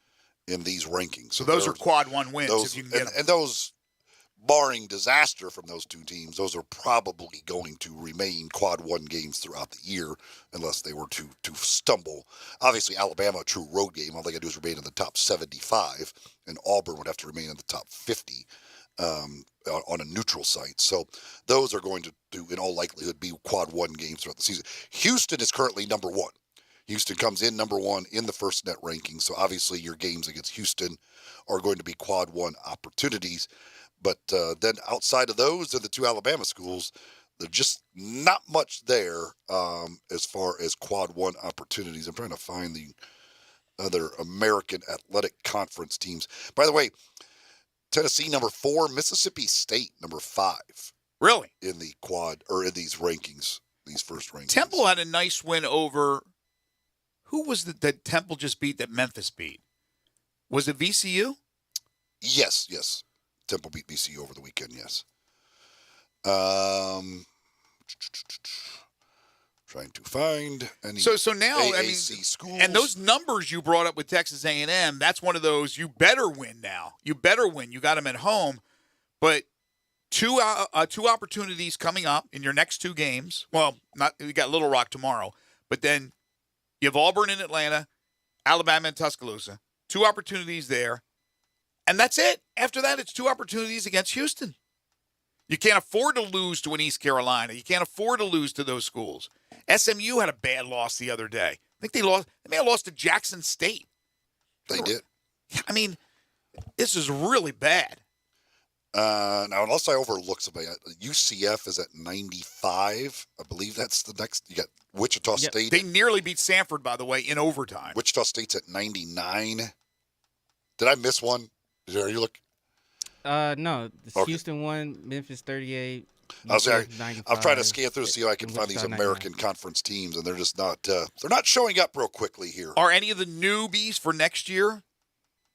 in these rankings. So those are quad 1 wins if you can get them. And those, barring disaster from those two teams, those are probably going to remain quad 1 games throughout the year unless they were to stumble. Obviously, Alabama, a true road game, all they got to do is remain in the top 75, and Auburn would have to remain in the top 50 on a neutral site. So those are going to, in all likelihood, be quad 1 games throughout the season. Houston is currently number 1. Houston comes in number 1 in the first net ranking, so obviously your games against Houston are going to be quad 1 opportunities. But then outside of those are the two Alabama schools. There's just not much there as far as quad 1 opportunities. I'm trying to find the other American Athletic Conference teams. By the way, Tennessee number 4, Mississippi State number 5. Really? In the quad or in these rankings, these first rankings. Temple had a nice win over. Who was that Temple just beat that Memphis beat? Was it VCU? Yes. Temple beat VCU over the weekend, yes. Trying to find any So now, AAC I mean, schools. and those numbers you brought up with Texas A&M, that's one of those you better win now. You better win. You got them at home, but two opportunities coming up in your next two games. Well, you got Little Rock tomorrow, but then you have Auburn in Atlanta, Alabama and Tuscaloosa. Two opportunities there, and that's it. After that, it's two opportunities against Houston. You can't afford to lose to an East Carolina. You can't afford to lose to those schools. SMU had a bad loss the other day. I think they lost. They may have lost to Jackson State. They did. I mean, this is really bad. Now, unless I overlook somebody, UCF is at 95. I believe that's the next. You got Wichita State. They nearly beat Sanford, by the way, in overtime. Wichita State's at 99. Did I miss one? Are you look? No. Okay. Houston won. Memphis 38. I'm trying to 95, scan through to see if I can find these Wichita American Conference teams, and they're just not. They're not showing up real quickly here. Are any of the newbies for next year?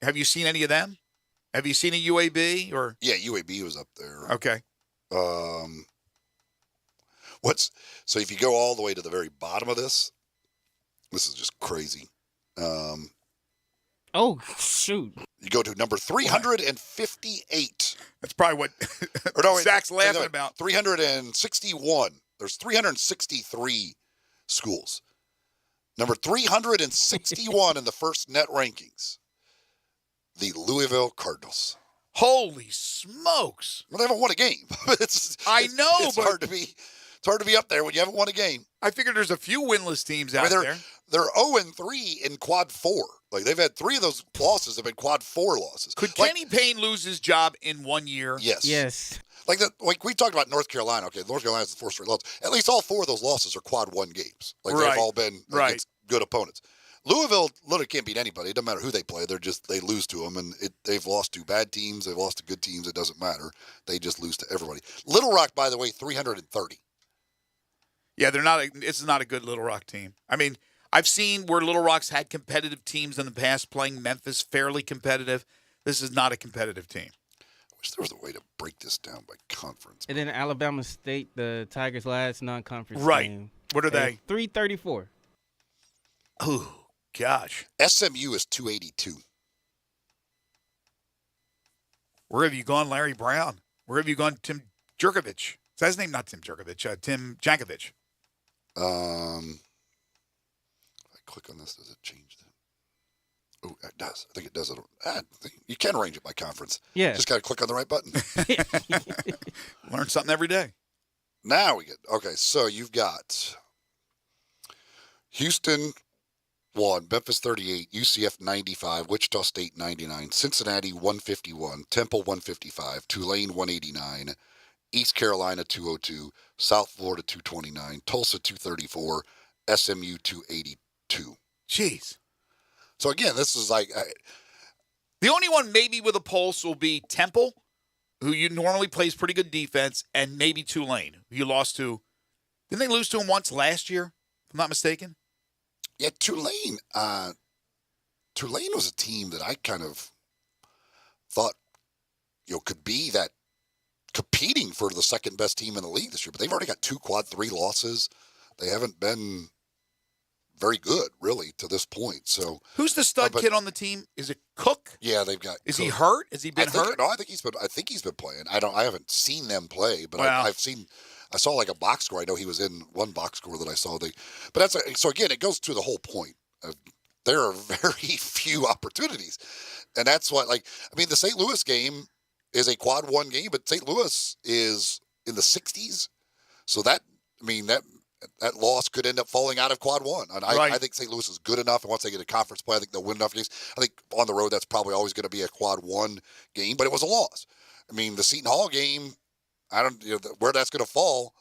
Have you seen any of them? Have you seen a UAB or? Yeah, UAB was up there. Okay. So if you go all the way to the very bottom of this is just crazy. Oh, shoot. You go to number 358. That's probably what Zach's laughing about. 361. There's 363 schools. Number 361 in the first net rankings. The Louisville Cardinals. Holy smokes! Well, they haven't won a game. I know, it's but hard to be. It's hard to be up there when you haven't won a game. I figured there's a few winless teams out there. They're 0-3 in quad 4. Like they've had 3 of those losses have been quad 4 losses. Could Kenny Payne lose his job in 1 year? Yes. Yes. Like we talked about North Carolina. Okay, North Carolina's the 4 straight losses. At least all 4 of those losses are quad 1 games. Like they've all been against good opponents. Louisville literally can't beat anybody. It doesn't matter who they play. They lose to them, and they've lost to bad teams. They've lost to good teams. It doesn't matter. They just lose to everybody. Little Rock, by the way, 330. Yeah, it's not a good Little Rock team. I mean, I've seen where Little Rock's had competitive teams in the past playing Memphis, fairly competitive. This is not a competitive team. I wish there was a way to break this down by conference. And then Alabama State, the Tigers' last non-conference game. What are they? 334. Oh, gosh. SMU is 282. Where have you gone, Larry Brown? Where have you gone, Tim Jerkovich? Is that his name? Not Tim Jerkovich. Tim Jankovic. If I click on this, does it change that? Oh, it does. I think it does. You can arrange it by conference. Yeah. Just got to click on the right button. Learn something every day. Now we get, okay, so you've got Houston 1, Memphis 38, UCF 95, Wichita State 99, Cincinnati 151, Temple 155, Tulane 189, East Carolina 202, South Florida 229, Tulsa 234, SMU 282. Jeez. So again, this is like the only one maybe with a pulse will be Temple, who you normally plays pretty good defense, and maybe Tulane, who you lost to. Didn't they lose to him once last year, if I'm not mistaken? Yeah, Tulane. Tulane was a team that I kind of thought, could be that competing for the second best team in the league this year. But they've already got 2 quad 3 losses. They haven't been very good, really, to this point. So who's the stud kid on the team? Is it Cook? Yeah, they've got. Is Cook. he hurt? Has he been hurt? No, I think he's been playing. I haven't seen them play, but I've seen. I saw like a box score. I know he was in one box score that I saw. But so again, it goes to the whole point. There are very few opportunities, and that's what. The St. Louis game is a quad 1 game, but St. Louis is in the 60s, so that loss could end up falling out of quad 1. And I think St. Louis is good enough, and once they get a conference play, I think they'll win enough games. I think on the road that's probably always going to be a quad 1 game, but it was a loss. The Seton Hall game. I don't where that's going to fall.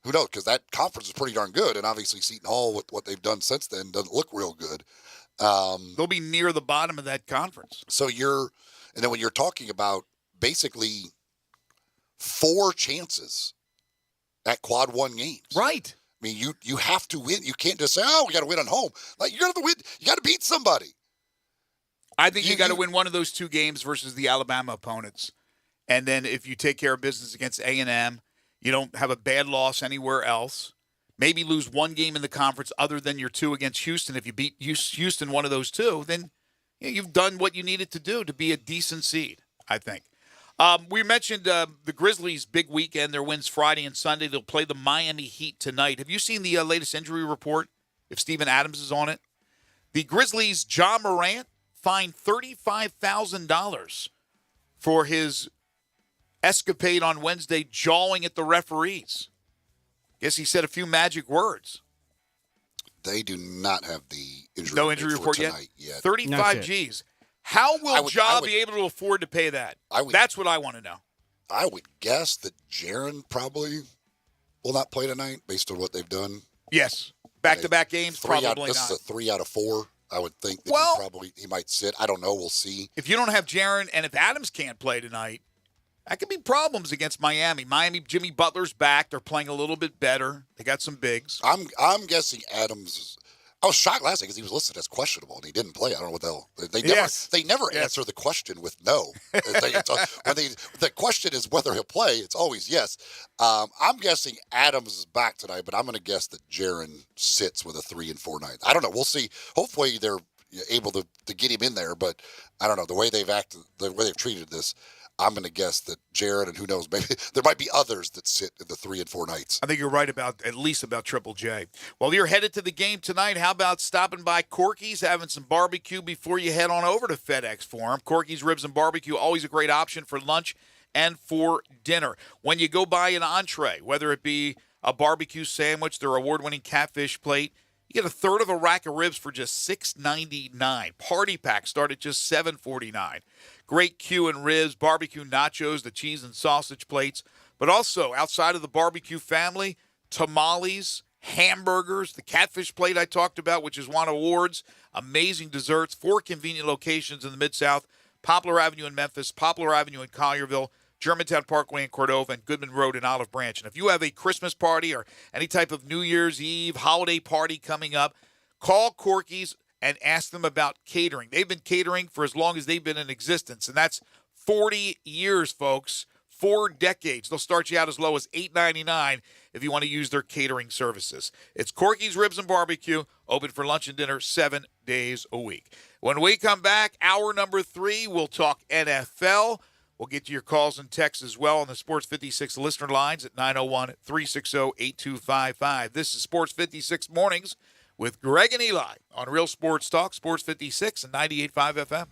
Who knows? Because that conference is pretty darn good, and obviously Seton Hall, with what they've done since then, doesn't look real good. They'll be near the bottom of that conference. So and then when you're talking about basically 4 chances at quad 1 games, right? You have to win. You can't just say, "Oh, we got to win on home." Like you got to win. You got to beat somebody. I think you got to win one of those 2 games versus the Alabama opponents. And then if you take care of business against A&M, you don't have a bad loss anywhere else. maybe lose one game in the conference other than your 2 against Houston. If you beat Houston one of those 2, then you've done what you needed to do to be a decent seed, I think. We mentioned the Grizzlies' big weekend, their wins Friday and Sunday. They'll play the Miami Heat tonight. Have you seen the latest injury report, if Steven Adams is on it? The Grizzlies' Ja Morant fined $35,000 for his escapade on Wednesday jawing at the referees. Guess he said a few magic words. They do not have the injury No injury report yet? 35 G's. How will Ja be able to afford to pay that? That's what I want to know. I would guess that Jaren probably will not play tonight based on what they've done. Yes. Back-to-back games, probably not. This is a 3 out of 4. I would think that he might sit. I don't know. We'll see. If you don't have Jaren, and if Adams can't play tonight, that could be problems against Miami. Jimmy Butler's back. They're playing a little bit better. They got some bigs. I'm guessing Adams. I was shocked last night because he was listed as questionable and he didn't play. I don't know what the hell. They never answer the question with no. The question is whether he'll play. It's always yes. I'm guessing Adams is back tonight, but I'm going to guess that Jaren sits with a 3 and 4 night. I don't know. We'll see. Hopefully they're able to get him in there, but I don't know the way they've acted, the way they've treated this. I'm going to guess that Jared, and who knows, maybe there might be others that sit in the 3 and 4 nights. I think you're right at least about Triple J. Well, you're headed to the game tonight. How about stopping by Corky's, having some barbecue before you head on over to FedEx Forum? Corky's Ribs and Barbecue, always a great option for lunch and for dinner. When you go buy an entree, whether it be a barbecue sandwich, their award-winning catfish plate, you get a third of a rack of ribs for just $6.99. Party pack start at just $7.49. Great Q and ribs, barbecue nachos, the cheese and sausage plates. But also, outside of the barbecue family, tamales, hamburgers, the catfish plate I talked about, which has won awards, amazing desserts, 4 convenient locations in the Mid-South, Poplar Avenue in Memphis, Poplar Avenue in Collierville, Germantown Parkway in Cordova, and Goodman Road in Olive Branch. And if you have a Christmas party or any type of New Year's Eve holiday party coming up, call Corky's and ask them about catering. They've been catering for as long as they've been in existence, and that's 40 years, folks. 4 decades. They'll start you out as low as $8.99 if you want to use their catering services. It's Corky's Ribs and Barbecue, open for lunch and dinner 7 days a week. When we come back, hour number 3, we'll talk NFL. We'll get to your calls and texts as well on the Sports 56 listener lines at 901-360-8255. This is Sports 56 Mornings with Greg and Eli on Real Sports Talk, Sports 56 and 98.5 FM.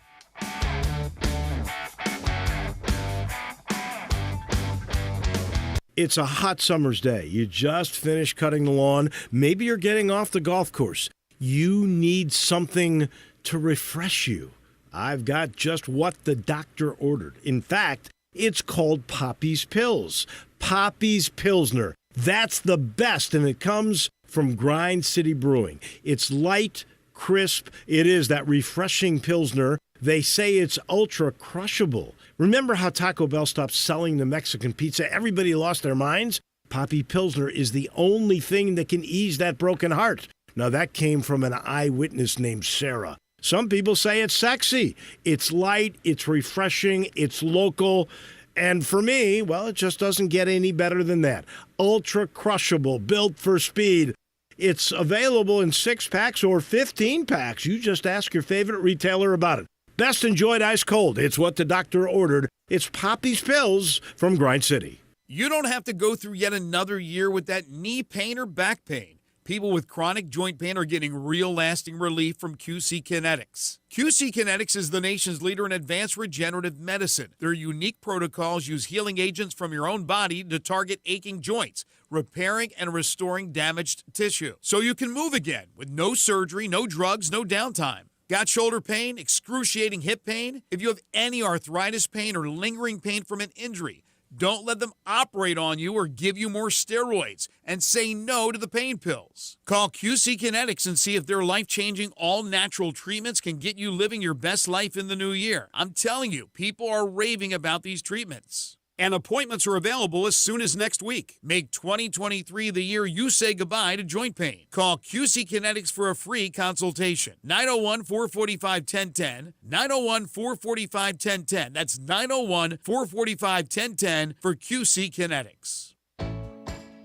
It's a hot summer's day. You just finished cutting the lawn. Maybe you're getting off the golf course. You need something to refresh you. I've got just what the doctor ordered. In fact, it's called Poppy's Pills. Poppy's Pilsner. That's the best, and it comes from Grind City Brewing. It's light, crisp. It is that refreshing Pilsner. They say it's ultra crushable. Remember how Taco Bell stopped selling the Mexican pizza? Everybody lost their minds? Poppy Pilsner is the only thing that can ease that broken heart. Now, that came from an eyewitness named Sarah. Some people say it's sexy. It's light, it's refreshing, it's local. And for me, well, it just doesn't get any better than that. Ultra crushable, built for speed. It's available in 6-packs or 15-packs. You just ask your favorite retailer about it. Best enjoyed ice cold. It's what the doctor ordered. It's Poppy's Pills from Grind City. You don't have to go through yet another year with that knee pain or back pain. People with chronic joint pain are getting real lasting relief from QC Kinetics. QC Kinetics is the nation's leader in advanced regenerative medicine. Their unique protocols use healing agents from your own body to target aching joints, repairing and restoring damaged tissue. So you can move again with no surgery, no drugs, no downtime. Got shoulder pain, excruciating hip pain? If you have any arthritis pain or lingering pain from an injury, don't let them operate on you or give you more steroids, and say no to the pain pills. Call QC Kinetics and see if their life-changing, all-natural treatments can get you living your best life in the new year. I'm telling you, people are raving about these treatments. And appointments are available as soon as next week. Make 2023 the year you say goodbye to joint pain. Call QC Kinetics for a free consultation. 901-445-1010. 901-445-1010. That's 901-445-1010 for QC Kinetics.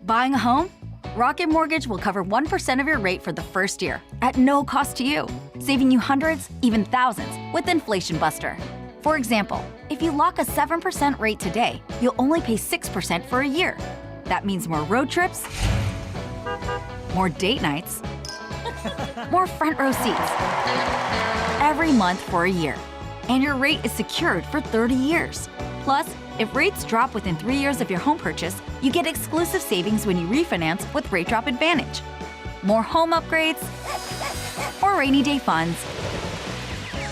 Buying a home? Rocket Mortgage will cover 1% of your rate for the first year at no cost to you, saving you hundreds, even thousands with Inflation Buster. For example, if you lock a 7% rate today, you'll only pay 6% for a year. That means more road trips, more date nights, more front row seats every month for a year. And your rate is secured for 30 years. Plus, if rates drop within 3 years of your home purchase, you get exclusive savings when you refinance with Rate Drop Advantage. More home upgrades, more rainy day funds,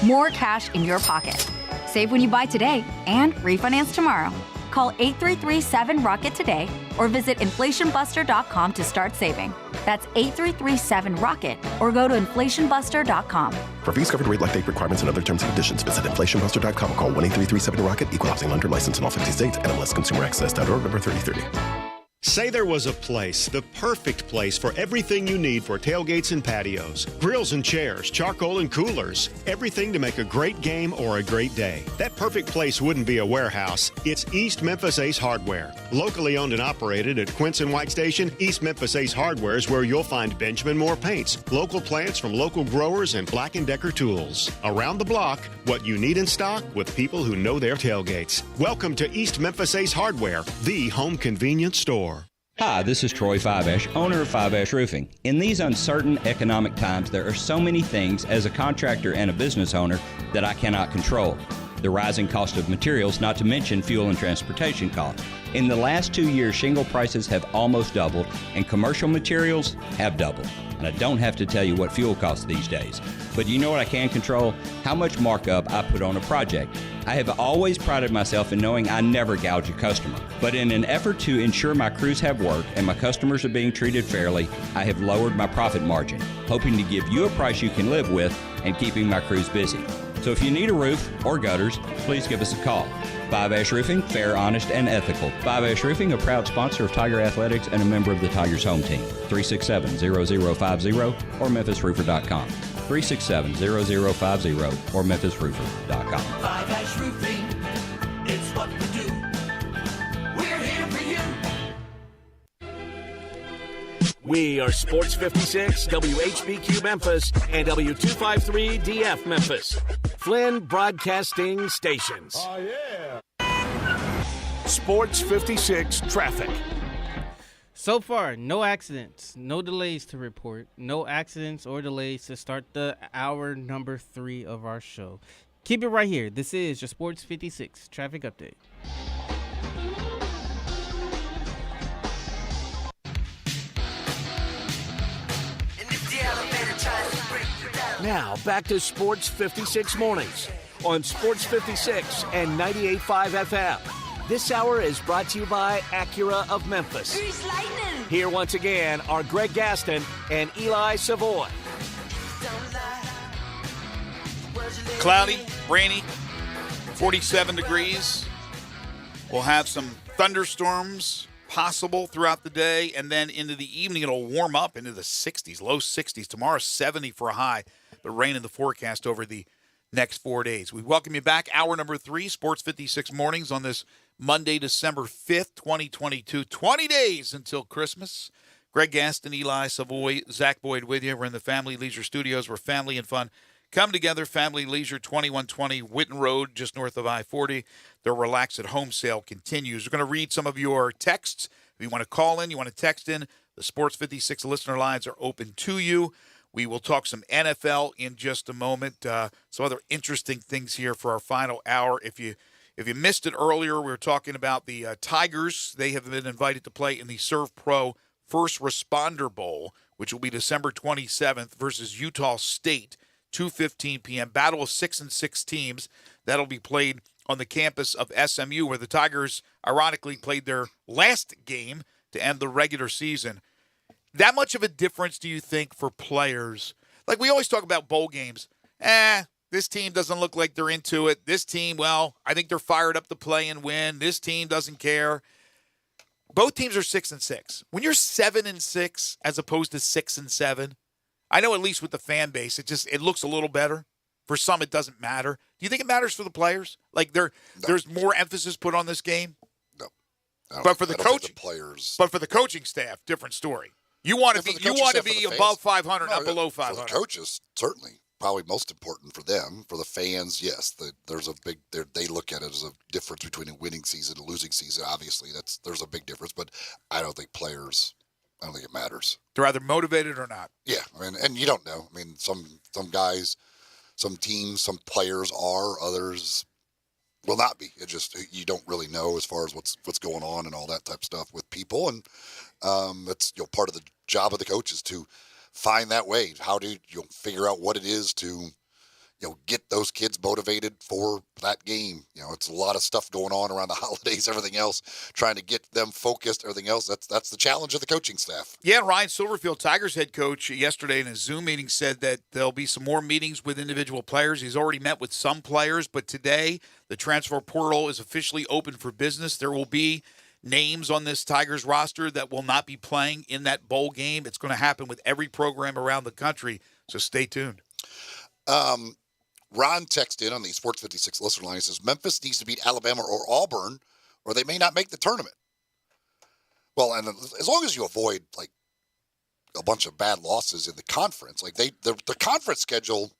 more cash in your pocket. Save when you buy today and refinance tomorrow. Call 833-7ROCKET today or visit inflationbuster.com to start saving. That's 833-7ROCKET or go to inflationbuster.com. For fees covered rate like date requirements and other terms and conditions, visit inflationbuster.com or call 1-833-7ROCKET, equal housing lender licensed in all 50 states, NMLSconsumeraccess.org, number 3030. Say there was a place, the perfect place for everything you need for tailgates and patios, grills and chairs, charcoal and coolers, everything to make a great game or a great day. That perfect place wouldn't be a warehouse. It's East Memphis Ace Hardware. Locally owned and operated at Quince and White Station, East Memphis Ace Hardware is where you'll find Benjamin Moore paints, local plants from local growers, and Black & Decker tools. Around the block, what you need in stock with people who know their tailgates. Welcome to East Memphis Ace Hardware, the home convenience store. Hi, this is Troy Fiveash, owner of Fiveash Roofing. In these uncertain economic times, there are so many things as a contractor and a business owner that I cannot control. The rising cost of materials, not to mention fuel and transportation costs. In the last 2 years, shingle prices have almost doubled and commercial materials have doubled. And I don't have to tell you what fuel costs these days. But you know what I can control? How much markup I put on a project. I have always prided myself in knowing I never gouge a customer. But in an effort to ensure my crews have work and my customers are being treated fairly, I have lowered my profit margin, hoping to give you a price you can live with and keeping my crews busy. So if you need a roof or gutters, please give us a call. Five Ash Roofing, fair, honest, and ethical. Five Ash Roofing, a proud sponsor of Tiger Athletics and a member of the Tigers home team. 367-0050 or memphisroofer.com. 367-0050 or memphisroofer.com. Five Ash Roofing, it's what we do. We're here for you. We are Sports 56, WHBQ Memphis, and W253DF Memphis. Flynn Broadcasting Stations. Oh, yeah. Sports 56 traffic. So far, no accidents, no delays to report, no accidents or delays to start the hour number 3 of our show. Keep it right here. This is your Sports 56 traffic update. Now, back to Sports 56 mornings on Sports 56 and 98.5 FM. This hour is brought to you by Acura of Memphis. Here once again are Greg Gaston and Eli Savoy. Cloudy, rainy, 47 degrees. We'll have some thunderstorms possible throughout the day, and then into the evening it'll warm up into the 60s, low 60s. Tomorrow 70 for a high, but rain in the forecast over the next 4 days. We welcome you back. Hour number 3, Sports 56 mornings on this Monday, December 5th, 2022. 20 days until Christmas. Greg Gaston, Eli Savoy, Zach Boyd with you. We're in the Family Leisure Studios where family and fun come together. Family Leisure, 2120 Whitten Road, just north of I-40. Their Relax at Home sale continues. We're going to read some of your texts. If you want to call in, you want to text in, the Sports 56 listener lines are open to you. We will talk some NFL in just a moment. Some other interesting things here for our final hour. If you missed it earlier, we were talking about the Tigers. They have been invited to play in the Serve Pro First Responder Bowl, which will be December 27th versus Utah State, 2:15 p.m. Battle of 6 and 6 teams. That'll be played on the campus of SMU, where the Tigers ironically played their last game to end the regular season. That much of a difference, do you think, for players? Like we always talk about bowl games. This team doesn't look like they're into it. This team, well, I think they're fired up to play and win. This team doesn't care. Both teams are 6 and 6. When you're 7 and 6 as opposed to 6 and 7, I know at least with the fan base, it looks a little better. For some, it doesn't matter. Do you think it matters for the players? Like there's more emphasis put on this game? No. But for the coaching players, but for the coaching staff, different story. You want to be fans, above 500, not no, below For 500. the coaches, certainly. Probably most important for them. For the fans, yes. There's a big. They look at it as a difference between a winning season and a losing season. Obviously, there's a big difference. But I don't think players. I don't think it matters. They're either motivated or not. Yeah, I mean, and you don't know. I mean, some guys, some teams, some players are. Others will not be. It just you don't really know as far as what's going on and all that type of stuff with people. And that's part of the job of the coach is to find that way. How do you figure out what it is to get those kids motivated for that game? It's a lot of stuff going on around the holidays, everything else, trying to get them focused, everything else. That's the challenge of the coaching staff. Yeah, Ryan Silverfield, Tigers head coach, yesterday in a Zoom meeting said that there'll be some more meetings with individual players. He's already met with some players, but today the transfer portal is officially open for business. There will be names on this Tigers roster that will not be playing in that bowl game. It's going to happen with every program around the country, so stay tuned. Ron texted in on the Sports 56 listener line. He says, Memphis needs to beat Alabama or Auburn, or they may not make the tournament. Well, and as long as you avoid, a bunch of bad losses in the conference, the conference schedule,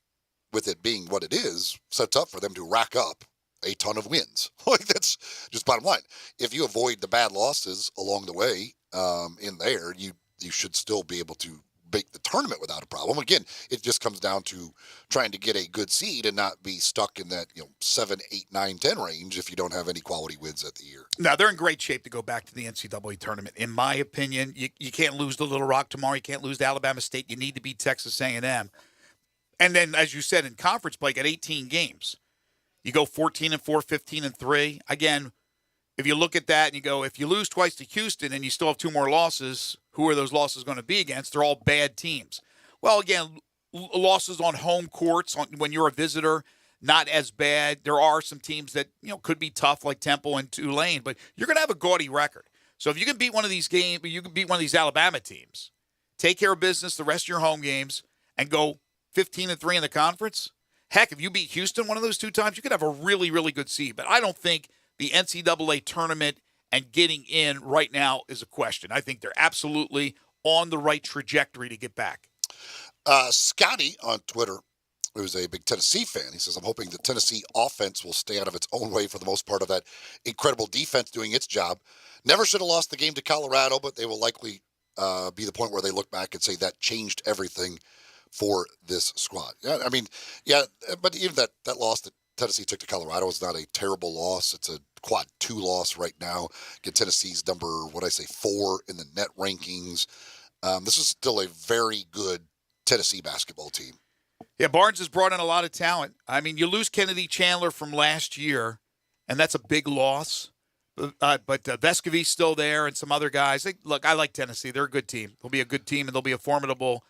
with it being what it is, sets up for them to rack up a ton of wins. That's just bottom line. If you avoid the bad losses along the way in there, you should still be able to make the tournament without a problem. Again, it just comes down to trying to get a good seed and not be stuck in that 7, 8, 9, 10 range if you don't have any quality wins at the year. Now, they're in great shape to go back to the NCAA tournament. In my opinion, you can't lose to Little Rock tomorrow. You can't lose to Alabama State. You need to beat Texas A&M. And then, as you said, in conference play, got 18 games. You go 14-4, 15-3. Again, if you look at that and you go, if you lose twice to Houston and you still have 2 more losses, who are those losses going to be against? They're all bad teams. Well, again, losses on home courts when you're a visitor, not as bad. There are some teams that could be tough, like Temple and Tulane, but you're going to have a gaudy record. So if you can beat one of these games, you can beat one of these Alabama teams, take care of business the rest of your home games, and go 15-3 in the conference. Heck, if you beat Houston one of those 2 times, you could have a really, really good seed. But I don't think the NCAA tournament and getting in right now is a question. I think they're absolutely on the right trajectory to get back. Scotty on Twitter, who's a big Tennessee fan, he says, I'm hoping the Tennessee offense will stay out of its own way for the most part of that incredible defense doing its job. Never should have lost the game to Colorado, but they will likely be the point where they look back and say that changed everything for this squad. Yeah, I mean, yeah, but even that loss that Tennessee took to Colorado is not a terrible loss. It's a quad 2 loss right now. Get Tennessee's number, 4 in the net rankings. This is still a very good Tennessee basketball team. Yeah, Barnes has brought in a lot of talent. I mean, you lose Kennedy Chandler from last year, and that's a big loss. But Vescovi's still there and some other guys. Look, I like Tennessee. They're a good team. They'll be a good team, and they'll be a formidable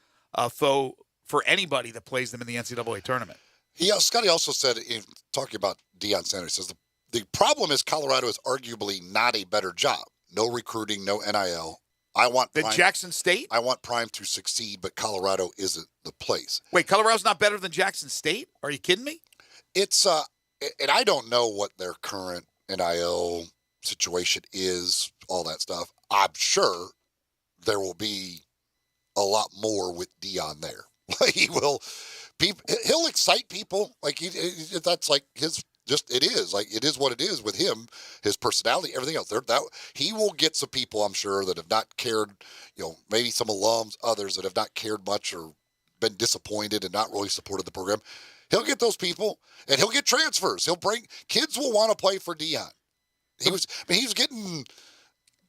foe for anybody that plays them in the NCAA tournament. Yeah, Scotty also said, in talking about Deion Sanders, says the problem is Colorado is arguably not a better job. No recruiting, no NIL. I want Prime, Jackson State? I want Prime to succeed, but Colorado isn't the place. Wait, Colorado's not better than Jackson State? Are you kidding me? It's and I don't know what their current NIL situation is, all that stuff. I'm sure there will be a lot more with Deion there. He will. He'll excite people. That's like his. Just it is like it is what it is with him, his personality, everything else. He will get some people, I'm sure, that have not cared. Maybe some alums, others that have not cared much or been disappointed and not really supported the program. He'll get those people, and he'll get transfers. He'll bring kids will want to play for Deion. He was getting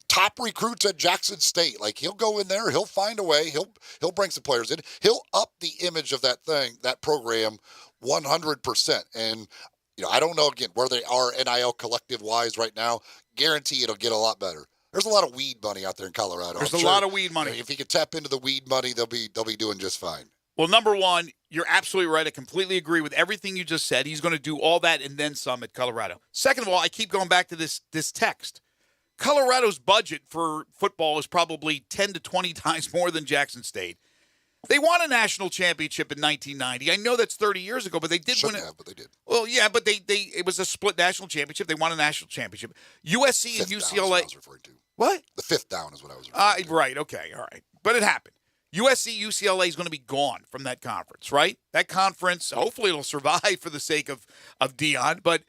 top recruits at Jackson State. He'll go in there, he'll find a way, he'll bring some players in, he'll up the image of that program 100%. And I don't know again where they are NIL collective wise right now. Guarantee it'll get a lot better. There's a lot of weed money out there in Colorado. There's a lot of weed money. If you can tap into the weed money, they'll be doing just fine. Well, number one, you're absolutely right. I completely agree with everything you just said. He's going to do all that and then some at Colorado. Second of all, I keep going back to this text. Colorado's budget for football is probably 10 to 20 times more than Jackson State. They won a national championship in 1990. I know that's 30 years ago, but they did win it. But they did. Well, yeah, but it was a split national championship. They won a national championship. USC and UCLA. What? The 5th down is what I was referring to. Right. Okay. All right. but it happened. USC, UCLA is going to be gone from that conference, right? That conference, hopefully it'll survive for the sake of Deion, but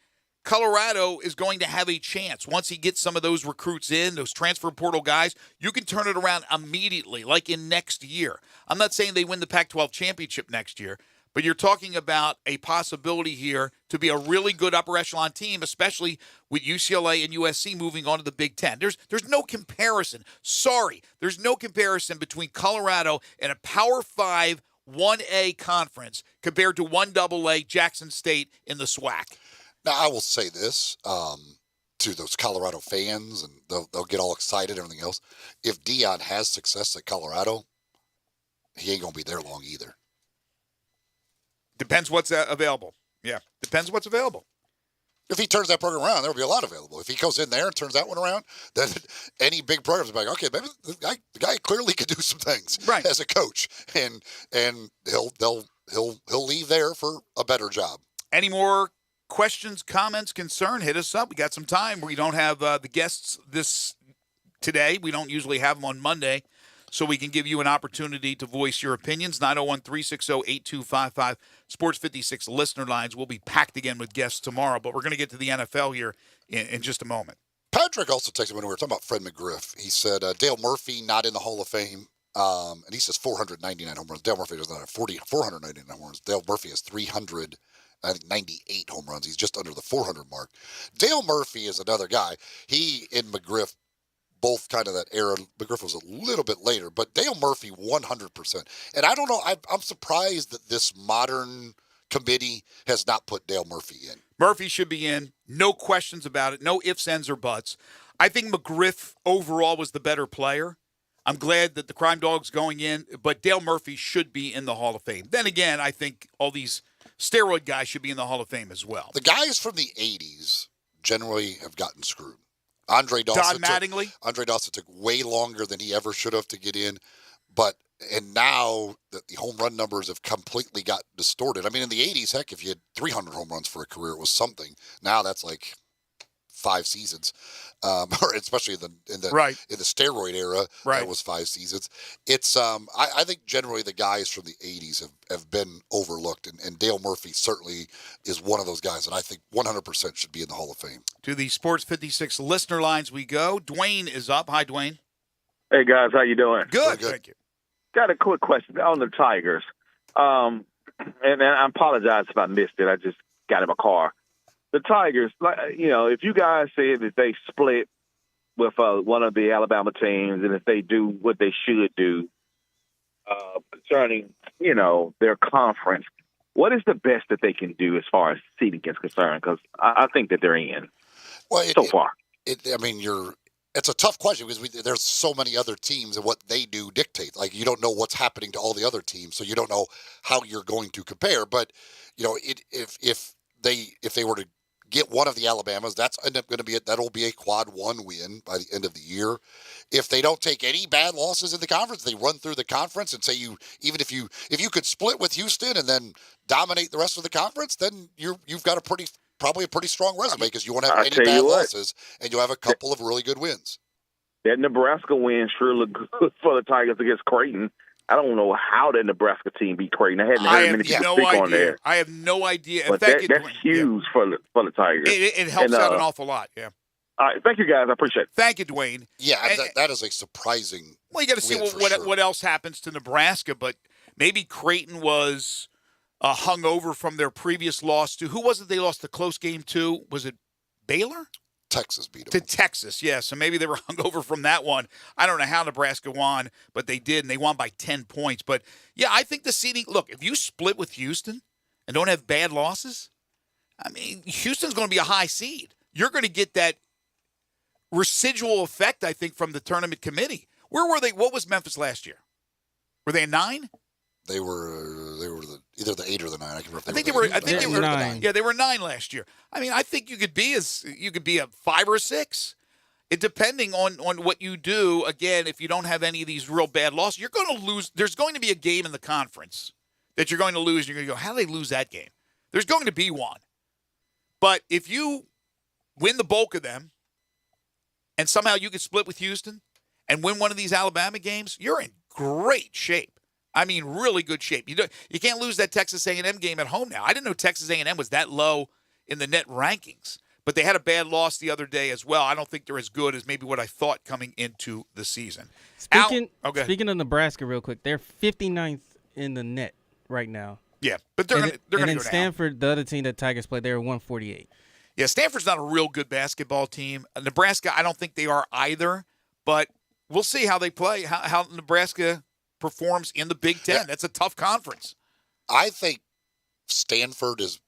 Colorado is going to have a chance. Once he gets some of those recruits in, those transfer portal guys, you can turn it around immediately, like in next year. I'm not saying they win the Pac-12 championship next year, but you're talking about a possibility here to be a really good upper echelon team, especially with UCLA and USC moving on to the Big Ten. There's no comparison. Sorry, there's no comparison between Colorado and a Power 5 1A conference compared to 1AA Jackson State in the SWAC. Now, I will say this to those Colorado fans, and they'll get all excited and everything else. If Deion has success at Colorado, he ain't going to be there long either. Depends what's available. Yeah, depends what's available. If he turns that program around, there will be a lot available. If he goes in there and turns that one around, then any big programs will be like, okay, maybe the guy clearly could do some things as a coach, and he'll leave there for a better job. Any more questions, comments, concern? Hit us up. We got some time. We don't have the guests today. We don't usually have them on Monday, so we can give you an opportunity to voice your opinions. 901-360-8255. Sports 56 listener lines will be packed again with guests tomorrow, but we're going to get to the NFL here in just a moment. Patrick also texted when we were talking about Fred McGriff. He said Dale Murphy not in the Hall of Fame, and he says 499 home runs. Dale Murphy does not have 499 home runs. Dale Murphy has 398 home runs. He's just under the 400 mark. Dale Murphy is another guy. He and McGriff, both kind of that era. McGriff was a little bit later, but Dale Murphy 100%. And I don't know, I'm surprised that this modern committee has not put Dale Murphy in. Murphy should be in. No questions about it. No ifs, ands, or buts. I think McGriff overall was the better player. I'm glad that the Crime Dog's going in, but Dale Murphy should be in the Hall of Fame. Then again, I think all these steroid guys should be in the Hall of Fame as well. The guys from the 80s generally have gotten screwed. Andre Dawson took way longer than he ever should have to get in, and now the home run numbers have completely got distorted. I mean, in the 80s, heck, if you had 300 home runs for a career, it was something. Now that's like 5 seasons, or especially in the steroid era, that was 5 seasons. It's I think generally the guys from the 80s have been overlooked, and Dale Murphy certainly is one of those guys that I think 100% should be in the Hall of Fame. To the Sports 56 listener lines we go. Dwayne is up. Hi, Dwayne. Hey, guys. How you doing? Good. Thank you. Got a quick question on the Tigers. And I apologize if I missed it. I just got in my car. The Tigers, if you guys say that they split with one of the Alabama teams, and if they do what they should do concerning, their conference, what is the best that they can do as far as seeding is concerned? Because I think that they're in so far. It's a tough question because there's so many other teams, and what they do dictates. Like, you don't know what's happening to all the other teams, so you don't know how you're going to compare. But if they were to get one of the Alabamas, that'll be a quad 1 win by the end of the year. If they don't take any bad losses in the conference, they run through the conference and say even if you could split with Houston and then dominate the rest of the conference, then you've got probably a pretty strong resume because you won't have any bad losses and you'll have a couple of really good wins. That Nebraska win sure looked good for the Tigers against Creighton. I don't know how that Nebraska team beat Creighton. I hadn't heard many people speak on there. I have no idea. But that's huge for the Tigers. It helps out an awful lot, yeah. All right, thank you, guys. I appreciate it. Thank you, Dwayne. Yeah, that is a surprising. Well, you got to see what else happens to Nebraska, but maybe Creighton was hungover from their previous loss to who was it? They lost the close game to. Was it Baylor? Texas beat them. To Texas, yeah. So maybe they were hungover from that one. I don't know how Nebraska won, but they did, and they won by 10 points. But, yeah, I think the seeding – look, if you split with Houston and don't have bad losses, I mean, Houston's going to be a high seed. You're going to get that residual effect, I think, from the tournament committee. Where were they? What was Memphis last year? Were they a 9? They were either the 8 or the 9. I think they were 9. Yeah, they were 9 last year. I mean, I think you could be a 5 or a 6. It depending on what you do. Again, if you don't have any of these real bad losses, you're going to lose. There's going to be a game in the conference that you're going to lose. And you're going to go, how do they lose that game? There's going to be one. But if you win the bulk of them, and somehow you can split with Houston and win one of these Alabama games, you're in great shape. I mean, really good shape. You can't lose that Texas A&M game at home now. I didn't know Texas A&M was that low in the net rankings, but they had a bad loss the other day as well. I don't think they're as good as maybe what I thought coming into the season. Speaking of Nebraska real quick, they're 59th in the net right now. Yeah, but they're going to go down. Stanford, the other team that Tigers play, they're 148. Yeah, Stanford's not a real good basketball team. Nebraska, I don't think they are either, but we'll see how they play, how Nebraska performs in the Big Ten. That's a tough conference. I think Stanford is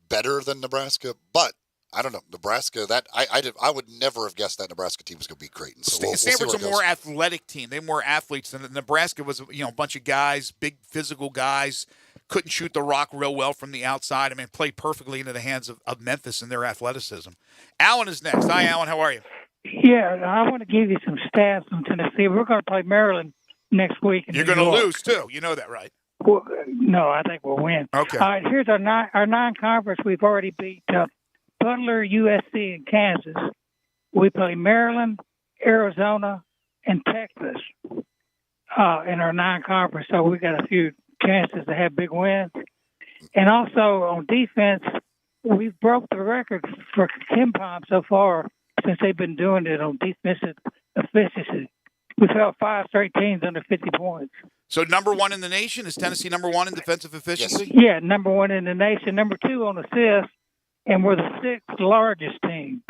better than Nebraska, but I don't know. Nebraska, I would never have guessed that Nebraska team was going to beat Creighton. So we'll Stanford's a more athletic team. They have more athletes than Nebraska was. A bunch of guys, big physical guys, couldn't shoot the rock real well from the outside. I mean, played perfectly into the hands of Memphis and their athleticism. Alan is next. Hi, Alan. How are you? Yeah, I want to give you some stats on Tennessee. We're going to play Maryland next week. You're going to lose, too. You know that, right? Well, no, I think we'll win. Okay. All right, here's our non-conference. We've already beat Butler, USC, and Kansas. We play Maryland, Arizona, and Texas in our non-conference, so we got a few chances to have big wins. And also on defense, we've broke the record for KenPom so far since they've been doing it on defensive efficiency. We've held 5 straight teams under 50 points. So number 1 in the nation? Is Tennessee number 1 in defensive efficiency? Yeah, number 1 in the nation. Number 2 on assists, and we're the 6th largest team.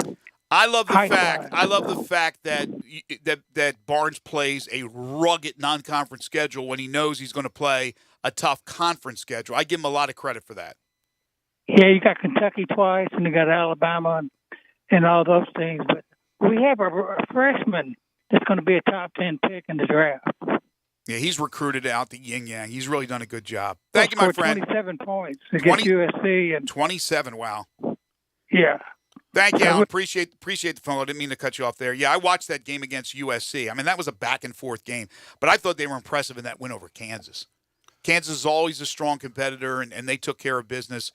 I love the fact that Barnes plays a rugged non-conference schedule when he knows he's going to play a tough conference schedule. I give him a lot of credit for that. Yeah, you got Kentucky twice, and you got Alabama and all those things. But we have a freshman that's going to be a top 10 pick in the draft. Yeah, he's recruited out the yin-yang. He's really done a good job. Thank you, my friend. 27 points against USC. And 27, wow. Yeah. Thank you, Alan. Appreciate the phone. I didn't mean to cut you off there. Yeah, I watched that game against USC. I mean, that was a back-and-forth game. But I thought they were impressive in that win over Kansas. Kansas is always a strong competitor, and they took care of business.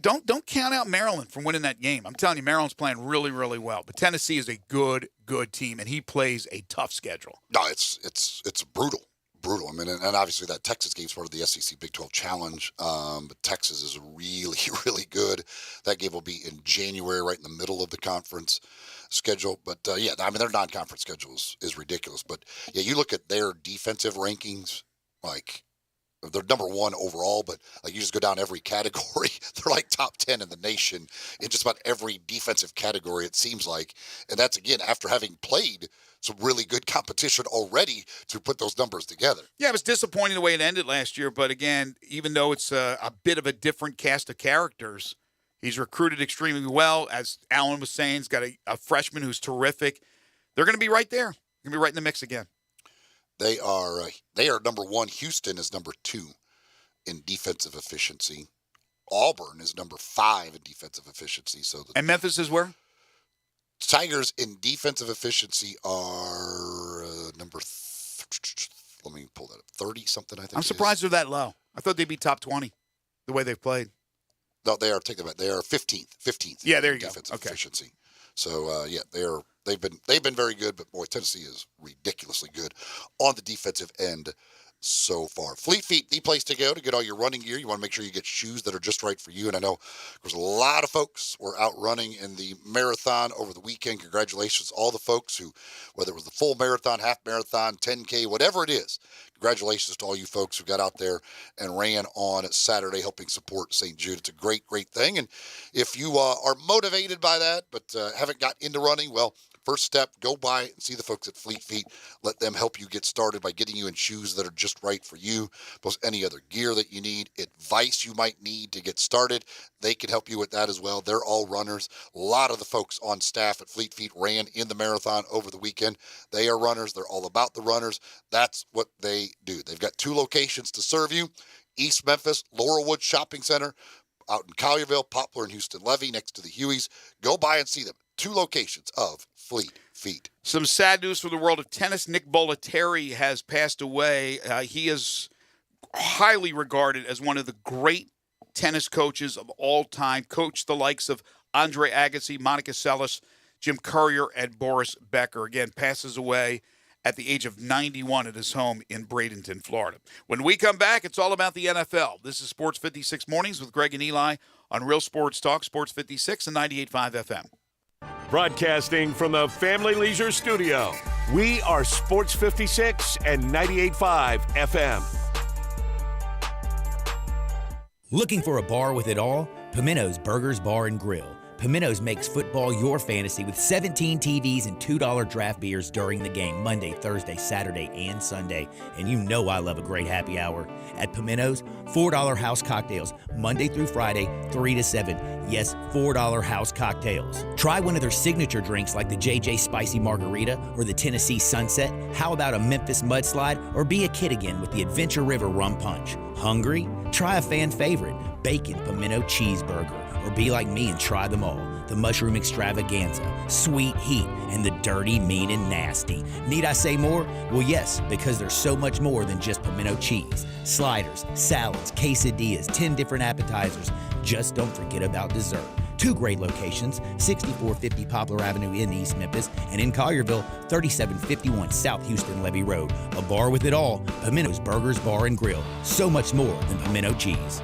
Don't count out Maryland from winning that game. I'm telling you, Maryland's playing really, really well. But Tennessee is a good team, and he plays a tough schedule. No, it's brutal. I mean, and obviously that Texas game's part of the SEC Big 12 Challenge. But Texas is really, really good. That game will be in January, right in the middle of the conference schedule. But, yeah, I mean, their non-conference schedule is ridiculous. But, yeah, you look at their defensive rankings, like – they're number 1 overall, but like you just go down every category. They're like top 10 in the nation in just about every defensive category, it seems like. And that's, again, after having played some really good competition already to put those numbers together. Yeah, it was disappointing the way it ended last year. But, again, even though it's a bit of a different cast of characters, he's recruited extremely well. As Alan was saying, he's got a freshman who's terrific. They're going to be right there. They're going to be right in the mix again. They are number 1. Houston is number 2 in defensive efficiency. Auburn is number 5 in defensive efficiency. And Memphis is where? Tigers in defensive efficiency are number. Let me pull that up. 30-something, I think. I'm surprised they're that low. I thought they'd be top 20 the way they've played. No, they are. Take that back. They are 15th. 15th. Yeah, there you go. Defensive efficiency. So yeah, they've been very good, but boy, Tennessee is ridiculously good on the defensive end so far. Fleet Feet, the place to go to get all your running gear. You want to make sure you get shoes that are just right for you. And I know there's a lot of folks were out running in the marathon over the weekend. Congratulations to all the folks who, whether it was the full marathon, half marathon, 10K, whatever it is. Congratulations to all you folks who got out there and ran on Saturday helping support St. Jude. It's a great, great thing. And if you are motivated by that but haven't got into running, well, first step, go by and see the folks at Fleet Feet. Let them help you get started by getting you in shoes that are just right for you, plus any other gear that you need, advice you might need to get started. They can help you with that as well. They're all runners. A lot of the folks on staff at Fleet Feet ran in the marathon over the weekend. They are runners. They're all about the runners. That's what they do. They've got 2 locations to serve you. East Memphis, Laurelwood Shopping Center, out in Collierville, Poplar and Houston Levy next to the Hueys. Go by and see them. 2 locations of Fleet Feet. Some sad news for the world of tennis. Nick Bollettieri has passed away. He is highly regarded as one of the great tennis coaches of all time. Coached the likes of Andre Agassi, Monica Seles, Jim Courier, and Boris Becker. Again, passes away at the age of 91 at his home in Bradenton, Florida. When we come back, it's all about the NFL. This is Sports 56 Mornings with Greg and Eli on Real Sports Talk, Sports 56 and 98.5 FM. Broadcasting from the Family Leisure Studio, we are Sports 56 and 98.5 FM. Looking for a bar with it all? Pimento's Burgers Bar and Grill. Pimento's makes football your fantasy with 17 TVs and $2 draft beers during the game, Monday, Thursday, Saturday, and Sunday. And you know I love a great happy hour. At Pimento's, $4 house cocktails, Monday through Friday, 3 to 7. Yes, $4 house cocktails. Try one of their signature drinks like the JJ Spicy Margarita or the Tennessee Sunset. How about a Memphis Mudslide? Or be a kid again with the Adventure River Rum Punch. Hungry? Try a fan favorite, Bacon Pimento Cheeseburger. Or be like me and try them all. The Mushroom Extravaganza, Sweet Heat, and the Dirty, Mean, and Nasty. Need I say more? Well, yes, because there's so much more than just pimento cheese. Sliders, salads, quesadillas, 10 different appetizers. Just don't forget about dessert. 2 great locations, 6450 Poplar Avenue in East Memphis, and in Collierville, 3751 South Houston Levee Road. A bar with it all, Pimento's Burgers Bar and Grill. So much more than pimento cheese.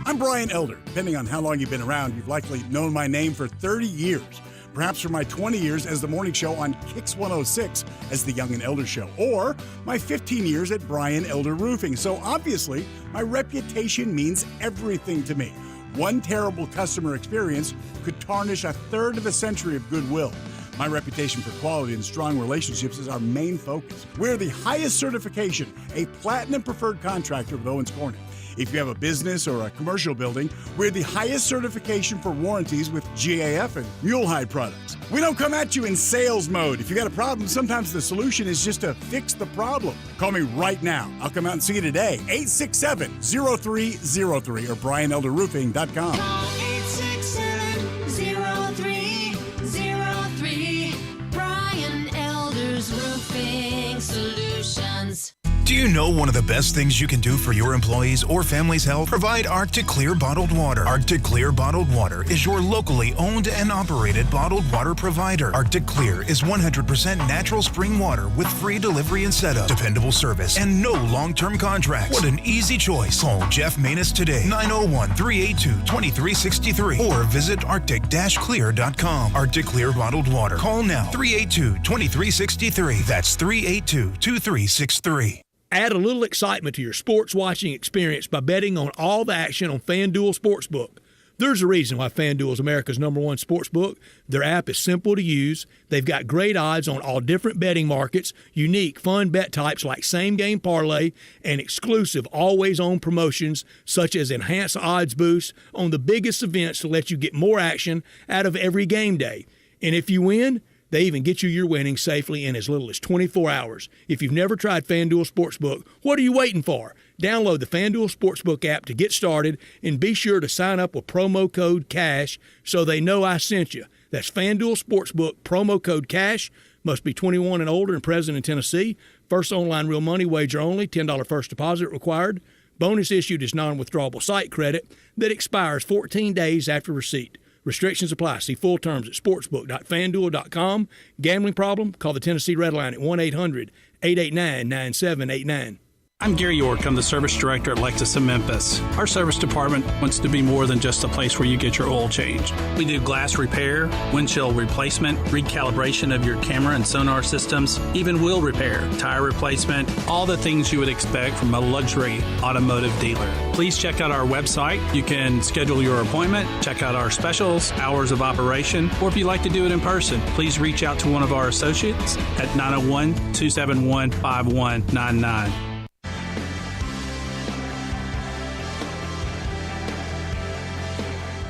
I'm Brian Elder. Depending on how long you've been around, you've likely known my name for 30 years. Perhaps for my 20 years as the morning show on Kix 106 as the Young and Elder Show, or my 15 years at Brian Elder Roofing. So obviously, my reputation means everything to me. One terrible customer experience could tarnish a third of a century of goodwill. My reputation for quality and strong relationships is our main focus. We're the highest certification, a platinum preferred contractor with Owens Corning. If you have a business or a commercial building, we're the highest certification for warranties with GAF and Mulehide products. We don't come at you in sales mode. If you got a problem, sometimes the solution is just to fix the problem. Call me right now. I'll come out and see you today. 867-0303 or BrianElderRoofing.com. Call 867-0303. Brian Elder's Roofing Solutions. Do you know one of the best things you can do for your employees or family's health? Provide Arctic Clear bottled water. Arctic Clear bottled water is your locally owned and operated bottled water provider. Arctic Clear is 100% natural spring water with free delivery and setup, dependable service, and no long-term contracts. What an easy choice. Call Jeff Manus today, 901-382-2363, or visit arctic-clear.com. Arctic Clear bottled water. Call now, 382-2363. That's 382-2363. Add a little excitement to your sports watching experience by betting on all the action on FanDuel Sportsbook. There's a reason why FanDuel is America's #1 sportsbook. Their app is simple to use. They've got great odds on all different betting markets, unique, fun bet types like same-game parlay, and exclusive always-on promotions such as enhanced odds boosts on the biggest events to let you get more action out of every game day. And if you win, they even get you your winnings safely in as little as 24 hours. If you've never tried FanDuel Sportsbook, what are you waiting for? Download the FanDuel Sportsbook app to get started and be sure to sign up with promo code CASH so they know I sent you. That's FanDuel Sportsbook, promo code CASH. Must be 21 and older and present in Tennessee. First online real money wager only, $10 first deposit required. Bonus issued is non-withdrawable site credit that expires 14 days after receipt. Restrictions apply. See full terms at sportsbook.fanduel.com. Gambling problem? Call the Tennessee Red Line at 1-800-889-9789. I'm Gary York. I'm the service director at Lexus of Memphis. Our service department wants to be more than just a place where you get your oil changed. We do glass repair, windshield replacement, recalibration of your camera and sonar systems, even wheel repair, tire replacement, all the things you would expect from a luxury automotive dealer. Please check out our website. You can schedule your appointment, check out our specials, hours of operation, or if you'd like to do it in person, please reach out to one of our associates at 901-271-5199.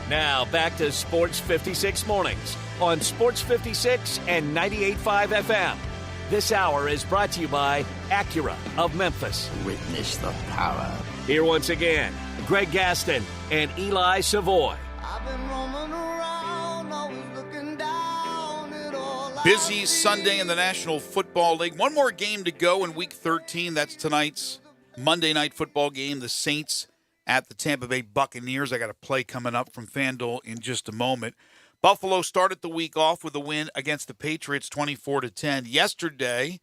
Now back to Sports 56 Mornings on Sports 56 and 98.5 FM. This hour is brought to you by Acura of Memphis. Witness the power. Here once again, Greg Gaston and Eli Savoy. Busy Sunday in the National Football League. One more game to go in Week 13. That's tonight's Monday night football game. The Saints at the Tampa Bay Buccaneers. I got a play coming up from FanDuel in just a moment. Buffalo started the week off with a win against the Patriots 24-10. Yesterday,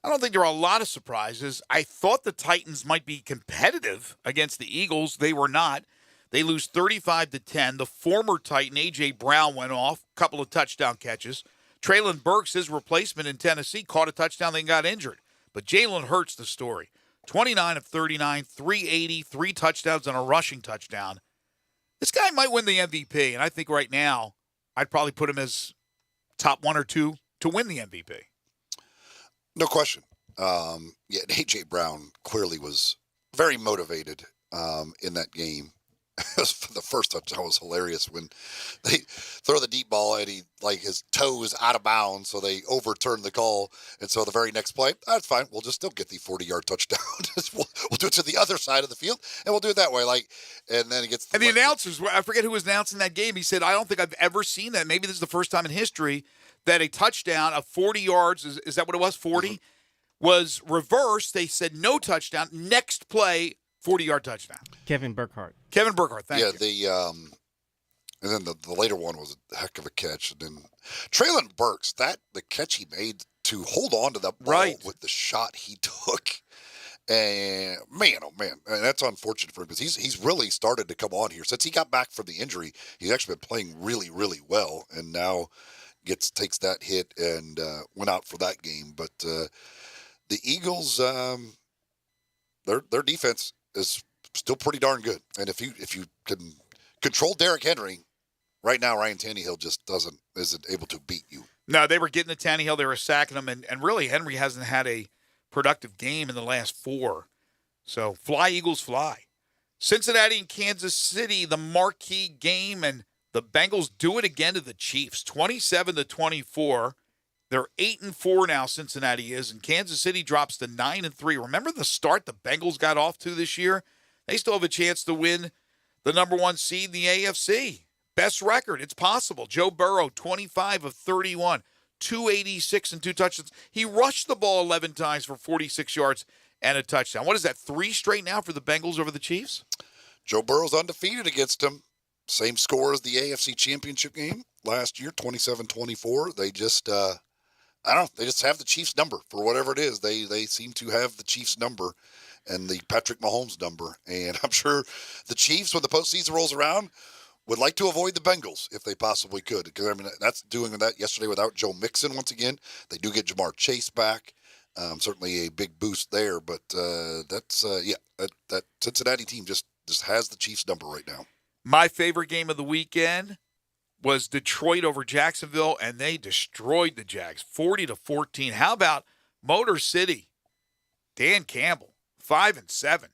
I don't think there were a lot of surprises. I thought the Titans might be competitive against the Eagles. They were not. They lose 35-10. The former Titan, A.J. Brown, went off, a couple of touchdown catches. Traylon Burks, his replacement in Tennessee, caught a touchdown, then got injured. But Jalen Hurts, the story. 29 of 39, 380, 3 touchdowns, and a rushing touchdown. This guy might win the MVP, and I think right now I'd probably put him as top 1 or 2 to win the MVP. No question. A.J. Brown clearly was very motivated in that game. For the first touchdown was hilarious when they throw the deep ball and his toe is out of bounds, so they overturn the call. And so the very next play, that's fine. We'll just still get the 40-yard touchdown. we'll do it to the other side of the field, and we'll do it that way. And then it gets. And the announcers, I forget who was announcing that game. He said, "I don't think I've ever seen that. Maybe this is the first time in history that a touchdown of 40 yards is that what it was? 40 was reversed. They said no touchdown. Next play." 40-yard touchdown. Kevin Burkhardt, thank you. And then the later one was a heck of a catch. And then Traylon Burks, the catch he made to hold on to that ball with the shot he took. And man, oh man, and that's unfortunate for him because he's really started to come on here. Since he got back from the injury, he's actually been playing really, really well. And now takes that hit and went out for that game. But the Eagles, their defense is still pretty darn good. And if you can control Derrick Henry, right now Ryan Tannehill just isn't able to beat you. No, they were getting to Tannehill, they were sacking him, and really Henry hasn't had a productive game in the last 4. So fly, Eagles, fly. Cincinnati and Kansas City, the marquee game, and the Bengals do it again to the Chiefs, 27-24. They're 8-4 now, Cincinnati is, and Kansas City drops to 9-3. Remember the start the Bengals got off to this year? They still have a chance to win the number 1 seed in the AFC. Best record, it's possible. Joe Burrow, 25 of 31, 286 and 2 touchdowns. He rushed the ball 11 times for 46 yards and a touchdown. What is that, 3 straight now for the Bengals over the Chiefs? Joe Burrow's undefeated against them. Same score as the AFC Championship game last year, 27-24. They just... they just have the Chiefs' number for whatever it is. They seem to have the Chiefs' number and the Patrick Mahomes number. And I'm sure the Chiefs, when the postseason rolls around, would like to avoid the Bengals if they possibly could. Because, that's doing that yesterday without Joe Mixon once again. They do get Jamar Chase back. Certainly a big boost there. But that Cincinnati team just has the Chiefs' number right now. My favorite game of the weekend was Detroit over Jacksonville, and they destroyed the Jags, 40-14. How about Motor City? Dan Campbell, 5-7.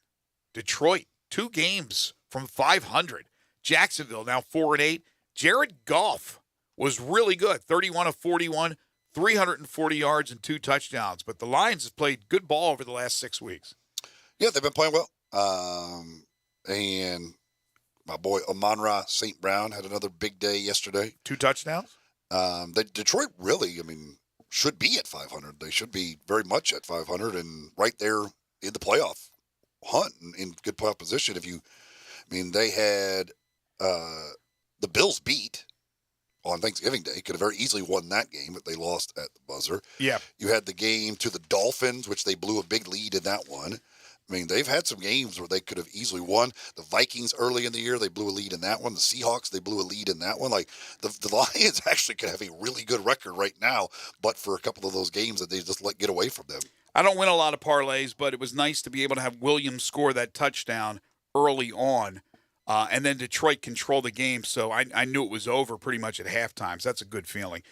Detroit, 2 games from 500. Jacksonville now 4-8. Jared Goff was really good, 31 of 41, 340 yards and 2 touchdowns. But the Lions have played good ball over the last 6 weeks. Yeah, they've been playing well. And my boy Amon-Ra St. Brown had another big day yesterday. 2 touchdowns? Detroit really, should be at 500. They should be very much at 500 and right there in the playoff hunt in good playoff position. They had the Bills beat on Thanksgiving Day. Could have very easily won that game, but they lost at the buzzer. Yeah. You had the game to the Dolphins, which they blew a big lead in that one. They've had some games where they could have easily won. The Vikings early in the year, they blew a lead in that one. The Seahawks, they blew a lead in that one. The Lions actually could have a really good record right now, but for a couple of those games that they just let get away from them. I don't win a lot of parlays, but it was nice to be able to have Williams score that touchdown early on, and then Detroit control the game, so I knew it was over pretty much at halftime, so that's a good feeling.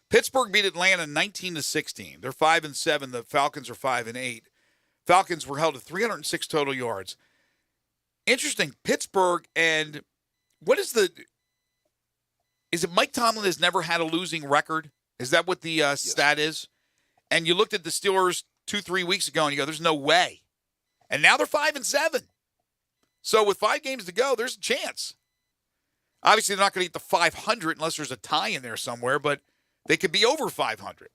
Pittsburgh beat Atlanta 19-16. They're 5-7. The Falcons are 5-8. Falcons were held to 306 total yards. Interesting, Pittsburgh, and is it Mike Tomlin has never had a losing record? Is that what the stat is? And you looked at the Steelers 2-3 weeks ago, and you go, there's no way. And now they're 5-7. So with 5 games to go, there's a chance. Obviously, they're not going to get to 500 unless there's a tie in there somewhere, but they could be over 500.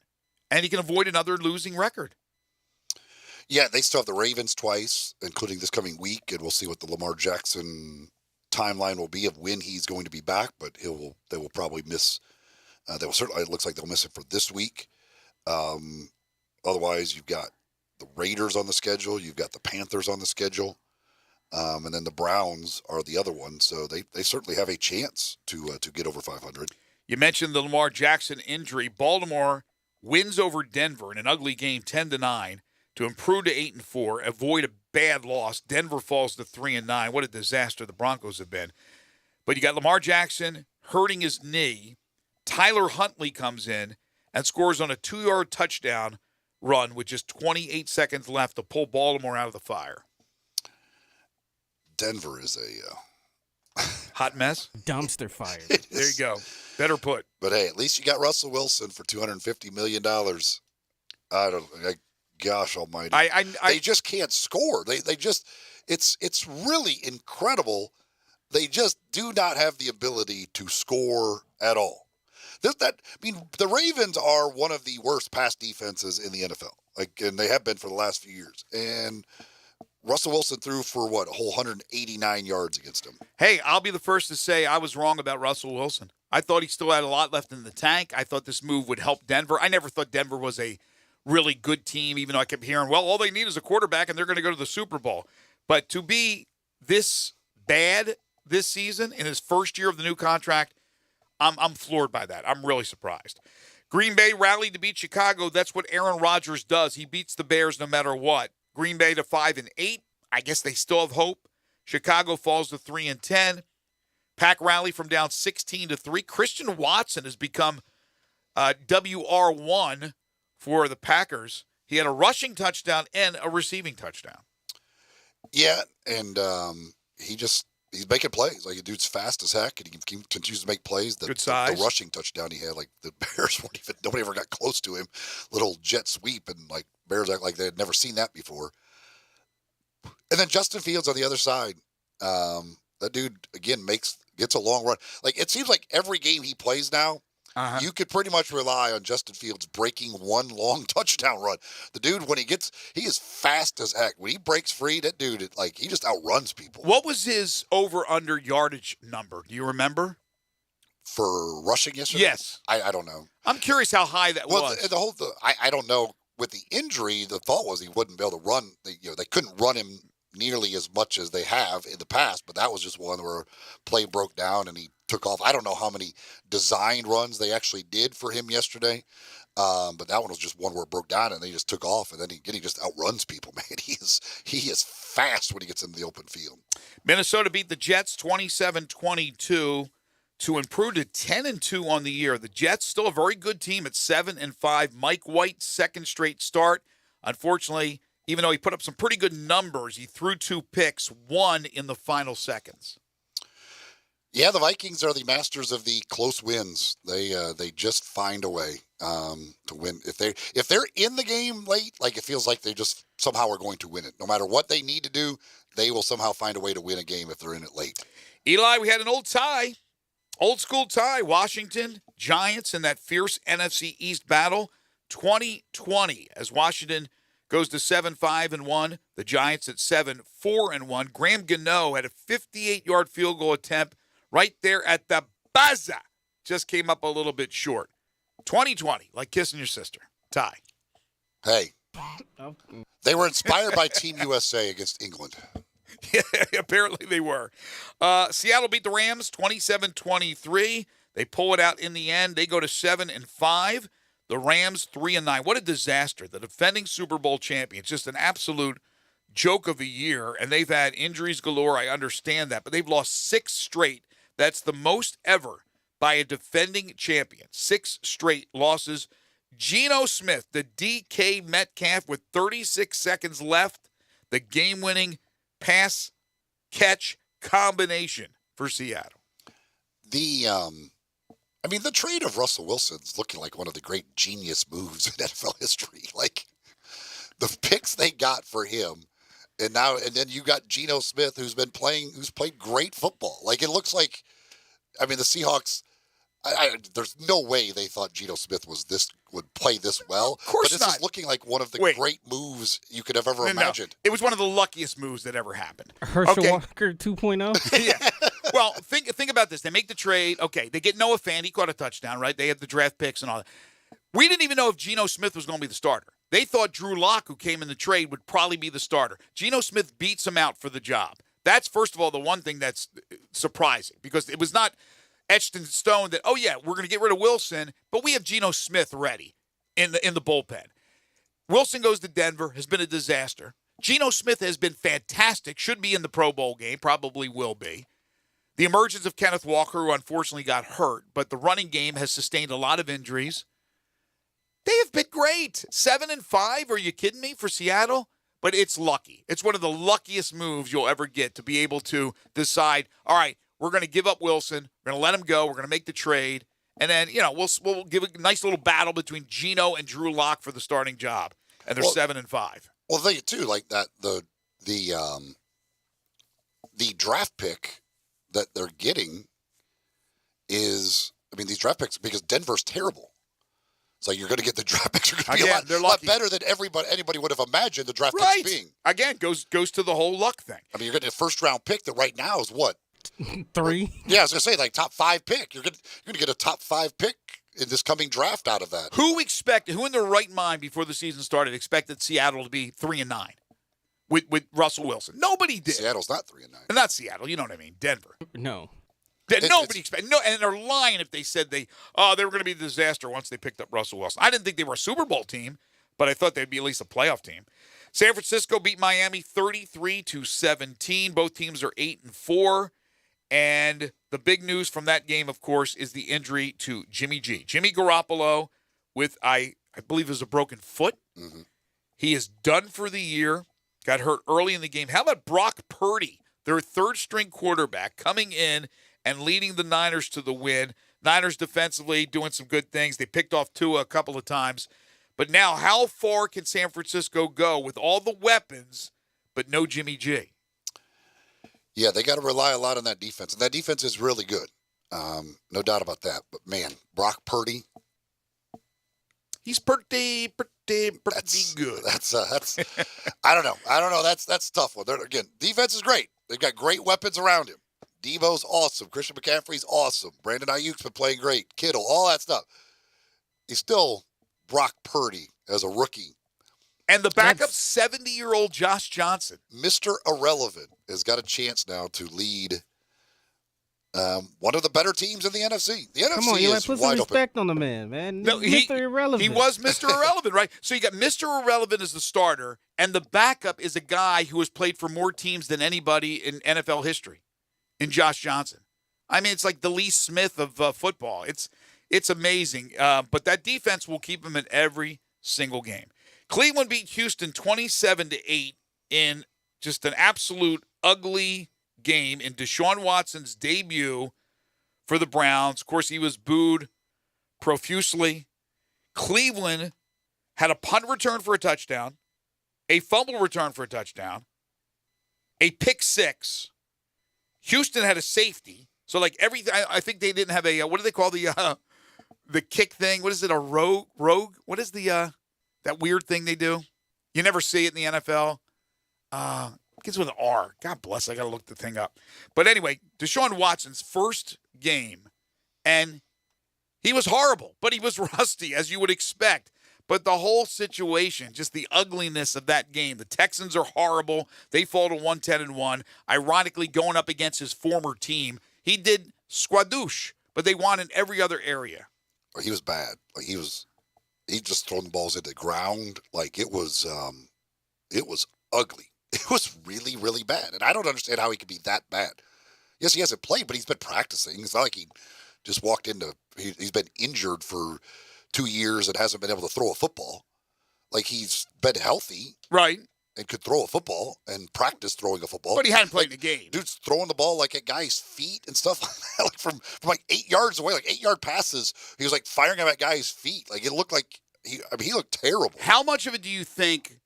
And you can avoid another losing record. Yeah, they still have the Ravens twice, including this coming week, and we'll see what the Lamar Jackson timeline will be of when he's going to be back, but they will probably miss. They will certainly. It looks like they'll miss it for this week. Otherwise, you've got the Raiders on the schedule. You've got the Panthers on the schedule. And then the Browns are the other one. So they certainly have a chance to get over 500. You mentioned the Lamar Jackson injury. Baltimore wins over Denver in an ugly game, 10-9, to improve to 8-4, avoid a bad loss. Denver falls to 3-9. What a disaster the Broncos have been. But you got Lamar Jackson hurting his knee. Tyler Huntley comes in and scores on a 2-yard touchdown run with just 28 seconds left to pull Baltimore out of the fire. Denver is a hot mess. Dumpster fire. There you go. Better put. But hey, at least you got Russell Wilson for $250 million. Gosh almighty. They just can't score. They just, it's really incredible. They just do not have the ability to score at all. The Ravens are one of the worst pass defenses in the NFL. And they have been for the last few years. And Russell Wilson threw for a whole 189 yards against him. Hey, I'll be the first to say I was wrong about Russell Wilson. I thought he still had a lot left in the tank. I thought this move would help Denver. I never thought Denver was a really good team, even though I kept hearing, well, all they need is a quarterback and they're going to go to the Super Bowl. But to be this bad this season in his first year of the new contract, I'm floored by that. I'm really surprised. Green Bay rallied to beat Chicago. That's what Aaron Rodgers does. He beats the Bears no matter what. Green Bay to 5-8. I guess they still have hope. Chicago falls to 3-10. Pack rally from down 16-3. Christian Watson has become WR1 for the Packers. He had a rushing touchdown and a receiving touchdown. Yeah, and he's making plays. Like, the dude's fast as heck, and he continues to make plays. Good size. The rushing touchdown he had, like, the Bears nobody ever got close to him. Little jet sweep, and like Bears act like they had never seen that before. And then Justin Fields on the other side. That dude again gets a long run. Like, it seems like every game he plays now, you could pretty much rely on Justin Fields breaking one long touchdown run. The dude, when he is fast as heck. When he breaks free, that dude, he just outruns people. What was his over-under yardage number? Do you remember? For rushing yesterday? Yes. I don't know. I'm curious how high that was. I don't know. With the injury, the thought was he wouldn't be able to run. They couldn't run him nearly as much as they have in the past, but that was just one where play broke down and he took off. I don't know how many designed runs they actually did for him yesterday, but that one was just one where it broke down and they just took off, and then he just outruns people, man. He is fast when he gets into the open field. Minnesota beat the Jets 27-22 to improve to 10-2 on the year. The Jets still a very good team at 7-5. Mike White's second straight start. Unfortunately, even though he put up some pretty good numbers, he threw 2 picks, 1 in the final seconds. Yeah, the Vikings are the masters of the close wins. They just find a way to win. If they're in the game late, it feels like they just somehow are going to win it. No matter what they need to do, they will somehow find a way to win a game if they're in it late. Eli, we had an old school tie. Washington Giants in that fierce NFC East battle, 2020, as Washington goes to 7-5-1. The Giants at 7-4-1. Graham Gano had a 58-yard field goal attempt right there at the buzzer. Just came up a little bit short. 2020, like kissing your sister. Tie. Hey. They were inspired by Team USA against England. Yeah, apparently they were. Seattle beat the Rams 27-23. They pull it out in the end. They go to 7-5. The Rams 3-9. What a disaster. The defending Super Bowl champions, just an absolute joke of a year, and they've had injuries galore. I understand that, but they've lost 6 straight. That's the most ever by a defending champion. 6 straight losses. Geno Smith, the DK Metcalf, with 36 seconds left, the game-winning pass-catch combination for Seattle. The trade of Russell Wilson's looking like one of the great genius moves in NFL history. Like, the picks they got for him, and then you got Geno Smith, who's played great football. Like, it looks like, the Seahawks, there's no way they thought Geno Smith would play this well. Of course but not. This is looking like one of the great moves you could have ever imagined. It was one of the luckiest moves that ever happened. Herschel Walker 2.0? Yeah. Well, think about this. They make the trade. Okay, they get Noah Fant. He caught a touchdown, right? They have the draft picks and all that. We didn't even know if Geno Smith was going to be the starter. They thought Drew Lock, who came in the trade, would probably be the starter. Geno Smith beats him out for the job. That's, first of all, the one thing that's surprising, because it was not etched in stone that, oh, yeah, we're going to get rid of Wilson, but we have Geno Smith ready in the bullpen. Wilson goes to Denver, has been a disaster. Geno Smith has been fantastic, should be in the Pro Bowl game, probably will be. The emergence of Kenneth Walker, who unfortunately got hurt, but the running game has sustained a lot of injuries. They have been great. 7-5, are you kidding me, for Seattle? But it's lucky. It's one of the luckiest moves you'll ever get, to be able to decide, all right, we're going to give up Wilson, we're going to let him go, we're going to make the trade, and then, we'll give a nice little battle between Geno and Drew Lock for the starting job. And they're 7-5. Well, the thing too, like that, the draft pick that they're getting is, these draft picks, because Denver's terrible. So you're going to get the draft picks are going to be a lot better than anybody would have imagined the draft picks being. Again, goes to the whole luck thing. You're getting a first-round pick that right now is what? 3? Yeah, I was going to say, like, top 5 pick. You're going to get a top 5 pick in this coming draft out of that. Who in their right mind before the season started expected Seattle to be 3-9 with Russell Wilson? Nobody did. Seattle's not 3-9. Not Seattle, you know what I mean? Denver. No. Nobody expected. No, and they're lying if they said they were going to be a disaster once they picked up Russell Wilson. I didn't think they were a Super Bowl team, but I thought they'd be at least a playoff team. San Francisco beat Miami 33-17. Both teams are 8-4. And the big news from that game, of course, is the injury to Jimmy G. Jimmy Garoppolo with, I believe, is a broken foot. Mm-hmm. He is done for the year. Got hurt early in the game. How about Brock Purdy, their third-string quarterback, coming in and leading the Niners to the win? Niners defensively doing some good things. They picked off Tua a couple of times. But now, how far can San Francisco go with all the weapons but no Jimmy G? Yeah, they got to rely a lot on that defense. And that defense is really good. No doubt about that. But, man, Brock Purdy. He's pretty good. That's I don't know. That's a tough one. Again, defense is great. They've got great weapons around him. Debo's awesome. Christian McCaffrey's awesome. Brandon Ayuk's been playing great. Kittle, all that stuff. He's still Brock Purdy as a rookie. And the backup 70-year-old Josh Johnson. Mr. Irrelevant has got a chance now to lead one of the better teams in the NFC. The NFC Come on, you is put wide some open. respect on the man. No, Mr. Irrelevant. He was Mr. Irrelevant, right? So you got Mr. Irrelevant as the starter, and the backup is a guy who has played for more teams than anybody in NFL history, in Josh Johnson. It's like the Lee Smith of football. It's amazing. But that defense will keep him in every single game. Cleveland beat Houston 27-8 in just an absolute ugly game in Deshaun Watson's debut for the Browns. Of course, he was booed profusely. Cleveland had a punt return for a touchdown, a fumble return for a touchdown, a pick six. Houston had a safety. So, like, everything, I think they didn't have a, what do they call the kick thing? What is it, a rogue? What is the, that weird thing they do? You never see it in the NFL. Begins with an R. God bless, I got to look the thing up. But anyway, Deshaun Watson's first game, and he was horrible, but he was rusty, as you would expect. But the whole situation, just the ugliness of that game. The Texans are horrible. They fall to 1-10-1. Ironically, going up against his former team, he did squadouche, but they won in every other area. He was bad. Like he just throwing the balls into the ground. Like it was ugly. It was really, really bad. And I don't understand how he could be that bad. Yes, he hasn't played, but he's been practicing. It's not like he just walked into he's been injured for 2 years and hasn't been able to throw a football. Like he's been healthy. Right. And could throw a football and practice throwing a football. But he hadn't played the game. Dude's throwing the ball like at guys' feet and stuff like that. Like from like 8 yards away, like 8-yard passes. He was like firing them at guys' feet. Like it looked like he looked terrible. How much of it do you think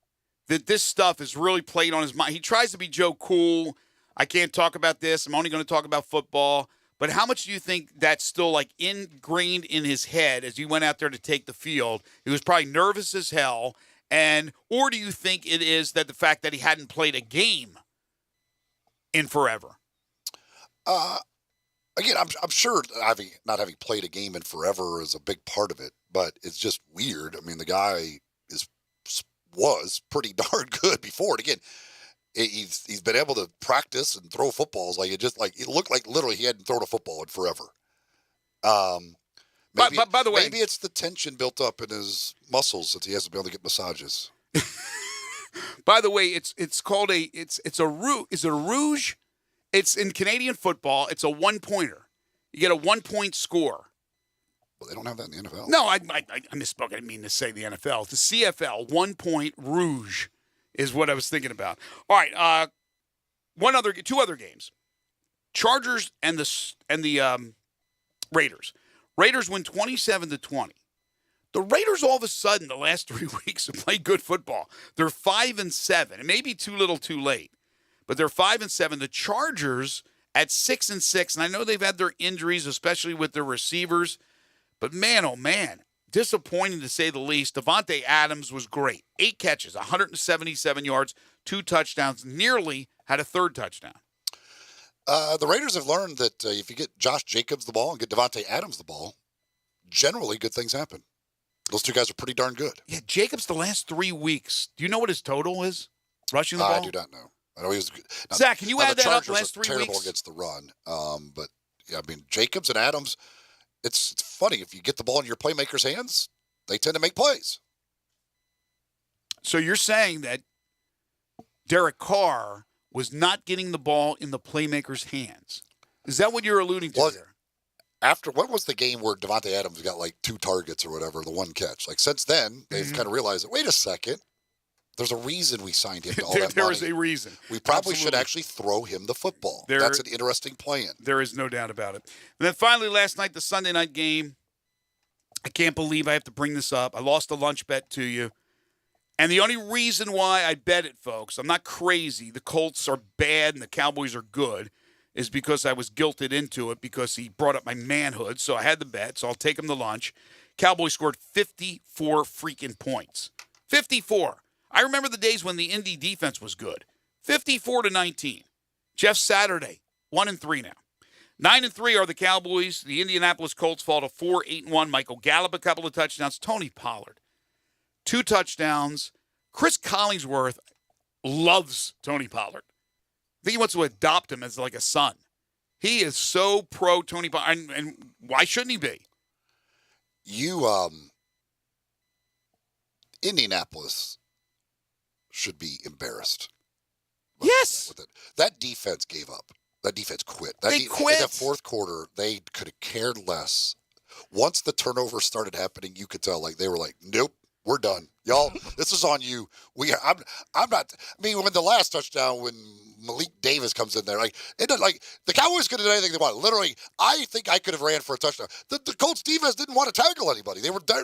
that this stuff is really played on his mind? He tries to be Joe Cool. I can't talk about this. I'm only going to talk about football. But how much do you think that's still like ingrained in his head as he went out there to take the field? He was probably nervous as hell. Or do you think it is that the fact that he hadn't played a game in forever? again, I'm sure not having played a game in forever is a big part of it, but it's just weird. I mean, the guy was pretty darn good before. And again, he's been able to practice and throw footballs. It looked like literally he hadn't thrown a football in forever. By the way, maybe it's the tension built up in his muscles that he hasn't been able to get massages. By the way, it's called it's a rouge. Is it a rouge? It's in Canadian football. It's a 1-pointer. You get a 1-point score. Well, they don't have that in the NFL. No, I misspoke. I didn't mean to say the NFL. The CFL 1-point rouge is what I was thinking about. All right, two other games. Chargers and the Raiders. Raiders win 27-20. The Raiders all of a sudden the last 3 weeks have played good football. They're 5-7. It may be too little, too late, but they're 5-7. The Chargers at 6-6, and I know they've had their injuries, especially with their receivers. But man, oh man, disappointing to say the least. Devontae Adams was great. 8 catches, 177 yards, 2 touchdowns, nearly had a third touchdown. The Raiders have learned that if you get Josh Jacobs the ball and get Devontae Adams the ball, generally good things happen. Those two guys are pretty darn good. Yeah, Jacobs the last 3 weeks. Do you know what his total is? Rushing the ball? I do not know. I know he was good. Now, Zach, can you add that up last 3 weeks? Terrible against the run. But yeah, I mean, Jacobs and Adams, it's funny. If you get the ball in your playmakers' hands, they tend to make plays. So you're saying that Derek Carr was not getting the ball in the playmakers' hands. Is that what you're alluding to there? What was the game where Devontae Adams got like 2 targets or whatever, the 1 catch? Like since then, they've kind of realized that, wait a second, there's a reason we signed him to all that money. There is a reason. We probably should actually throw him the football. That's an interesting plan. There is no doubt about it. And then finally last night, the Sunday night game, I can't believe I have to bring this up. I lost a lunch bet to you. And the only reason why I bet it, folks, I'm not crazy. The Colts are bad and the Cowboys are good, is because I was guilted into it because he brought up my manhood. So I had the bet, so I'll take him to lunch. Cowboys scored 54 freaking points. 54. I remember the days when the Indy defense was good. 54-19. Jeff Saturday, 1-3 now. 9-3 are the Cowboys. The Indianapolis Colts fall to 4-8-1. Michael Gallup, a couple of touchdowns. Tony Pollard, 2 touchdowns. Chris Collinsworth loves Tony Pollard. I think he wants to adopt him as like a son. He is so pro Tony Pollard, and why shouldn't he be? Indianapolis should be embarrassed. Yes. That defense gave up. That defense quit. They quit. In the fourth quarter, they could have cared less. Once the turnover started happening, you could tell they were like, nope. We're done, y'all. This is on you. I'm not. I mean, when the last touchdown, when Malik Davis comes in there, the Cowboys could have done anything they want. Literally, I think I could have ran for a touchdown. The Colts defense didn't want to tackle anybody. They were done.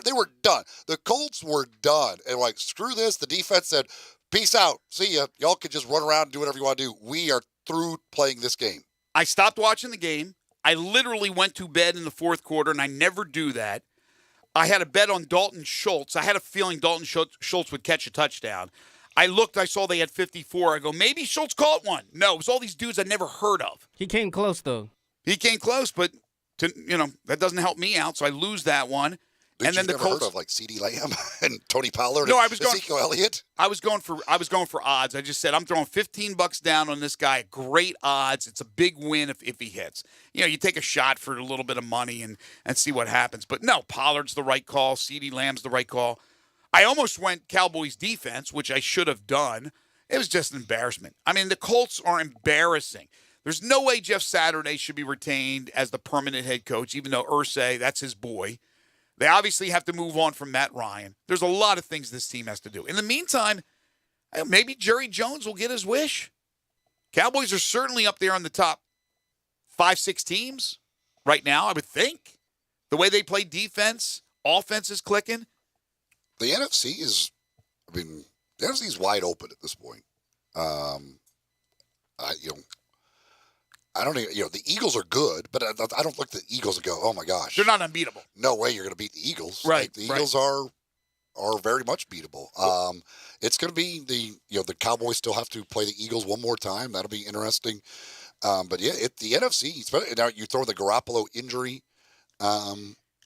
The Colts were done, and screw this. The defense said, "Peace out. See ya. Y'all can just run around and do whatever you want to do. We are through playing this game." I stopped watching the game. I literally went to bed in the fourth quarter, and I never do that. I had a bet on Dalton Schultz. I had a feeling Dalton Schultz would catch a touchdown. I looked, I saw they had 54. I go, maybe Schultz caught one. No, it was all these dudes I'd never heard of. He came close, though. He came close, but that doesn't help me out, so I lose that one. And then the Colts heard of CeeDee Lamb and Tony Pollard. No, and Ezekiel Elliott. I was going for odds. I just said I'm throwing $15 down on this guy. Great odds. It's a big win if he hits. You take a shot for a little bit of money and see what happens. But no, Pollard's the right call. CeeDee Lamb's the right call. I almost went Cowboys defense, which I should have done. It was just an embarrassment. I mean, the Colts are embarrassing. There's no way Jeff Saturday should be retained as the permanent head coach, even though Irsay, that's his boy. They obviously have to move on from Matt Ryan. There's a lot of things this team has to do. In the meantime, maybe Jerry Jones will get his wish. Cowboys are certainly up there on the top 5-6 teams right now, I would think. The way they play defense, offense is clicking. The NFC is wide open at this point. I don't even, the Eagles are good, but I don't look at the Eagles and go, oh my gosh. They're not unbeatable. No way you're going to beat the Eagles. Right. The Eagles are very much beatable. It's going to be the Cowboys still have to play the Eagles one more time. That'll be interesting. But yeah, the NFC. Now you throw the Garoppolo injury.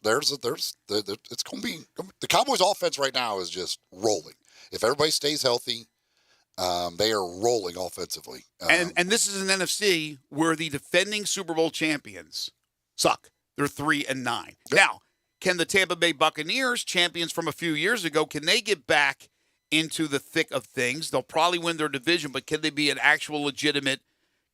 It's going to be the Cowboys' offense right now is just rolling. If everybody stays healthy, they are rolling offensively. And this is an NFC where the defending Super Bowl champions suck. They're 3-9. Yep. Now, can the Tampa Bay Buccaneers, champions from a few years ago, can they get back into the thick of things? They'll probably win their division, but can they be an actual legitimate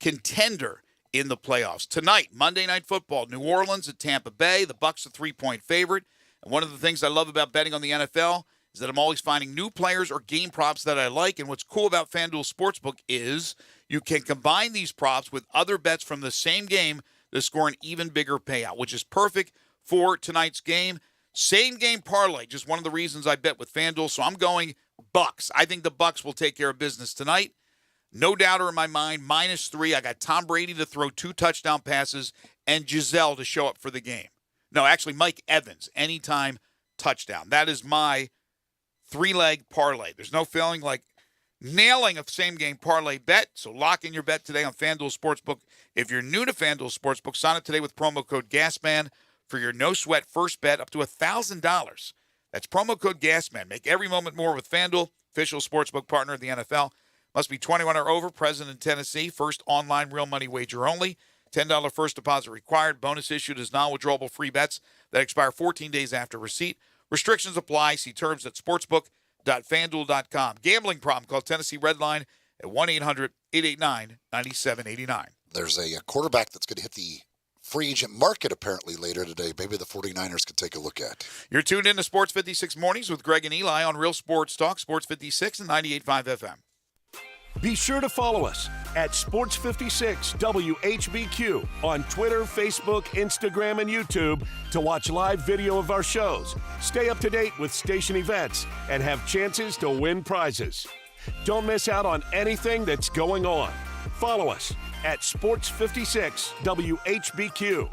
contender in the playoffs? Tonight, Monday Night Football, New Orleans at Tampa Bay. The Bucs a 3-point favorite. And one of the things I love about betting on the NFL is that I'm always finding new players or game props that I like. And what's cool about FanDuel Sportsbook is you can combine these props with other bets from the same game to score an even bigger payout, which is perfect for tonight's game. Same game parlay, just one of the reasons I bet with FanDuel. So I'm going Bucs. I think the Bucs will take care of business tonight. No doubter in my mind, -3. I got Tom Brady to throw 2 touchdown passes and Giselle to show up for the game. No, actually, Mike Evans, anytime touchdown. That is my 3-leg parlay. There's no feeling like nailing a same-game parlay bet, so lock in your bet today on FanDuel Sportsbook. If you're new to FanDuel Sportsbook, sign up today with promo code GASMAN for your no-sweat first bet up to $1,000. That's promo code GASMAN. Make every moment more with FanDuel, official sportsbook partner of the NFL. Must be 21 or over, present in Tennessee. First online real money wager only. $10 first deposit required. Bonus issued as non-withdrawable free bets that expire 14 days after receipt. Restrictions apply. See terms at sportsbook.fanduel.com. Gambling problem? Call Tennessee Redline at 1-800-889-9789. There's a quarterback that's going to hit the free agent market apparently later today. Maybe the 49ers could take a look at. You're tuned in to Sports 56 Mornings with Greg and Eli on Real Sports Talk, Sports 56 and 98.5 FM. Be sure to follow us at Sports56 WHBQ on Twitter, Facebook, Instagram, and YouTube to watch live video of our shows, stay up to date with station events, and have chances to win prizes. Don't miss out on anything that's going on. Follow us at Sports56 WHBQ.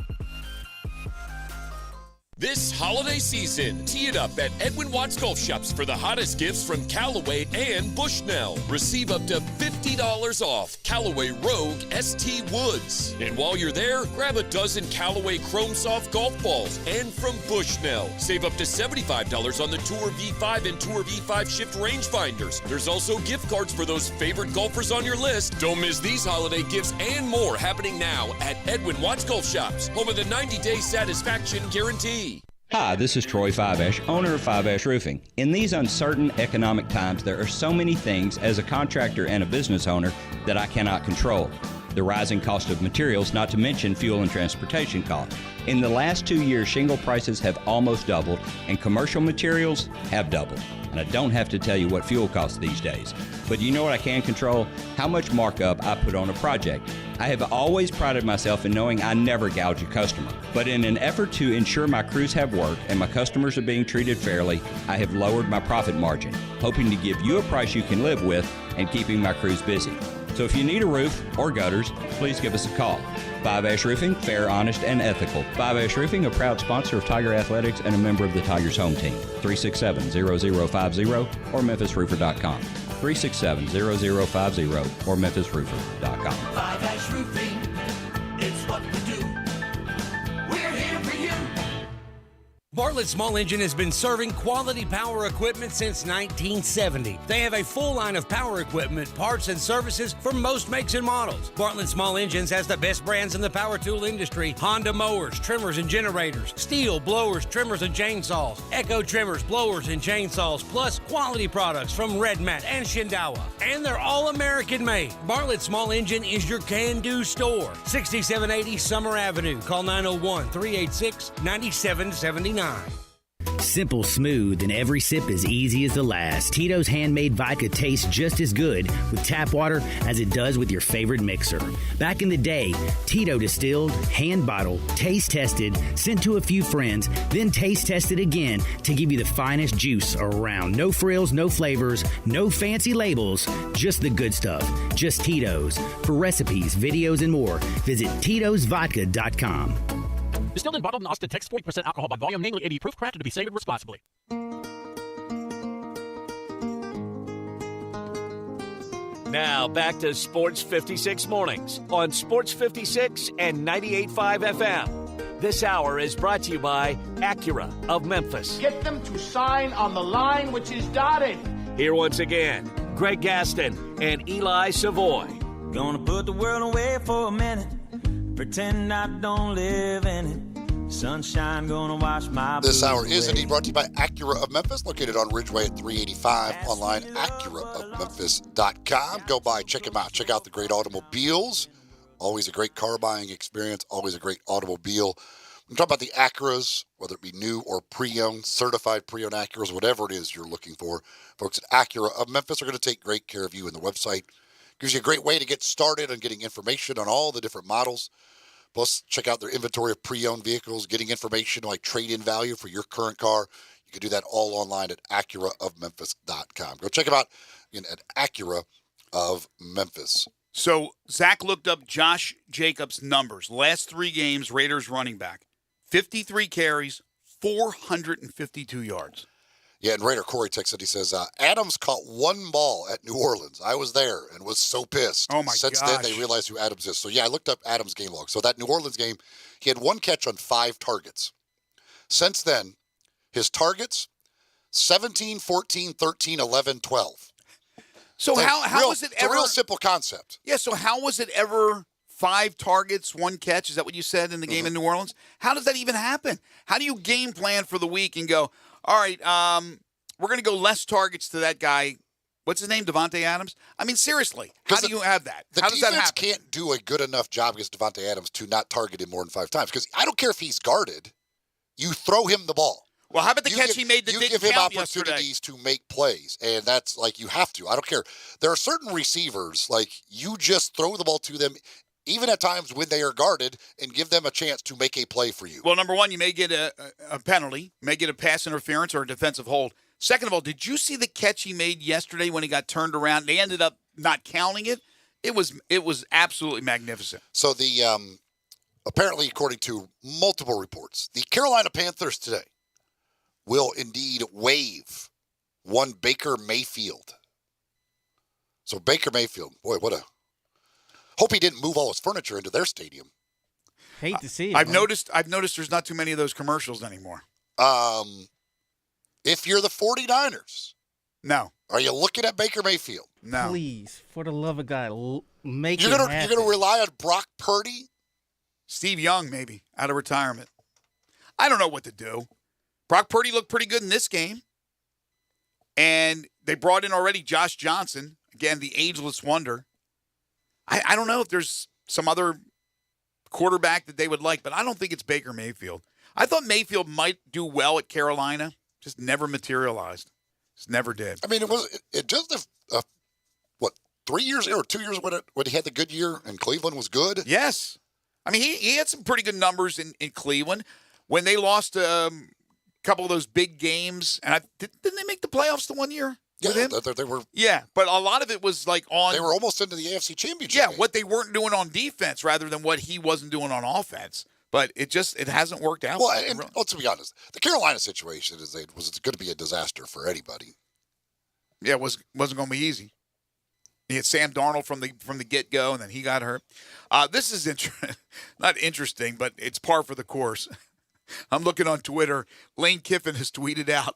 This holiday season, tee it up at Edwin Watts Golf Shops for the hottest gifts from Callaway and Bushnell. Receive up to $50 off Callaway Rogue ST Woods. And while you're there, grab a dozen Callaway Chrome Soft golf balls. And from Bushnell, save up to $75 on the Tour V5 and Tour V5 Shift rangefinders. There's also gift cards for those favorite golfers on your list. Don't miss these holiday gifts and more happening now at Edwin Watts Golf Shops, home of the 90-day satisfaction guarantee. Hi, this is Troy Fiveash, owner of Fiveash Roofing. In these uncertain economic times, there are so many things as a contractor and a business owner that I cannot control. The rising cost of materials, not to mention fuel and transportation costs. In the last 2 years, shingle prices have almost doubled and commercial materials have doubled. And I don't have to tell you what fuel costs these days. But you know what I can control? How much markup I put on a project. I have always prided myself in knowing I never gouge a customer. But in an effort to ensure my crews have work and my customers are being treated fairly, I have lowered my profit margin, hoping to give you a price you can live with and keeping my crews busy. So if you need a roof or gutters, please give us a call. Fiveash Roofing, fair, honest, and ethical. Fiveash Roofing, a proud sponsor of Tiger Athletics and a member of the Tigers home team. 367-0050 or memphisroofer.com. 367-0050 or memphisroofer.com. Fiveash Roofing, it's what we do. We're here for you. Bartlett Small Engine has been serving quality power equipment since 1970. They have a full line of power equipment, parts, and services for most makes and models. Bartlett Small Engines has the best brands in the power tool industry: Honda mowers, trimmers, and generators, Steel blowers, trimmers, and chainsaws, Echo trimmers, blowers, and chainsaws, plus quality products from Red Mat and Shindawa. And they're all American made. Bartlett Small Engine is your can-do store. 6780 Summer Avenue. Call 901-386-9779. Simple, smooth, and every sip as easy as the last. Tito's handmade vodka tastes just as good with tap water as it does with your favorite mixer. Back in the day, Tito distilled, hand bottled, taste tested, sent to a few friends, then taste tested again to give you the finest juice around. No frills, no flavors, no fancy labels, just the good stuff. Just Tito's. For recipes, videos, and more, visit Tito'sVodka.com. Distilled and bottled in Austin, Texas, 40% alcohol by volume, namely 80 proof, crafted to be savored responsibly. Now back to Sports 56 Mornings on Sports 56 and 98.5 FM. This hour is brought to you by Acura of Memphis. Get them to sign on the line which is dotted. Here once again, Greg Gaston and Eli Savoy. Gonna put the world away for a minute, pretend I don't live in it. Sunshine gonna wash my This hour blues is away. indeed brought to you by Acura of Memphis, located on Ridgeway at 385. Online, AcuraofMemphis.com. Go by, check them out. Check out the great automobiles. Always a great car buying experience. Always a great automobile. I'm talking about the Acuras, whether it be new or pre-owned, certified pre-owned Acuras, whatever it is you're looking for. Folks at Acura of Memphis are going to take great care of you, and the website gives you a great way to get started on getting information on all the different models. Plus, check out their inventory of pre-owned vehicles, getting information like trade-in value for your current car. You can do that all online at AcuraofMemphis.com. Go check them out again at Acura of Memphis. So Zach looked up Josh Jacobs' numbers. Last 3 games, Raiders running back. 53 carries, 452 yards. Yeah, and Raider Corey texted, he says, Adams caught 1 ball at New Orleans. I was there and was so pissed. Oh, my Since gosh. then, they realized who Adams is. So, yeah, I looked up Adams' game log. So that New Orleans game, he had 1 catch on 5 targets. Since then, his targets, 17, 14, 13, 11, 12. So how was it ever? It's a real simple concept. Yeah, so how was it ever 5 targets, 1 catch? Is that what you said in the game in New Orleans? How does that even happen? How do you game plan for the week and go, all right, we're going to go less targets to that guy. What's his name, Devontae Adams? I mean, seriously, how do you have that? The How does that defense happen? can't do a good enough job against Devontae Adams to not target him more than 5 times. Because I don't care if he's guarded. You throw him the ball. Well, how about the catch he made that you didn't give him count opportunities to make plays, and that's like you have to. I don't care. There are certain receivers, like you just throw the ball to them, even at times when they are guarded, and give them a chance to make a play for you. Well, number one, you may get a penalty, may get a pass interference or a defensive hold. Second of all, did you see the catch he made yesterday when he got turned around? They ended up not counting it. It was absolutely magnificent. So the apparently, according to multiple reports, the Carolina Panthers today will indeed waive one Baker Mayfield. So Baker Mayfield, boy, what a hope he didn't move all his furniture into their stadium. Hate to see it. I've noticed there's not too many of those commercials anymore. If you're the 49ers, no. Are you looking at Baker Mayfield? No. Please, for the love of God, make You're it gonna happen. you're gonna rely on Brock Purdy? Steve Young, maybe, out of retirement. I don't know what to do. Brock Purdy looked pretty good in this game. And they brought in already Josh Johnson, again, the ageless wonder. I don't know if there's some other quarterback that they would like, but I don't think it's Baker Mayfield. I thought Mayfield might do well at Carolina, just never materialized. Just never did. I mean, it just 3 years or 2 years when he had the good year and Cleveland was good? Yes. I mean, he had some pretty good numbers in Cleveland. When they lost a couple of those big games, and didn't they make the playoffs the one year? Yeah, with him? they were. Yeah, but a lot of it was like on. They were almost into the AFC Championship. Yeah, game. what they weren't doing on defense rather than what he wasn't doing on offense. But it hasn't worked out. Well, and let's be honest, the Carolina situation was going to be a disaster for anybody. Yeah, it wasn't going to be easy. He had Sam Darnold from the get-go, and then he got hurt. This is not interesting, but it's par for the course. I'm looking on Twitter. Lane Kiffin has tweeted out,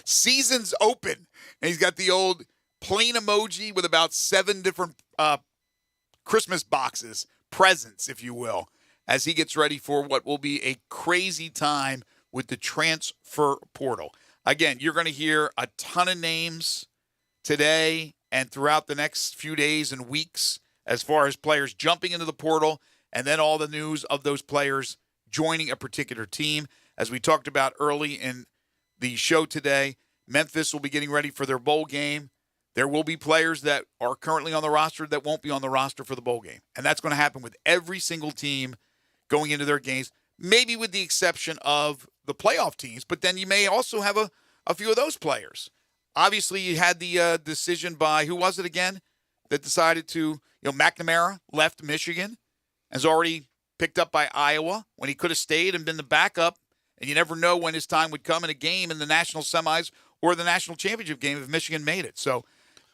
season's open. And he's got the old plane emoji with about 7 different Christmas boxes, presents, if you will, as he gets ready for what will be a crazy time with the transfer portal. Again, you're going to hear a ton of names today and throughout the next few days and weeks as far as players jumping into the portal and then all the news of those players joining a particular team. As we talked about early in the show today, Memphis will be getting ready for their bowl game. There will be players that are currently on the roster that won't be on the roster for the bowl game. And that's going to happen with every single team going into their games, maybe with the exception of the playoff teams. But then you may also have a few of those players. Obviously, you had the decision by, who was it again, that decided to, McNamara left Michigan, has already picked up by Iowa when he could have stayed and been the backup. And you never know when his time would come in a game in the national semis or the national championship game if Michigan made it. So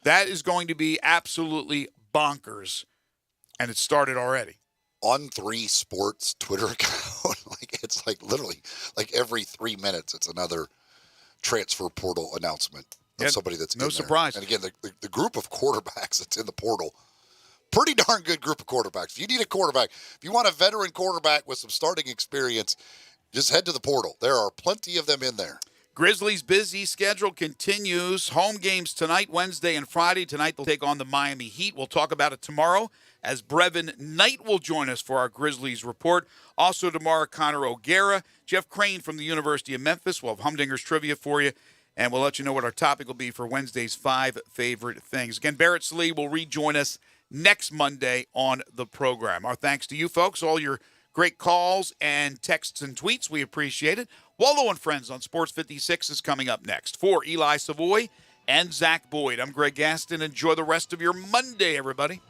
That is going to be absolutely bonkers, and it started already. On3 Sports Twitter account, it's literally every 3 minutes it's another transfer portal announcement of somebody that's no in surprise. There. And again, the group of quarterbacks that's in the portal, pretty darn good group of quarterbacks. If you need a quarterback, if you want a veteran quarterback with some starting experience, just head to the portal. There are plenty of them in there. Grizzlies' busy schedule continues. Home games tonight, Wednesday, and Friday. Tonight they'll take on the Miami Heat. We'll talk about it tomorrow as Brevin Knight will join us for our Grizzlies report. Also tomorrow, Connor O'Gara, Jeff Crane from the University of Memphis. We'll have Humdinger's trivia for you, and we'll let you know what our topic will be for Wednesday's 5 favorite things. Again, Barrett Slee will rejoin us next Monday on the program. Our thanks to you folks, all your great calls and texts and tweets. We appreciate it. Waldo and Friends on Sports 56 is coming up next. For Eli Savoy and Zach Boyd, I'm Greg Gaston. Enjoy the rest of your Monday, everybody.